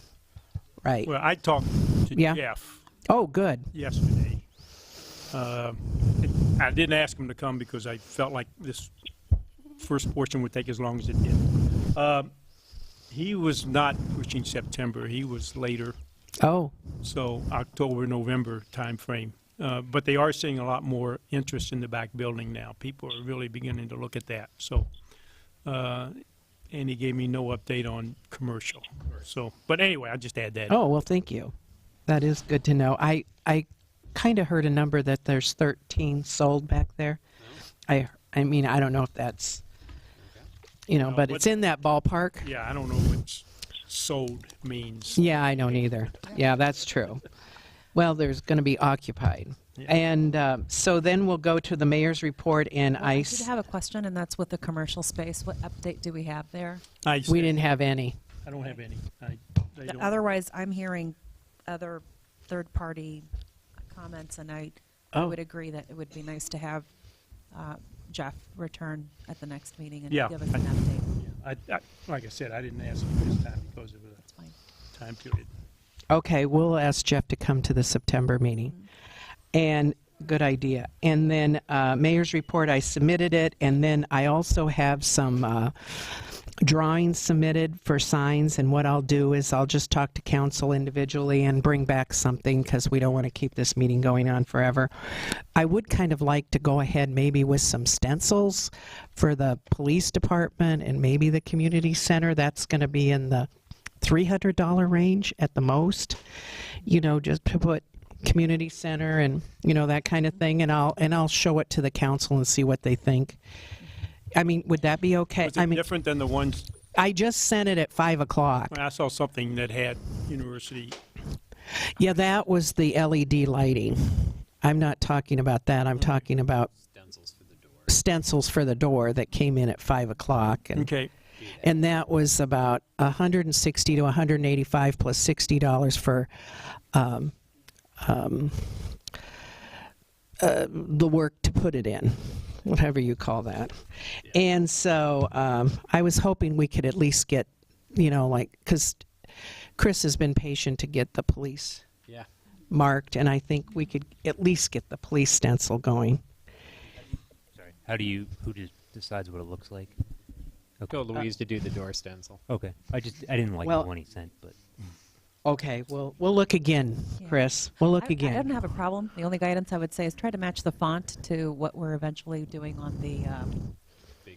Right. Well, I talked to Yeah. Jeff Oh, good. yesterday. I didn't ask him to come because I felt like this first portion would take as long as it did. He was not pushing September. He was later. Oh. So October, November timeframe. But they are seeing a lot more interest in the back building now. People are really beginning to look at that. So, and he gave me no update on commercial. So, but anyway, I just add that. Oh, well, thank you. That is good to know. I kind of heard a number that there's 13 sold back there. I mean, I don't know if that's, but it's in that ballpark. Yeah, I don't know what sold means. Yeah, I don't either. Yeah, that's true. Well, there's going to be occupied. And so then we'll go to the mayor's report and I did have a question, and that's with the commercial space. What update do we have there? We didn't have any. I don't have any. They don't. Otherwise, I'm hearing other third-party comments, and I Oh. would agree that it would be nice to have Jeff return at the next meeting and Yeah. give us an update. Like I said, I didn't ask him this time because of the time period. Okay, we'll ask Jeff to come to the September meeting. And good idea. And then mayor's report, I submitted it, and then I also have some drawings submitted for signs, and what I'll do is I'll just talk to council individually and bring back something because we don't want to keep this meeting going on forever. I would kind of like to go ahead maybe with some stencils for the police department and maybe the community center. That's going to be in the $300 range at the most, you know, just to put community center and, you know, that kind of thing, and I'll show it to the council and see what they think. I mean, would that be okay? Was it different than the ones? I just sent it at 5 o'clock. I saw something that had university. Yeah, that was the LED lighting. I'm not talking about that. I'm talking about stencils for the door that came in at 5 o'clock. And, Okay. And that was about $160 to $185 plus $60 for the work to put it in, whatever you call that. And so I was hoping we could at least get, you know, like, because Chris has been patient to get the police marked, and I think we could at least get the police stencil going. Sorry. Who decides what it looks like? Okay. Go Louise to do the door stencil. Okay. I didn't like Well- the one he sent, but. Okay, we'll look again, Chris. We'll look I again. don't have a problem. The only guidance I would say is try to match the font to what we're eventually doing on the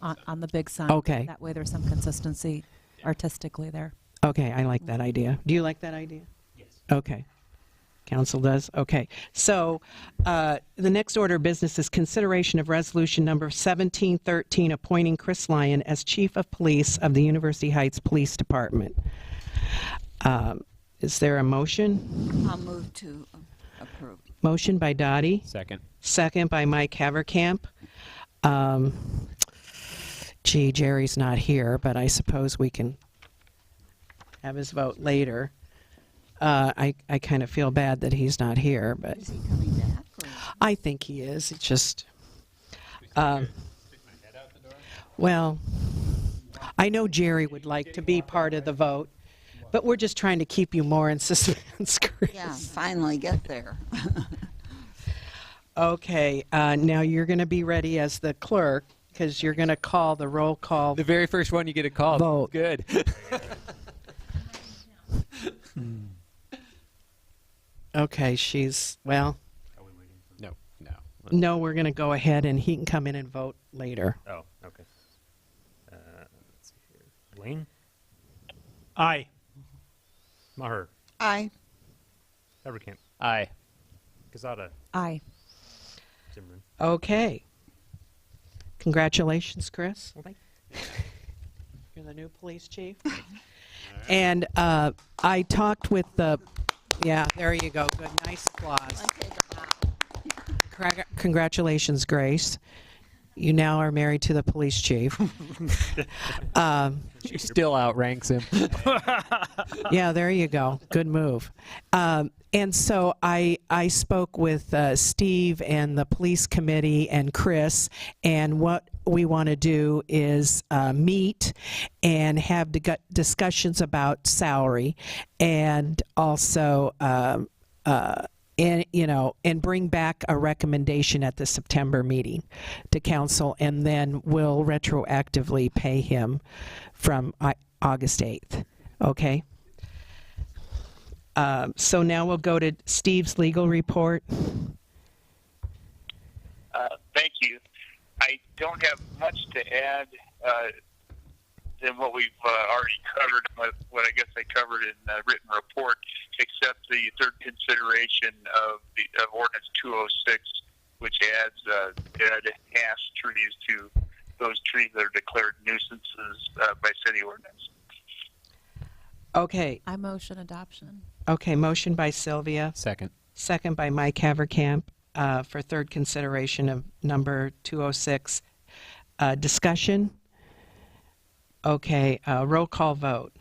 on the big sign. Okay. That way there's some consistency artistically there. Okay, I like that idea. Do you like that idea? Yes. Okay. Council does? Okay. So the next order of business is consideration of resolution number 1713, appointing Chris Lyon as Chief of Police of the University Heights Police Department. Is there a motion? I'll move to approve. Motion by Dottie. Second. Second by Mike Haverkamp. Gee, Jerry's not here, but I suppose we can have his vote later. I kind of feel bad that he's not here, but Is he coming back? I think he is. It's just, well, I know Jerry would like to be part of the vote, but we're just trying to keep you more in suspense, Chris. Yeah, finally get there. Okay, now you're going to be ready as the clerk because you're going to call the roll call. The very first one you get a call. Vote. Good. Okay, she's, well, No. no, we're going to go ahead and he can come in and vote later. Oh, okay. Let's see here. Wayne? Aye. Maher? Aye. Evercamp? Aye. Quezada? Aye. Zimmerman? Okay. Congratulations, Chris. Well, thank You're the new police chief. And I talked with the, yeah, there you go. Good, nice applause. Congratulations, Grace. You now are married to the police chief. She still outranks him. Yeah, there you go. Good move. And so I spoke with Steve and the police committee and Chris, and what we want to do is meet and have discussions about salary, and also and bring back a recommendation at the September meeting to council, and then we'll retroactively pay him from August 8th. Okay? So now we'll go to Steve's legal report. Thank you. I don't have much to add than what we've already covered, what I guess I covered in the written report, except the third consideration of Ordinance 206, which adds dead ash trees to those trees that are declared nuisances by city ordinance. Okay. I motion adoption. Okay, motion by Sylvia. Second. Second by Mike Haverkamp for third consideration of number 206. Discussion? Okay, roll call vote.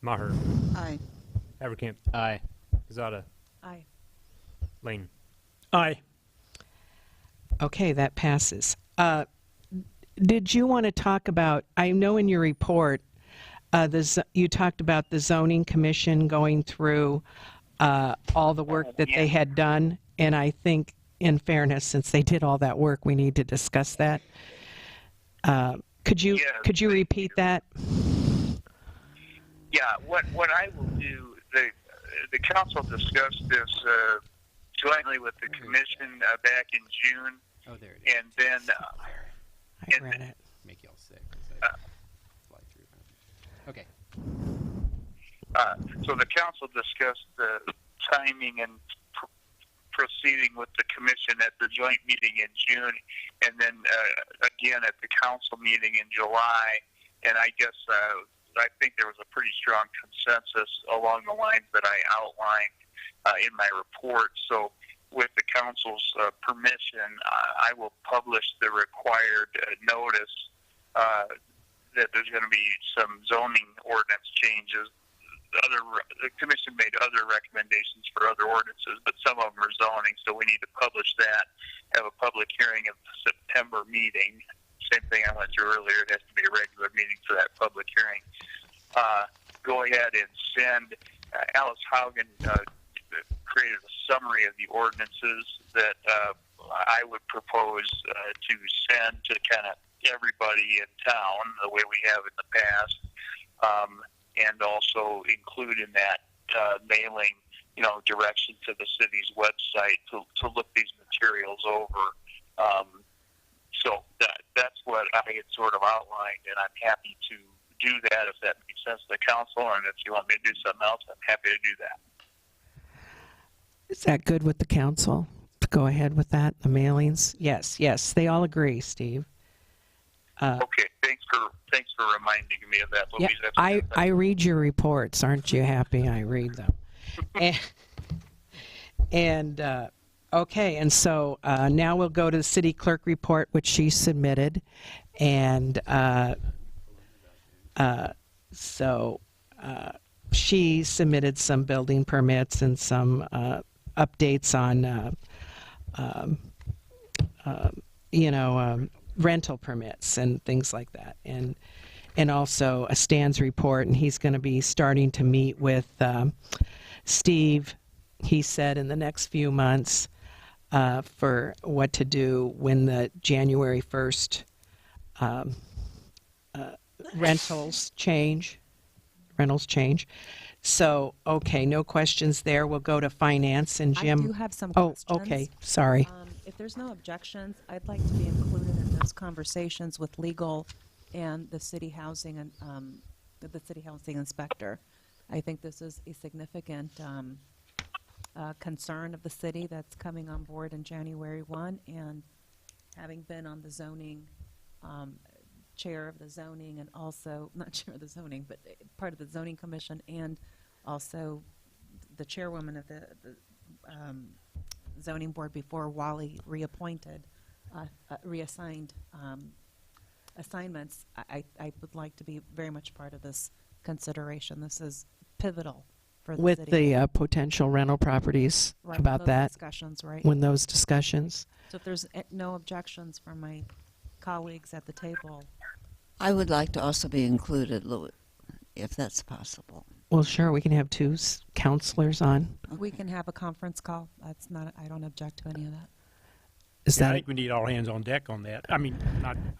Maher? Aye. Evercamp? Aye. Quezada? Aye. Lane. Aye. Okay, that passes. Did you want to talk about, I know in your report, you talked about the zoning commission going through all the work that they had done, and I think, in fairness, since they did all that work, we need to discuss that. Could you repeat that? Yeah, what I will do, the council discussed this jointly with the commission back in June. Oh, there it is. And then I read it. Make y'all sick. Fly through. Okay. So the council discussed the timing and proceeding with the commission at the joint meeting in June, and then again at the council meeting in July. And I guess I think there was a pretty strong consensus along the lines that I outlined in my report. So with the council's permission, I will publish the required notice that there's going to be some zoning ordinance changes. The commission made other recommendations for other ordinances, but some of them are zoning, so we need to publish that, have a public hearing at the September meeting. Same thing I went through earlier. It has to be a regular meeting for that public hearing. Go ahead and send Alice Haugen created a summary of the ordinances that I would propose to send to kind of everybody in town, the way we have in the past, and also include in that mailing, direction to the city's website to look these materials over. So that's what I had sort of outlined, and I'm happy to do that if that makes sense to the council, and if you want me to do something else, I'm happy to do that. Is that good with the council to go ahead with that, the mailings? Yes, they all agree, Steve. Okay, thanks for reminding me of that, Yeah, Louise. I read your reports. Aren't you happy I read them? Okay, and so now we'll go to the city clerk report, which she submitted, and she submitted some building permits and some updates on rental permits and things like that, and also a Stan's report, and he's going to be starting to meet with Steve, he said, in the next few months for what to do when the January 1st rentals change. So, okay, no questions there. We'll go to finance, and Jim. I do have some questions. Oh, okay, sorry. If there's no objections, I'd like to be included in those conversations with legal and the city housing and the city housing inspector. I think this is a significant concern of the city that's coming on board in January 1, and having been on the zoning, chair of the zoning, and also, not chair of the zoning, but part of the zoning commission, and also the chairwoman of the zoning board before Wally reassigned assignments, I would like to be very much part of this consideration. This is pivotal for the With city. the potential rental properties, Right, about those that. discussions, right. When those discussions. So if there's no objections from my colleagues at the table. I would like to also be included, Louis, if that's possible. Well, sure, we can have two counselors on. We can have a conference call. That's not, I don't object to any of that. Is I that? think we need all hands on deck on that. I mean,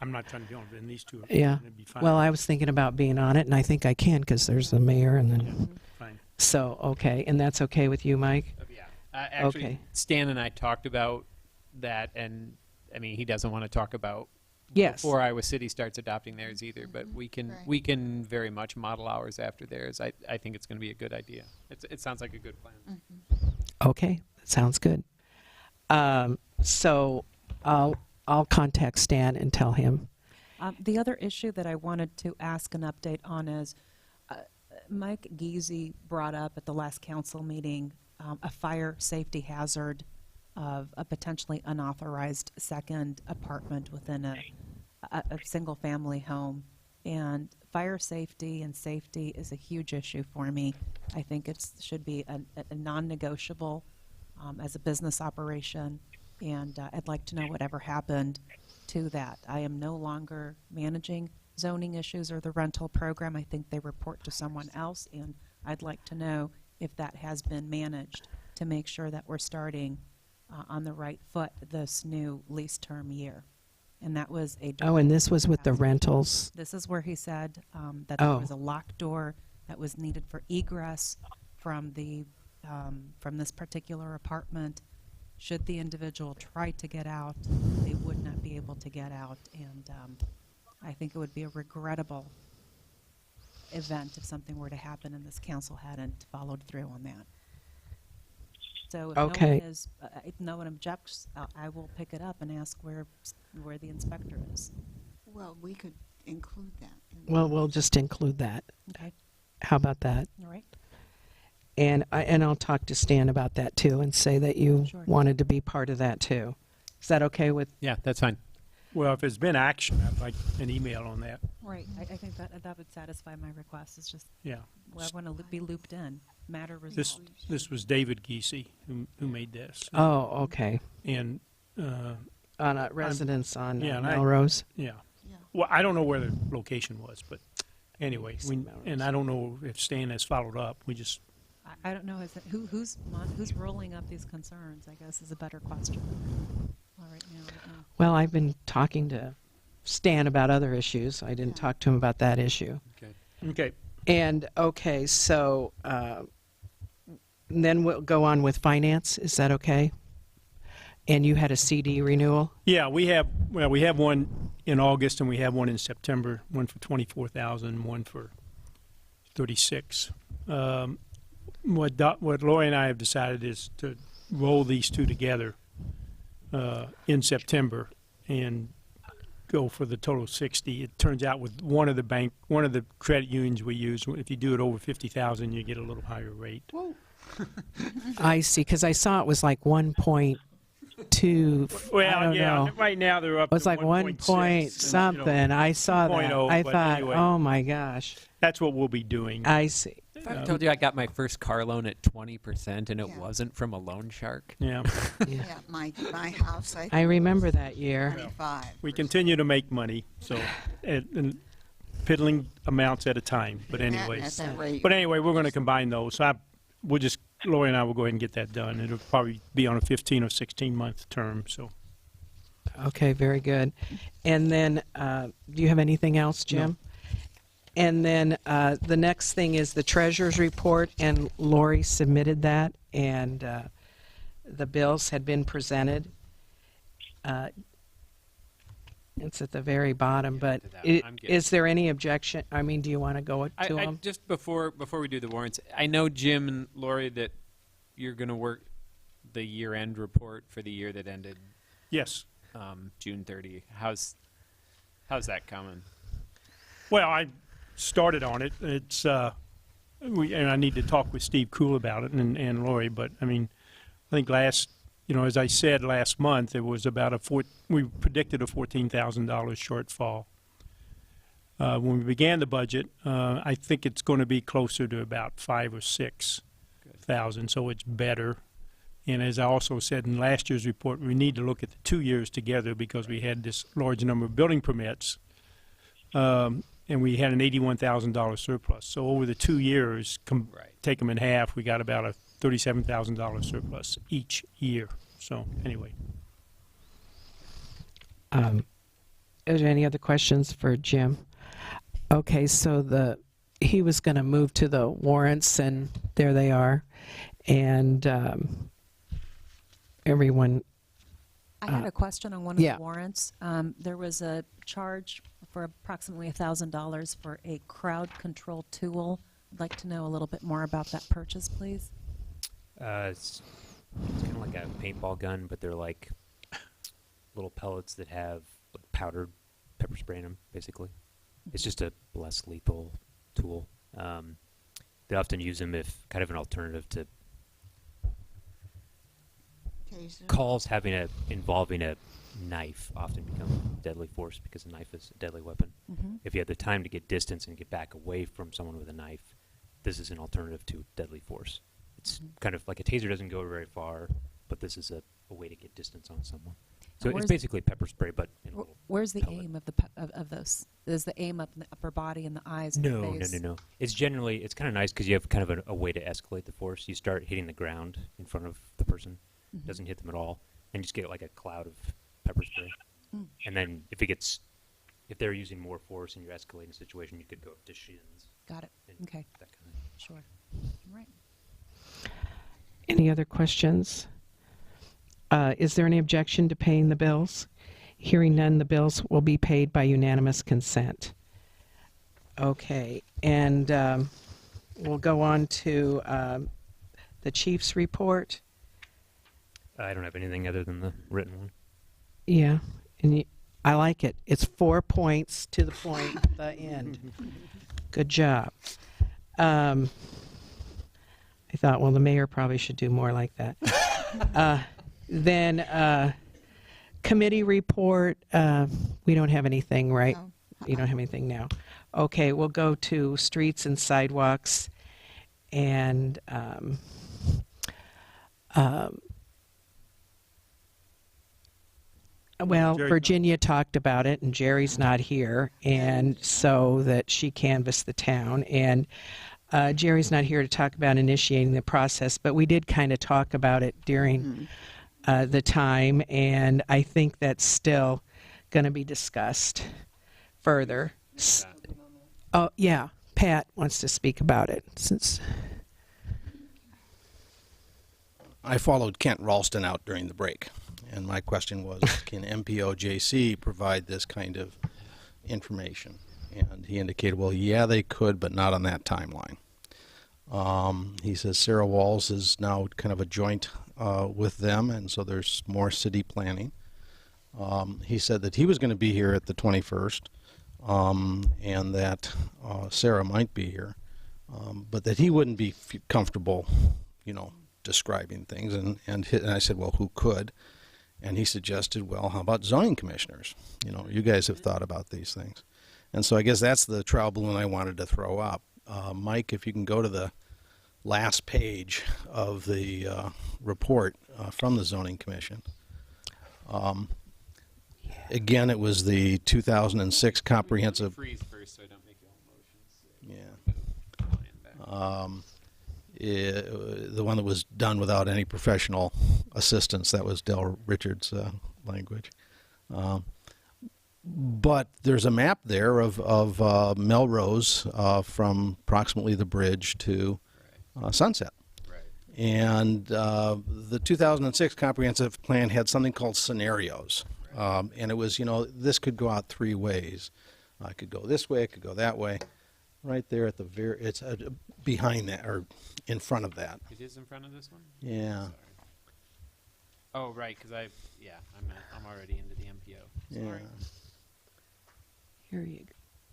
I'm not trying to be on it, but these two. Yeah. It'd be fine. Well, I was thinking about being on it, and I think I can because there's the mayor and then. Fine. So, okay, and that's okay with you, Mike? Yeah. Actually, Okay. Stan and I talked about that, and I mean, he doesn't want to talk about Yes. before Iowa City starts adopting theirs either, but we can very much model ours after theirs. I think it's going to be a good idea. It sounds like a good plan. Okay, sounds good. So I'll contact Stan and tell him. The other issue that I wanted to ask an update on is Mike Giese brought up at the last council meeting a fire safety hazard of a potentially unauthorized second apartment within a single-family home. And fire safety and safety is a huge issue for me. I think it should be a non-negotiable as a business operation, and I'd like to know whatever happened to that. I am no longer managing zoning issues or the rental program. I think they report to someone else, and I'd like to know if that has been managed to make sure that we're starting on the right foot this new lease term year. And that was a... Oh, and this was with the rentals. This is where he said that there Oh. was a locked door that was needed for egress from the from this particular apartment. Should the individual try to get out, they would not be able to get out, and I think it would be a regrettable event if something were to happen and this council hadn't followed through on that. So Okay. if no one objects, I will pick it up and ask where the inspector is. Well, we could include that. Well, we'll just include that. Okay. How about that? All right. And I'll talk to Stan about that too and say that you Sure. wanted to be part of that too. Is that okay with? Yeah, that's fine. Well, if there's been action, I'd like an email on that. Right. I think that would satisfy my request. It's just Yeah. I want to be looped in. Matter This resolved. this was David Giese who made this. Oh, okay. And On a residence on and Melrose? Yeah. Well, I don't know where the location was, but anyway, and I don't know if Stan has followed up. We just I don't know who's rolling up these concerns, I guess, is a better question. All right, now. Well, I've been talking to Stan about other issues. I didn't talk to him about that issue. Okay. And, okay, so then we'll go on with finance. Is that okay? And you had a CD renewal? Yeah, we have one in August and we have one in September. One for 24,000, one for 36. What Lori and I have decided is to roll these two together in September and go for the total 60. It turns out with one of the credit unions we use, if you do it over 50,000, you get a little higher rate. I see, because I saw it was like 1.2. Well, I don't yeah, know. right now they're up It was to like 1 1.6, point and, something. I saw that. 2.0, I but thought, anyway. oh my gosh. That's what we'll be doing. I see. If I told you I got my first car loan at 20% and it wasn't from a loan shark. Yeah. Yeah, my house, I remember that year. 25. We continue to make money, so and piddling amounts at a time. But anyway, at that rate. we're going to combine those. So Lori and I will go ahead and get that done. It'll probably be on a 15 or 16 month term. So Okay, very good. And then, do you have anything else, Jim? And then the next thing is the treasurer's report, and Lori submitted that, and the bills had been presented. It's at the very bottom, but I'm good. is there any objection? I mean, do you want to go to I them? just before we do the warrants, I know Jim and Lori that you're going to work the year-end report for the year that ended. Yes. June 30. How's that coming? Well, I started on it. It's and I need to talk with Steve Cool about it and Lori. But I mean, I think as I said last month, it was about we predicted a $14,000 shortfall. When we began the budget, I think it's going to be closer to about 5,000 or 6,000, so it's better. And as I also said in last year's report, we need to look at the 2 years together because we had this large number of building permits, and we had an $81,000 surplus. So over the 2 years, take them in half, we got about a $37,000 surplus each year. So anyway. Is there any other questions for Jim? Okay, so he was going to move to the warrants, and there they are. And everyone. I had a question on one of the warrants. There was a charge for approximately $1,000 for a crowd control tool. I'd like to know a little bit more about that purchase, please. It's kind of like a paintball gun, but they're like little pellets that have powdered pepper spray in them, basically. It's just a less lethal tool. They often use them if kind of an alternative to Taser. calls involving a knife often become deadly force because a knife is a deadly weapon. Mhm. If you have the time to get distance and get back away from someone with a knife, this is an alternative to deadly force. It's kind of like a taser doesn't go very far. but this is a way to get distance on someone. So it's Where's- basically pepper spray, but in a little Where's the pellet. aim of of those? Is the aim up in the upper body and the eyes? And No, the no, face? no, no. It's generally, it's kind of nice because you have kind of a way to escalate the force. You start hitting the ground in front of the person, Mhm. doesn't hit them at all, and you just get like a cloud of pepper spray. Mm. And then if they're using more force and you're escalating the situation, you could go up to shins. Got it. and Okay. That kind of Sure. All right. Any other questions? Is there any objection to paying the bills? Hearing none, the bills will be paid by unanimous consent. Okay, and we'll go on to the chief's report. I don't have anything other than the written one. Yeah, and I like it. It's 4 points to the point, the end. Good job. I thought, well, the mayor probably should do more like that. Then committee report, we don't have anything, right? No. You don't have anything now. Okay, we'll go to streets and sidewalks, and well, Jerry- Virginia talked about it, and Jerry's not here, and so that she canvassed the town. And Jerry's not here to talk about initiating the process, but we did kind of talk about it during the time, and I think that's still going to be discussed further. Oh, yeah, Pat wants to speak about it since. I followed Kent Ralston out during the break, and my question was, can MPOJC provide this kind of information? And he indicated, well, yeah, they could, but not on that timeline. He says Sarah Walls is now kind of a joint with them, and so there's more city planning. He said that he was going to be here at the 21st, and that Sarah might be here, but that he wouldn't be comfortable, describing things. And I said, well, who could? And he suggested, well, how about zoning commissioners? You guys have thought about these things. And so I guess that's the trial balloon I wanted to throw up. Mike, if you can go to the last page of the report from the zoning commission. Again, it was the 2006 comprehensive. Freeze first, so I don't make your own motions. Yeah. The one that was done without any professional assistance. That was Del Richards' language. But there's a map there of Melrose from approximately the bridge to Sunset. And the 2006 comprehensive plan had something called scenarios. And it was, this could go out 3 ways. I could go this way, I could go that way. Right there at the it's behind that, or in front of that. It is in front of this one? Yeah. Sorry. Oh, right, because I'm already into the MPO. Sorry. Yeah. Here you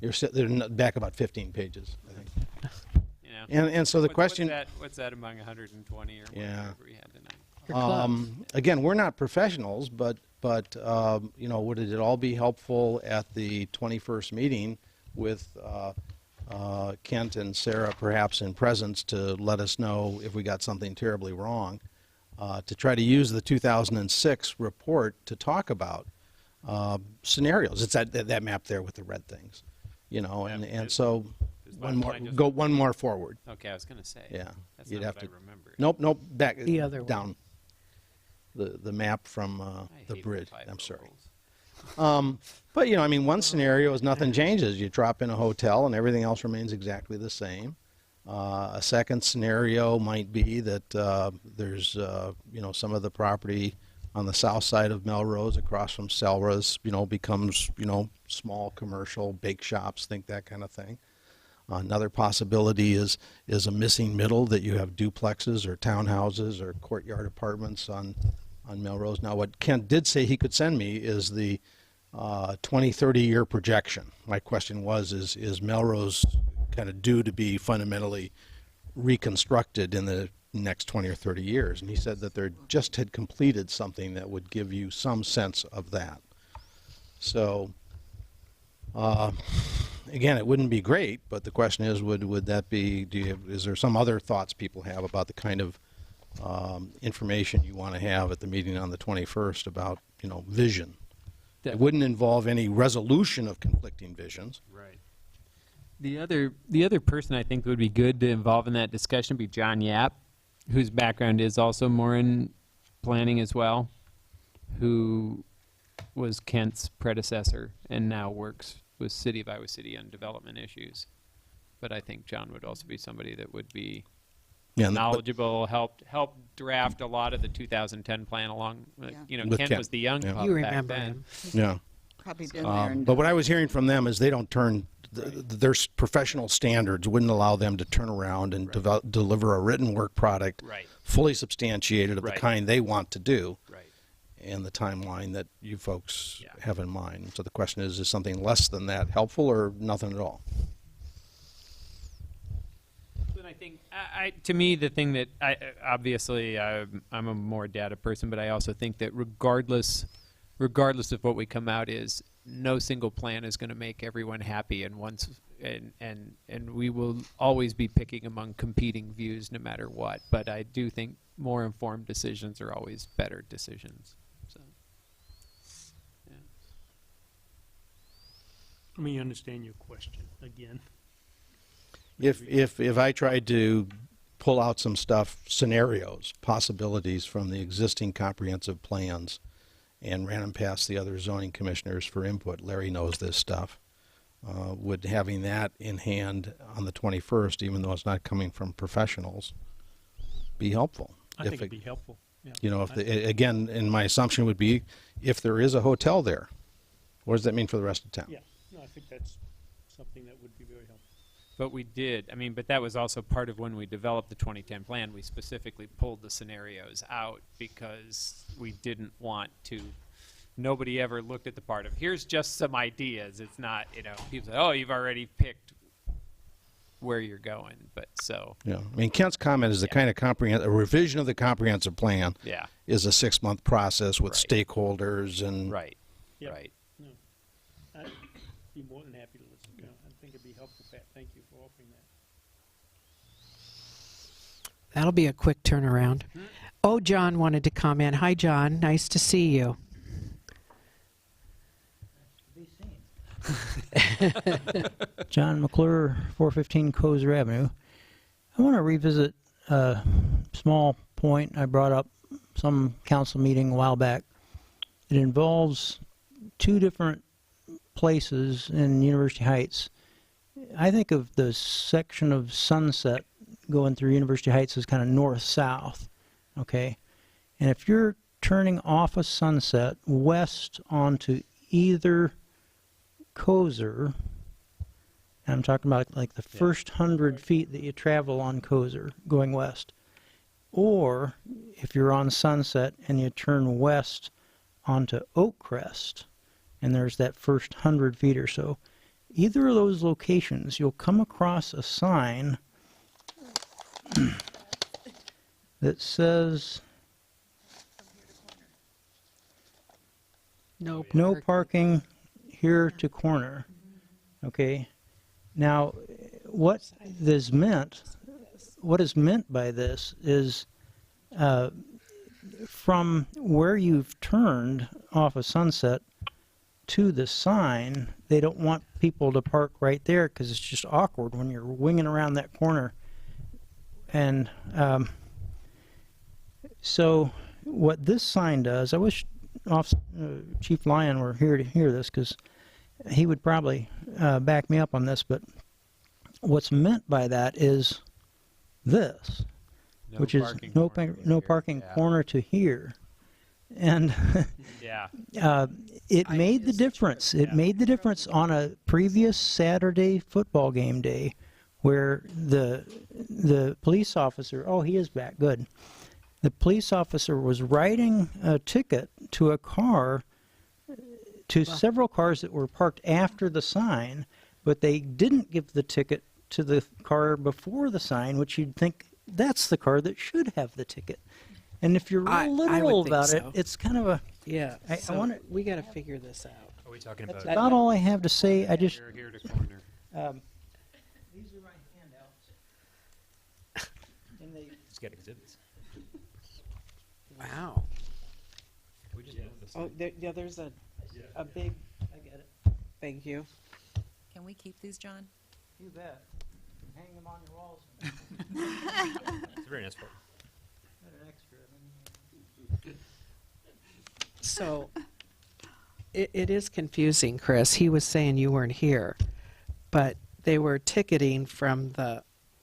go. They're back about 15 pages, I think. You know. And so the question. What's that among 120 or Yeah. whatever we had tonight? Again, we're not professionals, but would it all be helpful at the 21st meeting with Kent and Sarah perhaps in presence to let us know if we got something terribly wrong, to try to use the 2006 report to talk about scenarios. It's that map there with the red things, and so one more forward. Okay, I was going to say. Yeah, That's you'd not have what to. I remembered. Nope, back The other one. down. The map from the hate bridge. type I'm sorry. rules. But one scenario is nothing changes. You drop in a hotel and everything else remains exactly the same. A second scenario might be that there's some of the property on the south side of Melrose across from Selra's becomes small commercial bake shops, think that kind of thing. Another possibility is a missing middle, that you have duplexes or townhouses or courtyard apartments on Melrose. Now, what Kent did say he could send me is the 20-30 year projection. My question was, is Melrose kind of due to be fundamentally reconstructed in the next 20 or 30 years? And he said that they just had completed something that would give you some sense of that. So, again, it wouldn't be great, but the question is, would that be? Is there some other thoughts people have about the kind of information you want to have at the meeting on the 21st about, vision. It wouldn't involve any resolution of conflicting visions. Right. The other person I think would be good to involve in that discussion would be John Yap, whose background is also more in planning as well, who was Kent's predecessor and now works with City of Iowa City on development issues. But I think John would also be somebody that would be knowledgeable, help draft a lot of the 2010 plan along. With Kent was the young pup You back remember then. him. Yeah. Probably been there. And But what I was hearing from them is they don't turn, their professional standards wouldn't allow them to turn around and deliver a written work product fully substantiated of the kind they want to do and the timeline that you folks have in mind. So the question is something less than that helpful or nothing at all? I think, to me, the thing that obviously I'm a more data person, but I also think that regardless of what we come out is, no single plan is going to make everyone happy, and we will always be picking among competing views no matter what. But I do think more informed decisions are always better decisions. So, yeah. Let me understand your question again. If I tried to pull out some stuff, scenarios, possibilities from the existing comprehensive plans and ran them past the other zoning commissioners for input, Larry knows this stuff, would having that in hand on the 21st, even though it's not coming from professionals, be helpful? I think it'd be helpful. Yeah. Again, and my assumption would be if there is a hotel there, what does that mean for the rest of town? Yeah, no, I think that's something that would be very helpful. But we did. But that was also part of when we developed the 2010 plan. We specifically pulled the scenarios out because we didn't want to. Nobody ever looked at the part of, here's just some ideas. It's not, people say, oh, you've already picked where you're going. But so. Yeah. Kent's comment is the kind of a revision of the comprehensive plan is a 6-month process with stakeholders and. Right. Yep. Right. No, I'd be more than happy to listen. I think it'd be helpful, Pat. Thank you for offering that. That'll be a quick turnaround. Oh, John wanted to comment. Hi, John. Nice to see you. John McClure, 415 Kozer Avenue. I want to revisit a small point I brought up some council meeting a while back. It involves two different places in University Heights. I think of the section of Sunset going through University Heights as kind of north-south, okay? And if you're turning off of Sunset west onto either Kozer, and I'm talking about like the first 100 feet that you travel on Kozer going west, or if you're on Sunset and you turn west onto Oakcrest, and there's that first 100 feet or so, either of those locations, you'll come across a sign that says no parking here to corner. Okay. Now, what is meant by this is from where you've turned off of Sunset to the sign, they don't want people to park right there because it's just awkward when you're winging around that corner. And so what this sign does, I wish Chief Lyon were here to hear this because he would probably back me up on this, but what's meant by that is this, which is no parking corner to here. And it made the difference. It made the difference on a previous Saturday football game day where the police officer, oh, he is back, good. The police officer was writing a ticket to a car, to several cars that were parked after the sign, but they didn't give the ticket to the car before the sign, which you'd think that's the car that should have the ticket. And if you're real literal about it, it's kind of a... Yeah, I want to... We got to figure this out. Are we talking about... That's about all I have to say. I just... Here to corner. These are my handouts. And they... Just get exhibits. Wow. Oh, yeah, there's a big, I get it. thank you. Can we keep these, John? You bet. Hang them on your walls. It's a very nice book. Got an extra. So it is confusing, Chris. He was saying you weren't here, but they were ticketing from the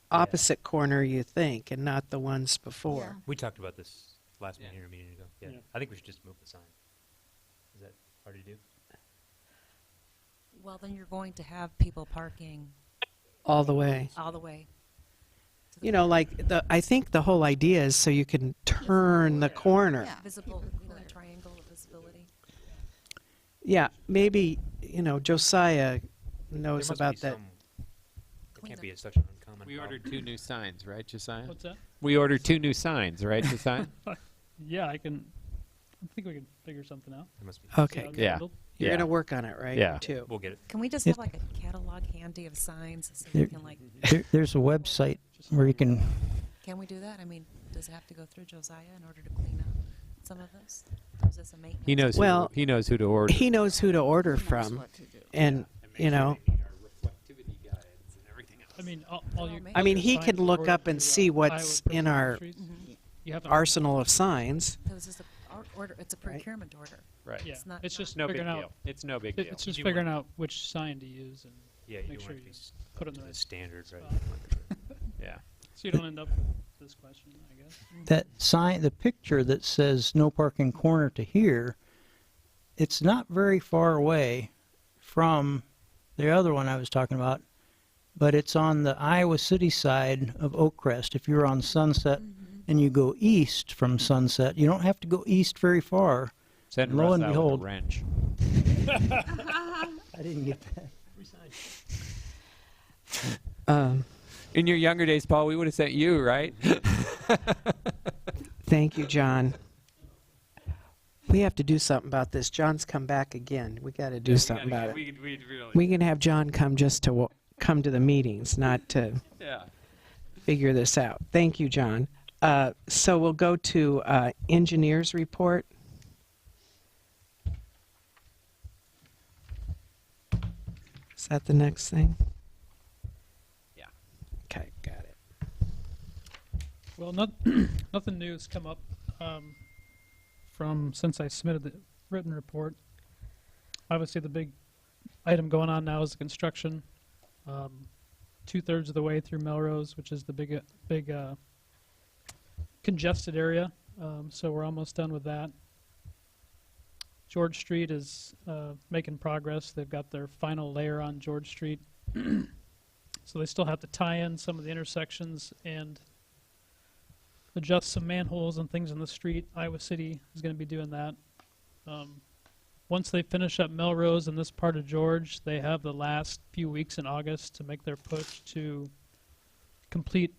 opposite corner, you think, and not the ones before. We talked about this last meeting or a meeting ago. Yeah. I think we should just move the sign. Is that hard to do? Well, then you're going to have people parking All the way. all the way. You know, like I think the whole idea is so you can turn the corner. Visible, triangle of visibility. Yeah, maybe, Josiah knows There must about be that. some- It can't be such an uncommon We problem. ordered 2 new signs, right, Josiah? What's that? We ordered 2 new signs, right, Josiah? Yeah, I think we can figure something out. There must be. Okay, See how it's yeah. handled. You're Yeah. going to work on it, right? Yeah. Too. We'll get it. Can we just Yes. have like a catalog handy of signs so There- we can like, There's a website where you can. can we do that? I mean, does it have to go through Josiah in order to clean up some of this? Or is this a maintenance? He knows. Well, he knows who to order. He knows who to order from, what to do. and I mean, all your. I mean, your he signs can are look ordered up and through, see what's Iowa in Purple our Industries. You have to- arsenal of signs. This is order, it's a procurement order. Right. Yeah, It's not. it's just No big figuring deal. out. It's no big it- deal. It's just You do figuring want- out which sign to use and Yeah, you make don't sure want you to be put it in to the the right standard, right? spot. Yeah. So you don't end up with this question, I guess. That sign, the picture that says no parking corner to here, it's not very far away from the other one I was talking about, but it's on the Iowa City side of Oakcrest. If you're on Sunset and you go east from Sunset, you don't have to go east very far. Send Lo Russ and out with behold. a wrench. I didn't get that. In your younger days, Paul, we would have sent you, right? Thank you, John. We have to do something about this. John's come back again. We got to do something about it. We can have John come just to come to the meetings, not to figure this out. Thank you, John. So we'll go to engineers report. Is that the next thing? Yeah. Okay, got it. Well, nothing new has come up from since I submitted the written report. Obviously, the big item going on now is the construction. 2/3 of the way through Melrose, which is the big congested area. So we're almost done with that. George Street is making progress. They've got their final layer on George Street. So they still have to tie in some of the intersections and adjust some manholes and things in the street. Iowa City is going to be doing that. Once they finish up Melrose and this part of George, they have the last few weeks in August to make their push to complete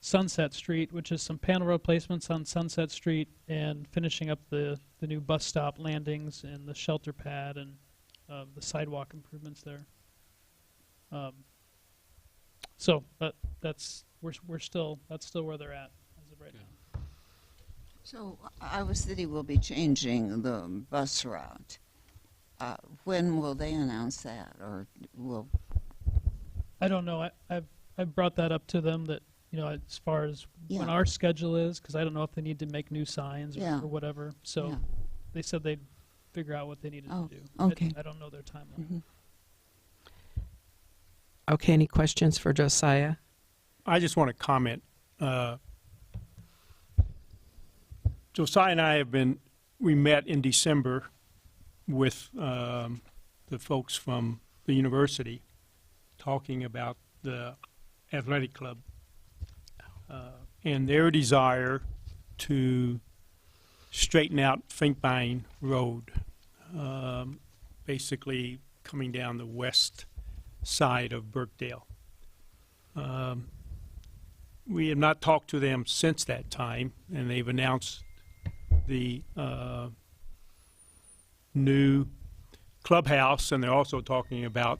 Sunset Street, which is some panel replacements on Sunset Street and finishing up the new bus stop landings and the shelter pad and the sidewalk improvements there. So that's still where they're at as of right now. So Iowa City will be changing the bus route. When will they announce that, or will? I don't know. I've brought that up to them that, as far as when Yeah. our schedule is, because I don't know if they need to make new signs Yeah. or whatever. So Yeah. they said they'd figure out what they needed Oh, to do. okay. I don't know their timeline. Mhm. Okay, any questions for Josiah? I just want to comment. Josiah and I we met in December with the folks from the university talking about the athletic club and their desire to straighten out Finkbein Road, basically coming down the west side of Birkdale. We have not talked to them since that time, and they've announced the new clubhouse, and they're also talking about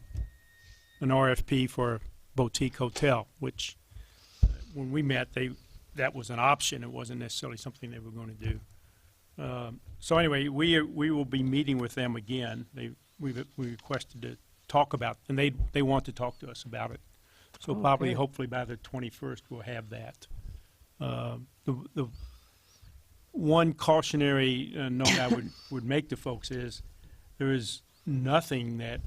an RFP for a boutique hotel, which when we met, they that was an option. It wasn't necessarily something they were going to do. So anyway, we will be meeting with them again. We requested to talk about, and they want to talk to us about it. So probably, good. hopefully by the 21st, we'll have that. The one cautionary note I would make to folks is there is nothing that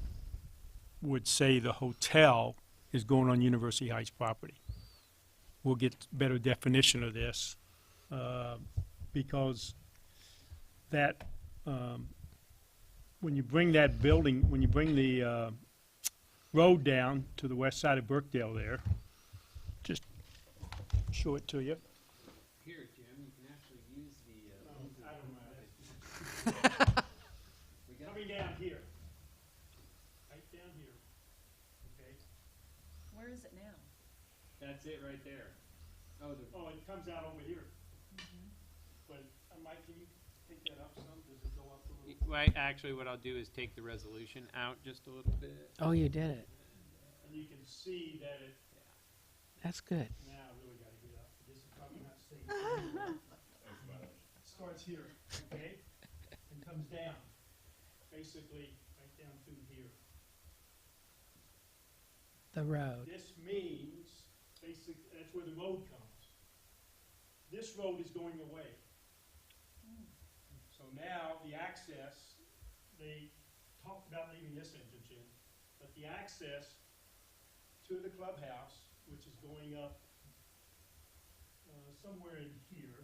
would say the hotel is going on University Heights property. We'll get better definition of this because that when you bring that building, when you bring the road down to the west side of Burkdale there, just show it to you. Here, Jim, you can actually use the. I don't know. Coming down here. Right down here. Okay. Where is it now? That's it right there. Oh, Oh, it comes out over here. But, Mike, can you take that up some? Does it go up a little? Well, actually, what I'll do is take the resolution out just a little bit. Oh, you did it. And you can see that it, That's good. now I really gotta get up. This is probably not safe. Starts here, okay? And comes down, basically right down through here. The road. This means, that's where the road comes. This road is going away. So now the access, they talked about leaving this entrance in, but the access to the clubhouse, which is going up somewhere in here.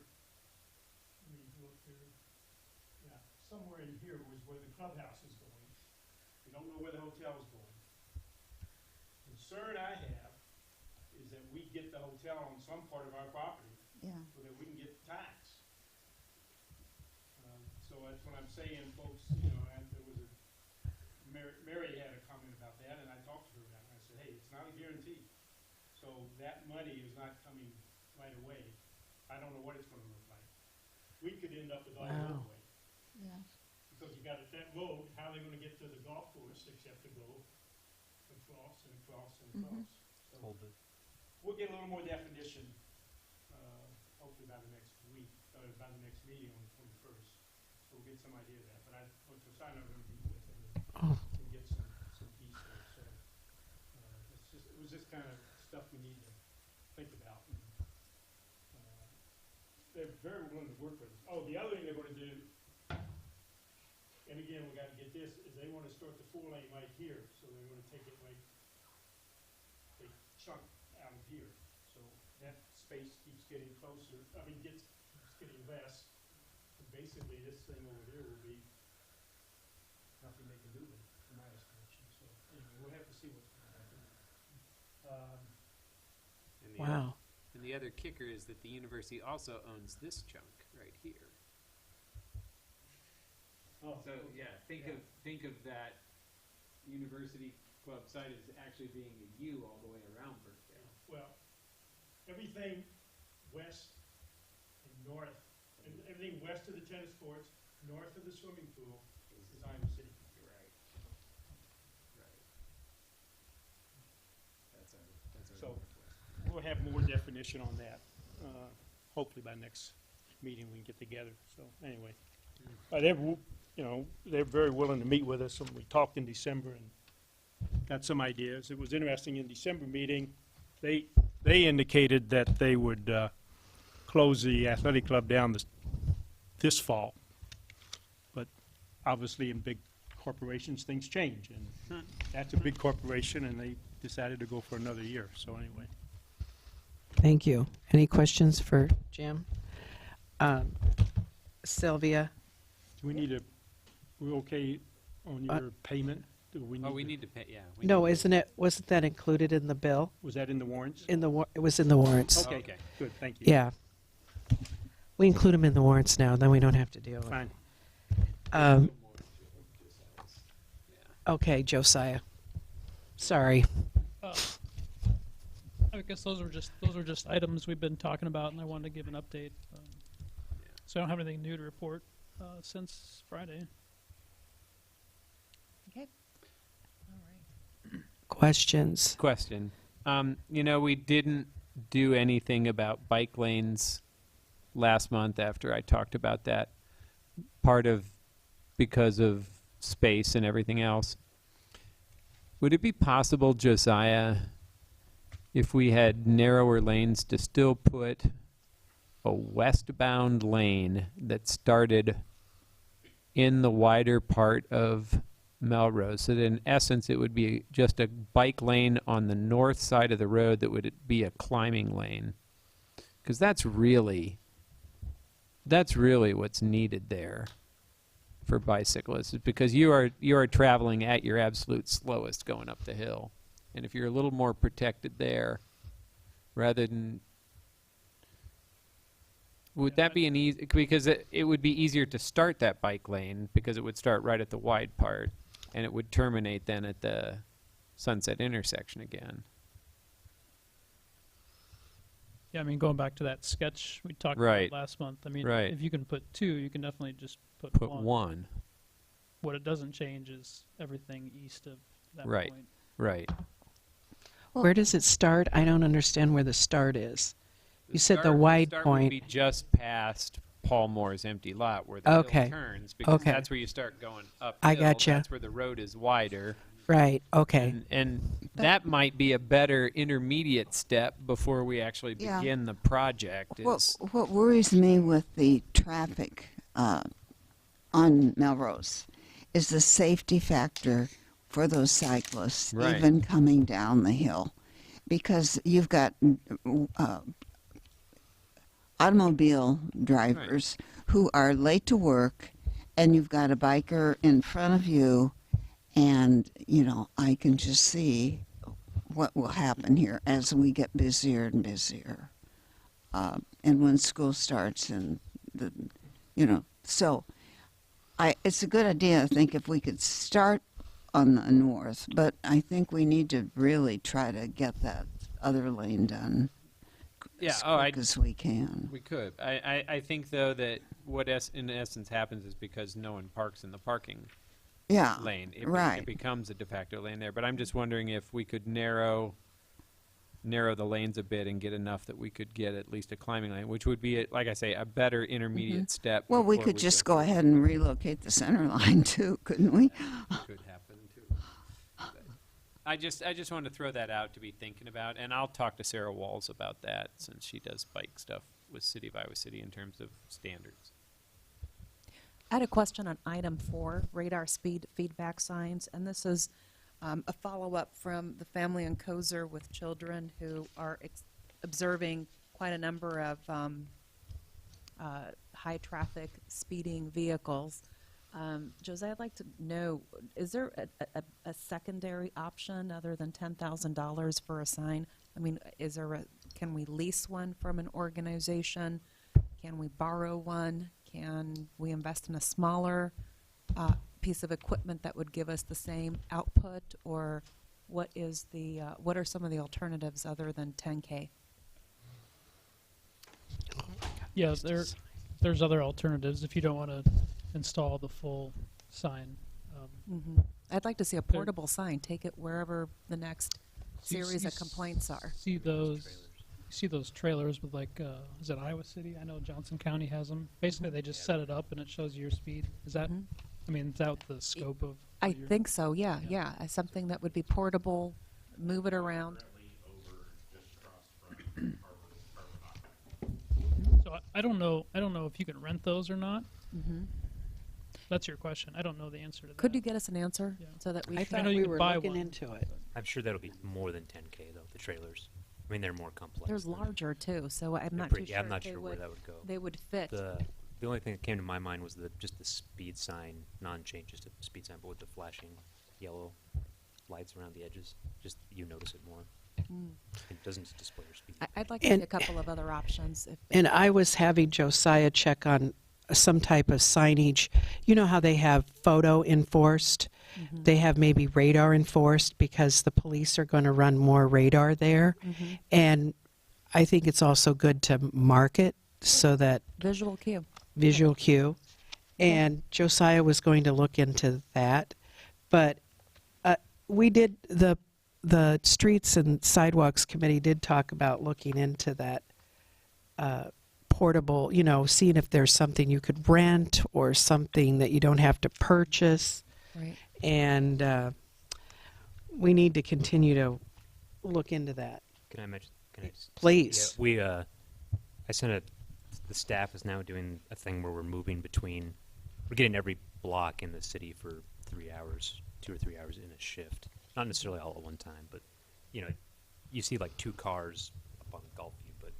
Let me look here. Yeah, somewhere in here was where the clubhouse is going. We don't know where the hotel is going. Concern I have is that we get the hotel on some part of our property Yeah. so that we can get the tax. So that's what I'm saying, folks, and there was Mary had a comment about that, and I talked to her about it. I said, hey, it's not a guarantee. So that money is not coming right away. I don't know what it's gonna look like. We could end up with all the roadway. Yeah. Because you got that road, how are they gonna get to the golf course except to go across and across and across? So we'll get a little more definition, hopefully by the next week, or by the next meeting on the 21st. So we'll get some idea of that. But what's the sign I'm gonna be with them and get some piece there. So it was just kind of stuff we need to think about. And, they're very willing to work with us. Oh, the other thing they're gonna do, and again, we gotta get this, is they wanna start the 4-lane right here, so they're gonna take it like, a chunk out of here. So that space keeps getting closer, keeps getting less. And basically, this thing over here will be nothing they can do with it, in my estimation. So anyway, we'll have to see what's going to happen. And the Wow. And the other kicker is that the university also owns this chunk right here. Oh, So yeah, think of that university club site as actually being a U all the way around Burkdale. well, everything west and north, and everything west of the tennis courts, north of the swimming pool is Iowa City. Right. That's our So northwest. we'll have more definition on that. Hopefully by next meeting we can get together. So anyway, they're very willing to meet with us. And we talked in December and got some ideas. It was interesting in December meeting. They indicated that they would close the athletic club down this fall. But obviously in big corporations things change, and that's a big corporation, and they decided to go for another year. So anyway. Thank you. Any questions for Jim? Sylvia? Do we need to, we're okay on your payment? Do we need Oh, we to- need to pay, yeah. No, wasn't that included in the bill? Was that in the warrants? It was in the warrants. Okay, good, thank you. Yeah. We include them in the warrants now, then we don't have to deal with it. Fine. Okay, Josiah. Sorry. I guess those were just items we've been talking about, and I wanted to give an update. So I don't have anything new to report since Friday. Okay. All right. Questions? Question. We didn't do anything about bike lanes last month after I talked about that, because of space and everything else. Would it be possible, Josiah, if we had narrower lanes, to still put a westbound lane that started in the wider part of Melrose, so that in essence it would be just a bike lane on the north side of the road that would be a climbing lane? Because that's really what's needed there for bicyclists, because you are traveling at your absolute slowest going up the hill, and if you're a little more protected there, rather than, would that be an easy, because it would be easier to start that bike lane because it would start right at the wide part and it would terminate then at the Sunset intersection again. Yeah, I mean, going back to that sketch we talked Right. about last month, I mean, Right. if you can put two, you can definitely just put one. What it doesn't change is everything east of that Right. point. Right. Where does it start? I don't understand where the start is. You said the Start- wide start point. would be just past Paul Moore's empty lot where the Okay. hill turns, because Okay. that's where you start going uphill. I gotcha. That's where the road is wider. Right, okay. And that might be a better intermediate step before we actually Yeah. begin the project. Is What worries me with the traffic on Melrose is the safety factor for those cyclists, Right. even coming down the hill. Because you've got automobile drivers who are late to work, and you've got a biker in front of you, and, you know, I can just see what will happen here as we get busier and busier. And when school starts and so it's a good idea, I think, if we could start on the north, but I think we need to really try to get that other lane done as quick as we can. We could. I think, though, that what in essence happens is because no one parks in the parking lane. Right. It becomes a de facto lane there. But I'm just wondering if we could narrow the lanes a bit and get enough that we could get at least a climbing lane, which would be, like I say, a better intermediate step. Well, we before could just go ahead and relocate the center line too, couldn't we? Could happen too. But I just wanted to throw that out to be thinking about, and I'll talk to Sarah Walls about that since she does bike stuff with City of Iowa City in terms of standards. I had a question on item 4, radar speed feedback signs, and this is a follow-up from the family in Kozer with children who are observing quite a number of high-traffic speeding vehicles. Josiah, I'd like to know, is there a secondary option other than $10,000 for a sign? I mean, can we lease one from an organization? Can we borrow one? Can we invest in a smaller piece of equipment that would give us the same output? Or what are some of the alternatives other than 10K? Yeah, there's other alternatives if you don't want to install the full sign. I'd like to see a portable sign. Take it wherever the next series of complaints are. See those trailers with, like, is it Iowa City? I know Johnson County has them. Basically, they just set it up and it shows your speed. Is that, I mean, is that the scope of? I think so, yeah. Something that would be portable, move it around. So I don't know if you can rent those or not. That's your question. I don't know the answer to that. Could you get us an answer so that we I can? thought we were looking into it. I'm sure that'll be more than 10K though. The trailers. I mean, they're more complex. There's larger too, so I'm not pretty- too yeah, sure. I'm not if they sure where would- that would go. They would fit. The only thing that came to my mind was just the speed sign, non-changes to the speed sign, but with the flashing yellow lights around the edges. Just you notice it more. It doesn't display your speed. I'd like to see a couple of other options. And I was having Josiah check on some type of signage. You know how they have photo enforced? They have maybe radar enforced because the police are going to run more radar there. And I think it's also good to mark it so that Visual cue. visual cue. And Josiah was going to look into that. But we did the the Streets and Sidewalks Committee did talk about looking into that portable, seeing if there's something you could rent or something that you don't have to purchase. Right. And we need to continue to look into that. Can I mention? Can I just, Please. Yeah, I sent the staff is now doing a thing where we're getting every block in the city for 3 hours, 2 or 3 hours in a shift. Not necessarily all at one time, but, you see like 2 cars up on Gulfview, but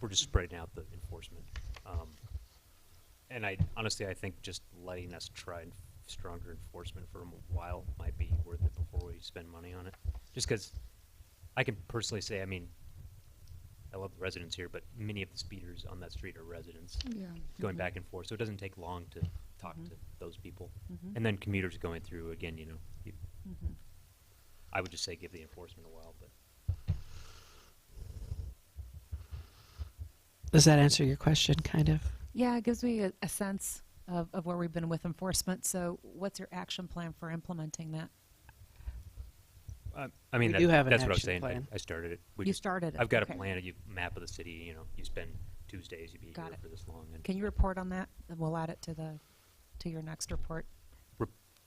we're just spreading out the enforcement. And I think just letting us try stronger enforcement for a while might be worth it before we spend money on it. Just because I can personally say, I love the residents here, but many of the speeders on that street are residents going back and forth, so it doesn't take long to talk to those people. And then commuters going through, again, I would just say give the enforcement a while. But Does that answer your question, kind of? Yeah, it gives me a sense of where we've been with enforcement. So what's your action plan for implementing that? We do have an that's what I was action saying. plan. I started it. You started it, I've got okay. a plan, a map of the city. You spend Tuesdays, you be Got here it. for this long. And Can you report on that? And we'll add it to your next report.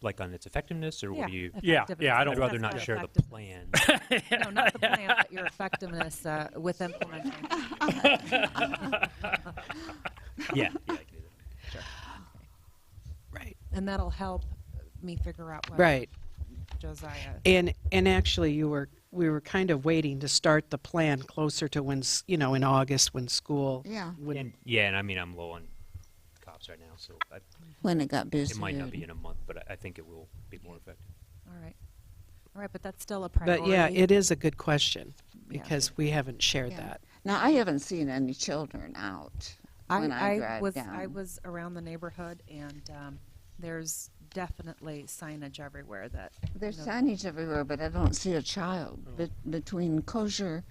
like on its effectiveness, or what do you? Effectiveness. I'd rather not That's share the effectiveness. plan. No, not the plan, but your effectiveness with implementing. Yeah, I can do that. Sure. Right. And that'll help me figure out what Right. Josiah. And actually, we were kind of waiting to start the plan closer to when, in August when school. Yeah. When, And I'm low on cops right now, so When it got busy. it might not be in a month, but I think it will be more effective. All right, but that's still a priority. but yeah, it is a good question because we haven't shared Yeah. that. Now, I haven't seen any children out when I drive down. I was around the neighborhood, and there's definitely signage everywhere that. There's signage everywhere, but I don't see a child between Kosher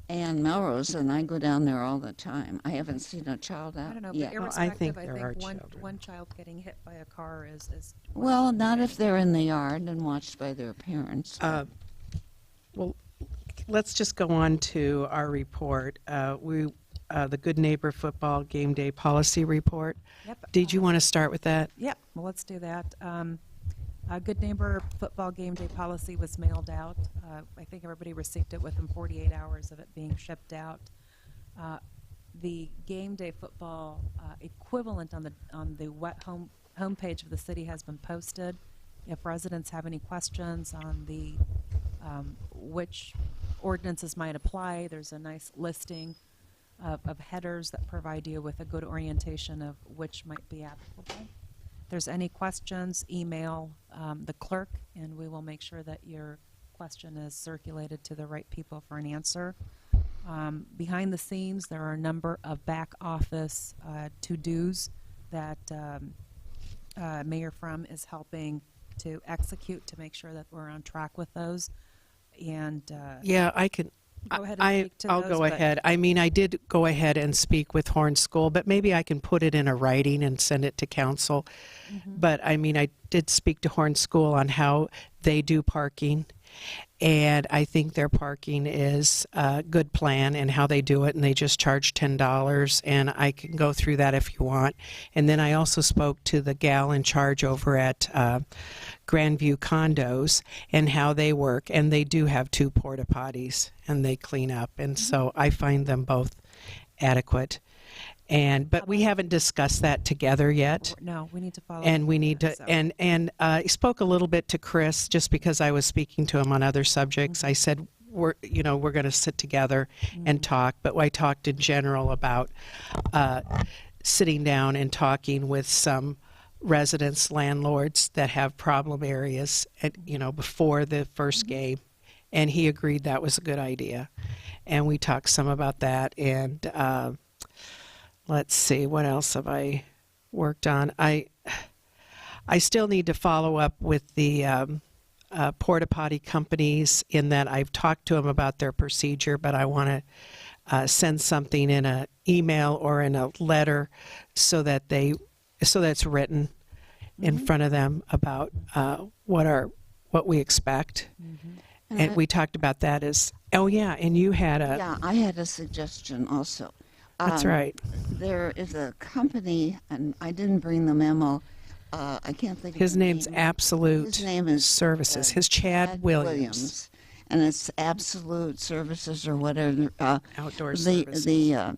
and Melrose, and I go down there all the time. I haven't seen a child out I don't know, yet. but irrespective, I think one child getting hit by a car is. Well, not if they're in the yard and watched by their parents. Well, let's just go on to our report. The Good Neighbor Football Game Day Policy Report. Yep. Did you want to start with that? Yep, well, let's do that. Good Neighbor Football Game Day Policy was mailed out. I think everybody received it within 48 hours of it being shipped out. The Game Day Football equivalent on the wet homepage of the city has been posted. If residents have any questions on the which ordinances might apply, there's a nice listing of headers that provide you with a good orientation of which might be applicable. If there's any questions, email the clerk, and we will make sure that your question is circulated to the right people for an answer. Behind the scenes, there are a number of back office to-dos that Mayor Frum is helping to execute to make sure that we're on track with those. And Yeah, I can. Go ahead and speak to I'll those, go but- ahead. I mean, I did go ahead and speak with Horn School, but maybe I can put it in a writing and send it to council. But I mean, I did speak to Horn School on how they do parking, and I think their parking is a good plan and how they do it, and they just charge $10, and I can go through that if you want. And then I also spoke to the gal in charge over at Grandview Condos and how they work, and they do have 2 porta potties, and they clean up, and so I find them both adequate. But we haven't discussed that together yet. No, we need to follow. And we up need to, on that, so. and I spoke a little bit to Chris just because I was speaking to him on other subjects. I said, we're going to sit together and talk, but I talked in general about sitting down and talking with some residents, landlords that have problem areas, before the first game. And he agreed that was a good idea. And we talked some about that. And let's see, what else have I worked on? I still need to follow up with the porta potty companies in that I've talked to them about their procedure, but I want to send something in an email or in a letter so that it's written in front of them about what we expect. And we talked about that as, oh yeah, and you had a, Yeah, I had a suggestion also. That's right. There is a company, and I didn't bring the memo. I can't think of his the name's name. Absolute His name is Services. His Chad Williams. And it's Absolute Services or whatever. Outdoor the, Services. The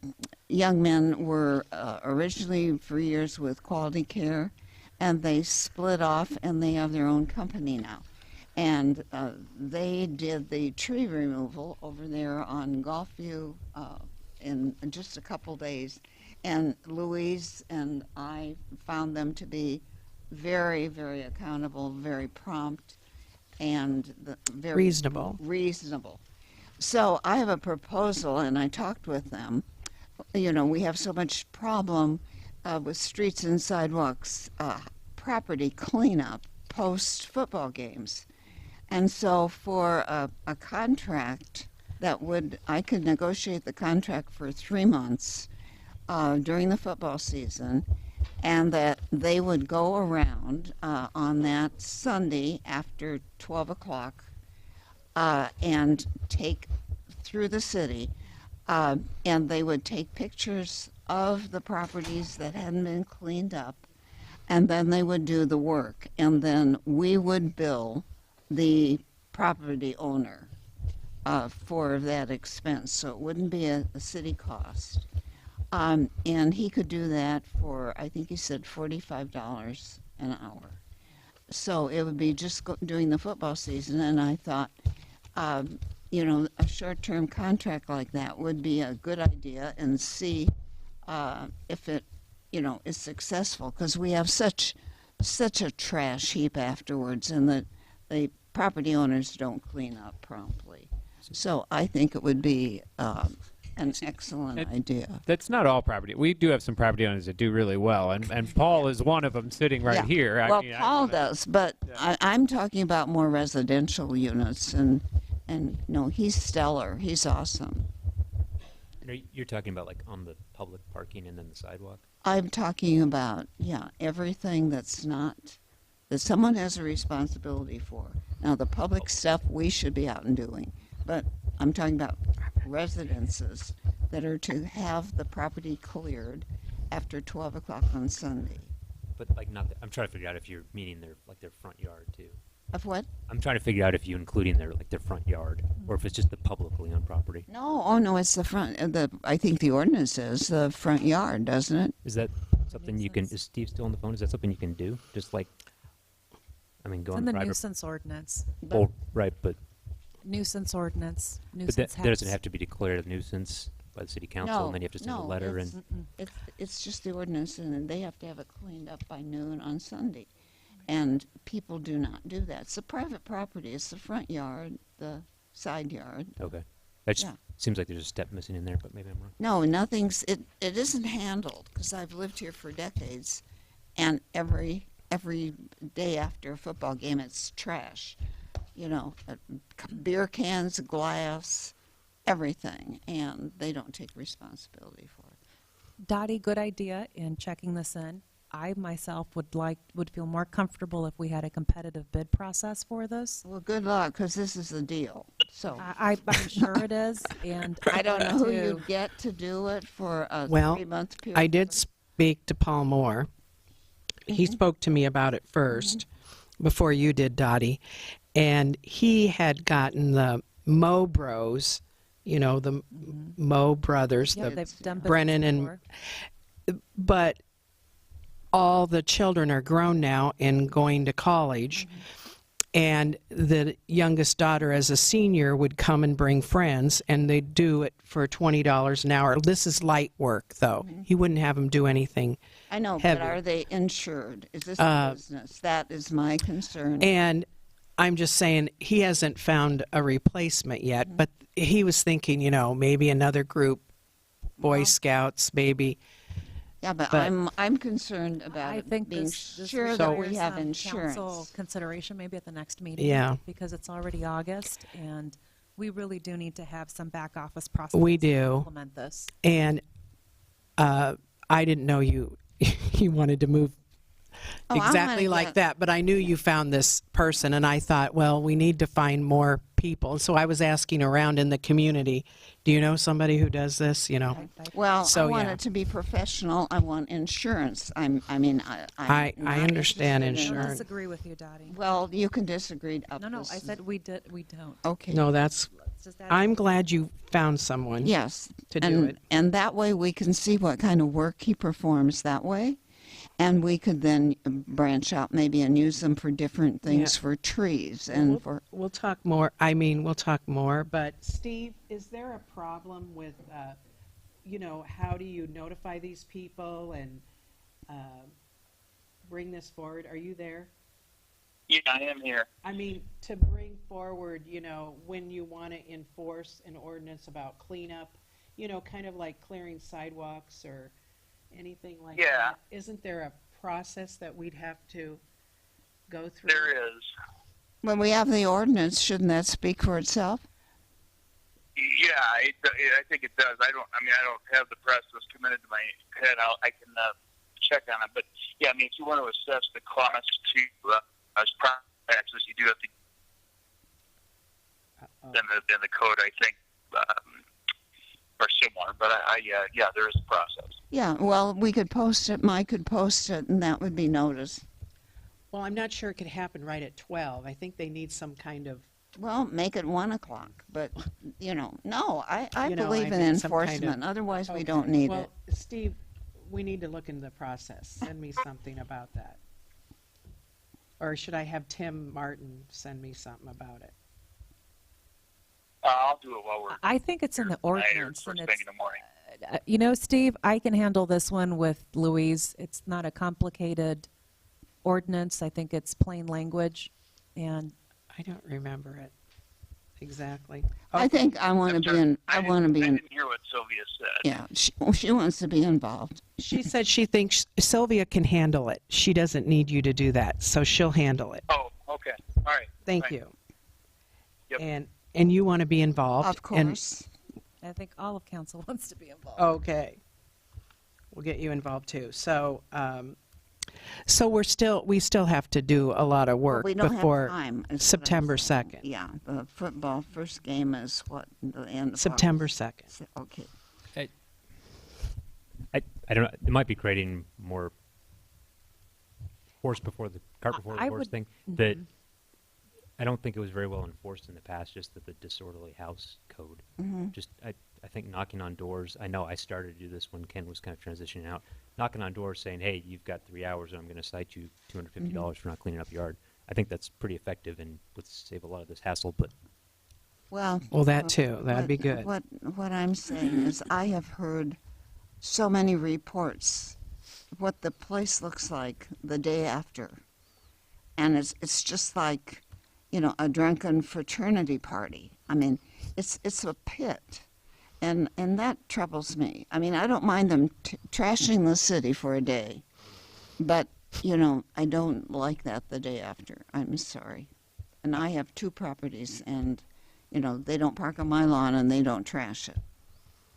young men were originally for years with Quality Care, and they split off, and they have their own company now. And they did the tree removal over there on Gulfview in just a couple days. And Louise and I found them to be very, very accountable, very prompt, and very Reasonable. Reasonable. So I have a proposal, and I talked with them. You know, we have so much problem with streets and sidewalks, property cleanup post football games. And so for a contract that I could negotiate the contract for 3 months during the football season, and that they would go around on that Sunday after 12 o'clock and take through the city, and they would take pictures of the properties that hadn't been cleaned up, and then they would do the work, and then we would bill the property owner for that expense, so it wouldn't be a city cost. And he could do that for, I think he said $45 an hour. So it would be just during the football season, and I thought, you know, a short-term contract like that would be a good idea, and see if it, you know, is successful, because we have such a trash heap afterwards, and the property owners don't clean up promptly. So I think it would be an excellent idea. That's not all property. We do have some property owners that do really well, and Paul is one of them sitting right Yeah. here. Well, Paul does, but I'm talking about more residential units, and no, he's stellar. He's awesome. You're talking about like on the public parking and then the sidewalk? I'm talking about, yeah, everything that someone has a responsibility for. Now, the public stuff we should be out and doing, but I'm talking about residences that are to have the property cleared after 12 o'clock on Sunday. But like I'm trying to figure out if you're meaning their front yard too. Of what? I'm trying to figure out if you including their front yard or if it's just the publicly owned property. No, oh no, it's the front. I think the ordinance says the front yard, doesn't it? Is that something you can? Is Steve still on the phone? Is that something you can do? Just like, I mean, go It's on in the private. nuisance ordinance. Oh, right, but Nuisance ordinance. but Nuisance that doesn't has- have to be declared a nuisance by the city council, and then you have to send a letter it's, and. it's just the ordinance, and they have to have it cleaned up by noon on Sunday, and people do not do that. It's a private property. It's the front yard, the side yard. Okay, that just Yeah. seems like there's a step missing in there, but maybe I'm wrong. No, nothing's. It isn't handled, because I've lived here for decades, and every day after a football game, it's trash. You know, beer cans, glass, everything, and they don't take responsibility for it. Dottie, good idea in checking this in. I myself would feel more comfortable if we had a competitive bid process for this. Well, good luck, because this is a deal. So I'm sure it is, and I don't know who to- you get to do it for a Well, 3-month period. I did speak to Paul Moore. He spoke to me about it first, before you did, Dottie. And he had gotten the Mo Bros, you know, the Mo brothers, Yeah, the they've done business Brennan and, but all the children are grown now and going to college. And the youngest daughter, as a senior, would come and bring friends, and they'd do it for $20 an hour. This is light work, though. He wouldn't have them do anything I know, heavy. but are they insured? Is this a business? That is my concern. And I'm just saying, he hasn't found a replacement yet, but he was thinking, you know, maybe another group, Boy Scouts, maybe. Yeah, but But- I'm concerned about I it think being this sure that we requires have some insurance. council consideration maybe at the next meeting. Yeah. Because it's already August, and we really do need to have some back office process We to do. implement this. And I didn't know you you wanted to move Oh, I wanna exactly like get- that, but I knew you found this person, and I thought, well, we need to find more people. So I was asking around in the community, do you know somebody who does this? You know, Well, so I want yeah. it to be professional. I want insurance. I'm I not understand interested in- I insurance. disagree with you, Dottie. Well, you can disagree. Up No, no, this- I said we don't. Okay. No, that's. Just add I'm it. glad you found someone. Yes. To do and, it. And that way we can see what kind of work he performs that way. And we could then branch out maybe and use them for different things, Yeah. for trees and we'll, for. we'll talk more. I mean, we'll talk more. But Steve, is there a problem with, you know, how do you notify these people and bring this forward? Are you there? Yeah, I am here. I mean, to bring forward, you know, when you want to enforce an ordinance about cleanup, you know, kind of like clearing sidewalks or anything like Yeah. that. Isn't there a process that we'd have to go through? There is. When we have the ordinance, shouldn't that speak for itself? Yeah, I think it does. I don't have the process committed to my head. I can check on it. But yeah, I mean, if you want to assess the cost to as taxes, you do have to. Then the code, I think, are similar. But yeah, there is a process. Yeah, well, we could post it, Mike could post it, and that would be notice. Well, I'm not sure it could happen right at 12. I think they need some kind of, Well, make it 1 o'clock, but, you know, no, I you know, believe I in mean, some kind of- enforcement, otherwise we Okay. don't need well, it. Steve, we need to look into the process. Send me something about that. Or should I have Tim Martin send me something about it? I'll do it while we're. I think it's in the tonight or ordinance, first and thing it's, in the morning. you know, Steve, I can handle this one with Louise. It's not a complicated ordinance. I think it's plain language, and I don't remember it exactly. I think I want to be in, I want to be I in, didn't hear what Sylvia said. yeah, she wants to be involved. She said she thinks Sylvia can handle it. She doesn't need you to do that, so she'll handle it. Oh, okay. All right. Thank Fine. you. Yep. And you want to be involved? Of course. I think all of council wants to be involved. Okay. We'll get you involved too. So, so we still have to do a lot of work we don't have before time, is what I'm September saying. 2nd. Yeah, the football first game is what, the end of September August? 2nd. Okay. I don't know. It might be creating more horse before the cart before the I horse would- thing. That I don't think it was very well enforced in the past. Just that the disorderly house code. Mhm. Just I think knocking on doors. I know I started to do this when Ken was kind of transitioning out. Knocking on doors saying, "Hey, you've got 3 hours, and I'm going to cite you $250 for not cleaning up your yard." I think that's pretty effective and would save a lot of this hassle. But Well, that too. That'd be good. What I'm saying is I have heard so many reports what the place looks like the day after. And it's just like, you know, a drunken fraternity party. I mean, it's a pit. And that troubles me. I mean, I don't mind them trashing the city for a day. But, you know, I don't like that the day after. I'm sorry. And I have 2 properties, and, you know, they don't park on my lawn and they don't trash it.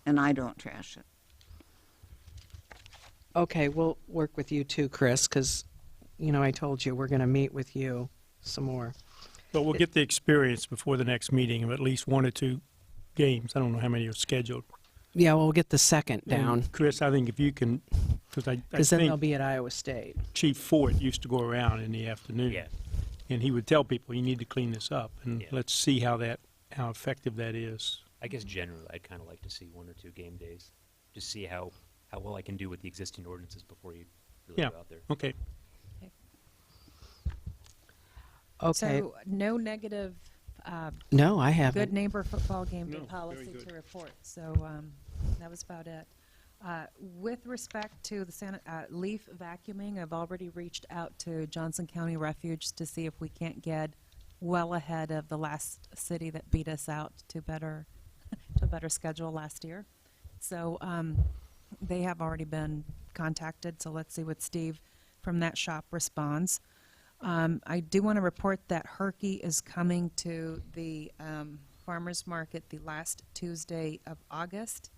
And I don't trash it. Okay, we'll work with you too, Chris, because, you know, I told you we're going to meet with you some more. But we'll get the experience before the next meeting of at least 1 or 2 games. I don't know how many are scheduled. Yeah, we'll get the second down, And Chris, I think if you can, because I because then they'll think be at Iowa State. Chief Fort used to go around in the afternoon. Yeah. And he would tell people, you need to clean this up. And Yeah. let's see how effective that is. I guess generally, I'd kind of like to see 1 or 2 game days, just see how well I can do with the existing ordinances before you really Yeah. go out there. Okay. Okay. So no negative. No, I haven't. Good neighbor football game day No, policy very good. to report. So that was about it. With respect to the leaf vacuuming, I've already reached out to Johnson County Refuge to see if we can't get well ahead of the last city that beat us out to a better schedule last year. So they have already been contacted. So let's see what Steve from that shop responds. I do want to report that Herky is coming to the farmers market the last Tuesday of August,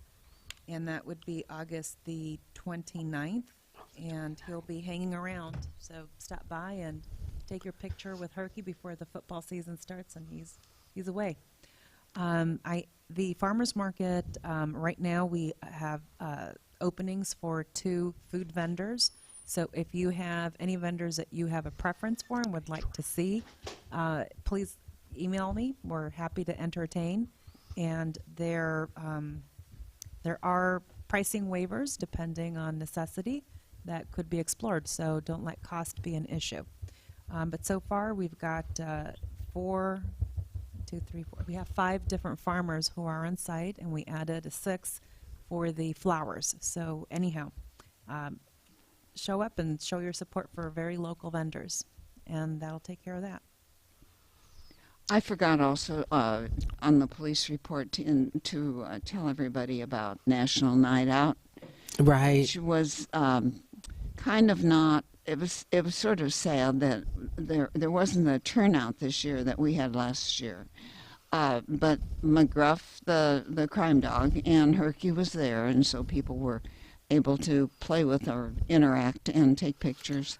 and that would be August the 29th. and he'll be hanging around. So stop by and take your picture with Herky before the football season starts, and he's away. The farmers market, right now we have openings for 2 food vendors. So if you have any vendors that you have a preference for and would like to see, please email me. We're happy to entertain. And there are pricing waivers depending on necessity that could be explored. So don't let cost be an issue. But so far we've got 4, 2, 3, 4. We have 5 different farmers who are on site, and we added a 6th for the flowers. So anyhow, show up and show your support for very local vendors, and that'll take care of that. I forgot also on the police report to tell everybody about National Night Out. Right. Which was kind of not. It was sort of sad that there wasn't the turnout this year that we had last year. But McGruff, the crime dog, and Herky was there, and so people were able to play with or interact and take pictures.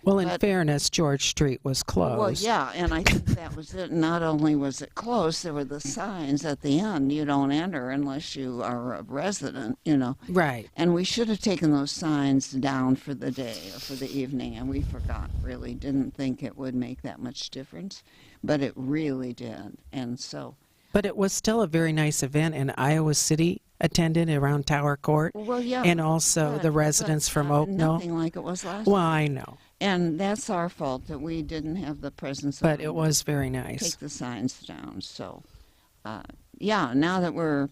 Well, in fairness, George Street was closed. Well, yeah, and I think that was it. Not only was it closed, there were the signs at the end, you don't enter unless you are a resident, you know. Right. And we should have taken those signs down for the day or for the evening, and we forgot, really. Didn't think it would make that much difference, but it really did. And so... But it was still a very nice event, and Iowa City attended around Tower Court. Well, yeah. And also the residents from Oakville. Nothing like it was last Well, time. I know. And that's our fault that we didn't have the presence of But them it was very nice. Take the signs down. So, yeah, now that we're,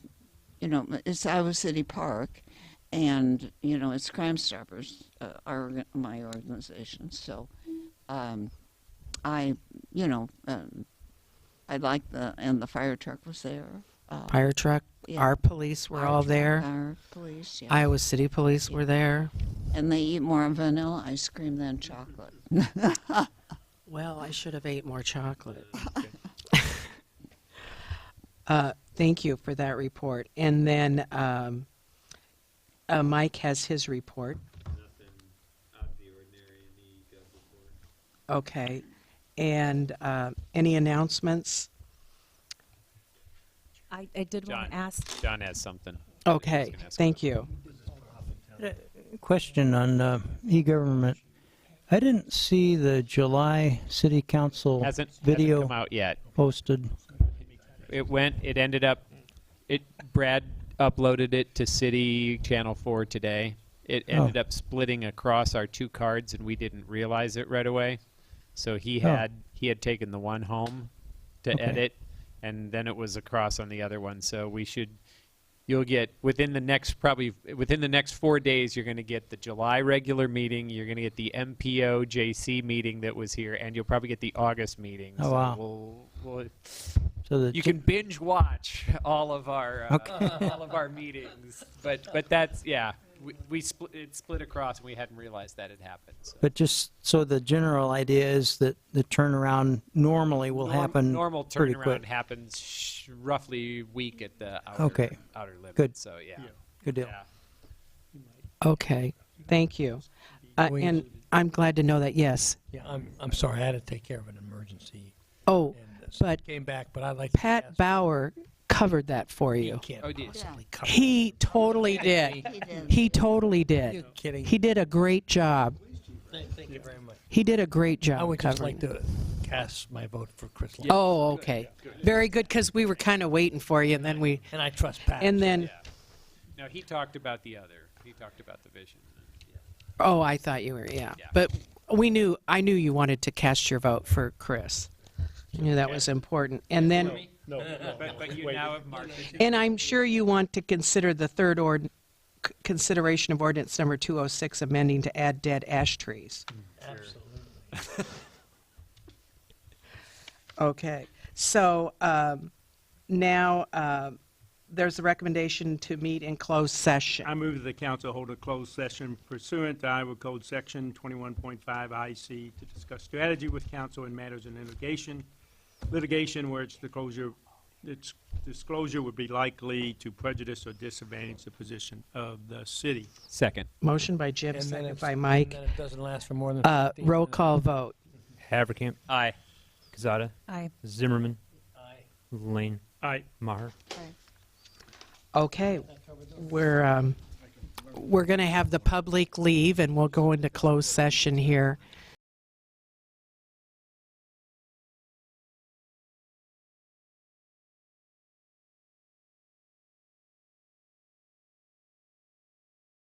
you know, it's Iowa City Park, and, you know, it's Crime Stoppers, my organization. So, I like and the fire truck was there. Fire truck, yeah. our police were Fire all truck, there. Our police, yeah. Iowa City police were there. And they eat more vanilla ice cream than chocolate. Well, I should have ate more chocolate. Thank you for that report. And then Mike has his report. Okay. And any announcements? I did want to ask. John has something. Okay, thank you. Question on e-government. I didn't see the July City Council Hasn't video come out yet. posted. It ended up, Brad uploaded it to City Channel 4 today. It ended up splitting across our 2 cards, and we didn't realize it right away. So he had taken the one home to edit, and then it was across on the other one. So you'll get within the next 4 days, you're going to get the July regular meeting, you're going to get the MPO JC meeting that was here, and you'll probably get the August meeting. Oh, so wow. you can binge watch all of our all of our meetings, but that's it split across, and we hadn't realized that had happened. So. But just so the general idea is that the turnaround normally will happen Normal pretty turnaround quick. happens roughly a week at the outer limit. Good. So yeah. Good deal. Yeah. Okay, thank you. And I'm glad to know that, yes. Yeah, I'm sorry, I had to take care of an emergency. Oh, but Came back, but I'd like Pat Bauer covered that for you. can't possibly cover He totally did. He totally did. You're kidding. He did a great job. Thank you very much. He did a great job I would just covering. like to cast my vote for Chris Long. Oh, okay. Very good, because we were kind of waiting for you, and then we... And I trust Pat. And then... No, he talked about the other. He talked about the vision. Oh, I thought you were, yeah. But I knew you wanted to cast your vote for Chris. I knew that was important. And then... No, But you now have marked it. And I'm sure you want to consider the third consideration of ordinance number 206, amending to add dead ash trees. Absolutely. Okay, so now there's a recommendation to meet in closed session. I move that the council hold a closed session pursuant to Iowa Code Section 21.5 IC to discuss strategy with council in matters of litigation where it's the closure its disclosure would be likely to prejudice or disadvantage the position of the city. Second. Motion by Jim, And then second it's- by and Mike. then it doesn't last for more than Uh, 15 roll minutes. call vote. Haverkamp. Aye. Kazada. Aye. Zimmerman. Aye. Lane. Aye. Maher. Okay, we're going to have the public leave, and we'll go into closed session here.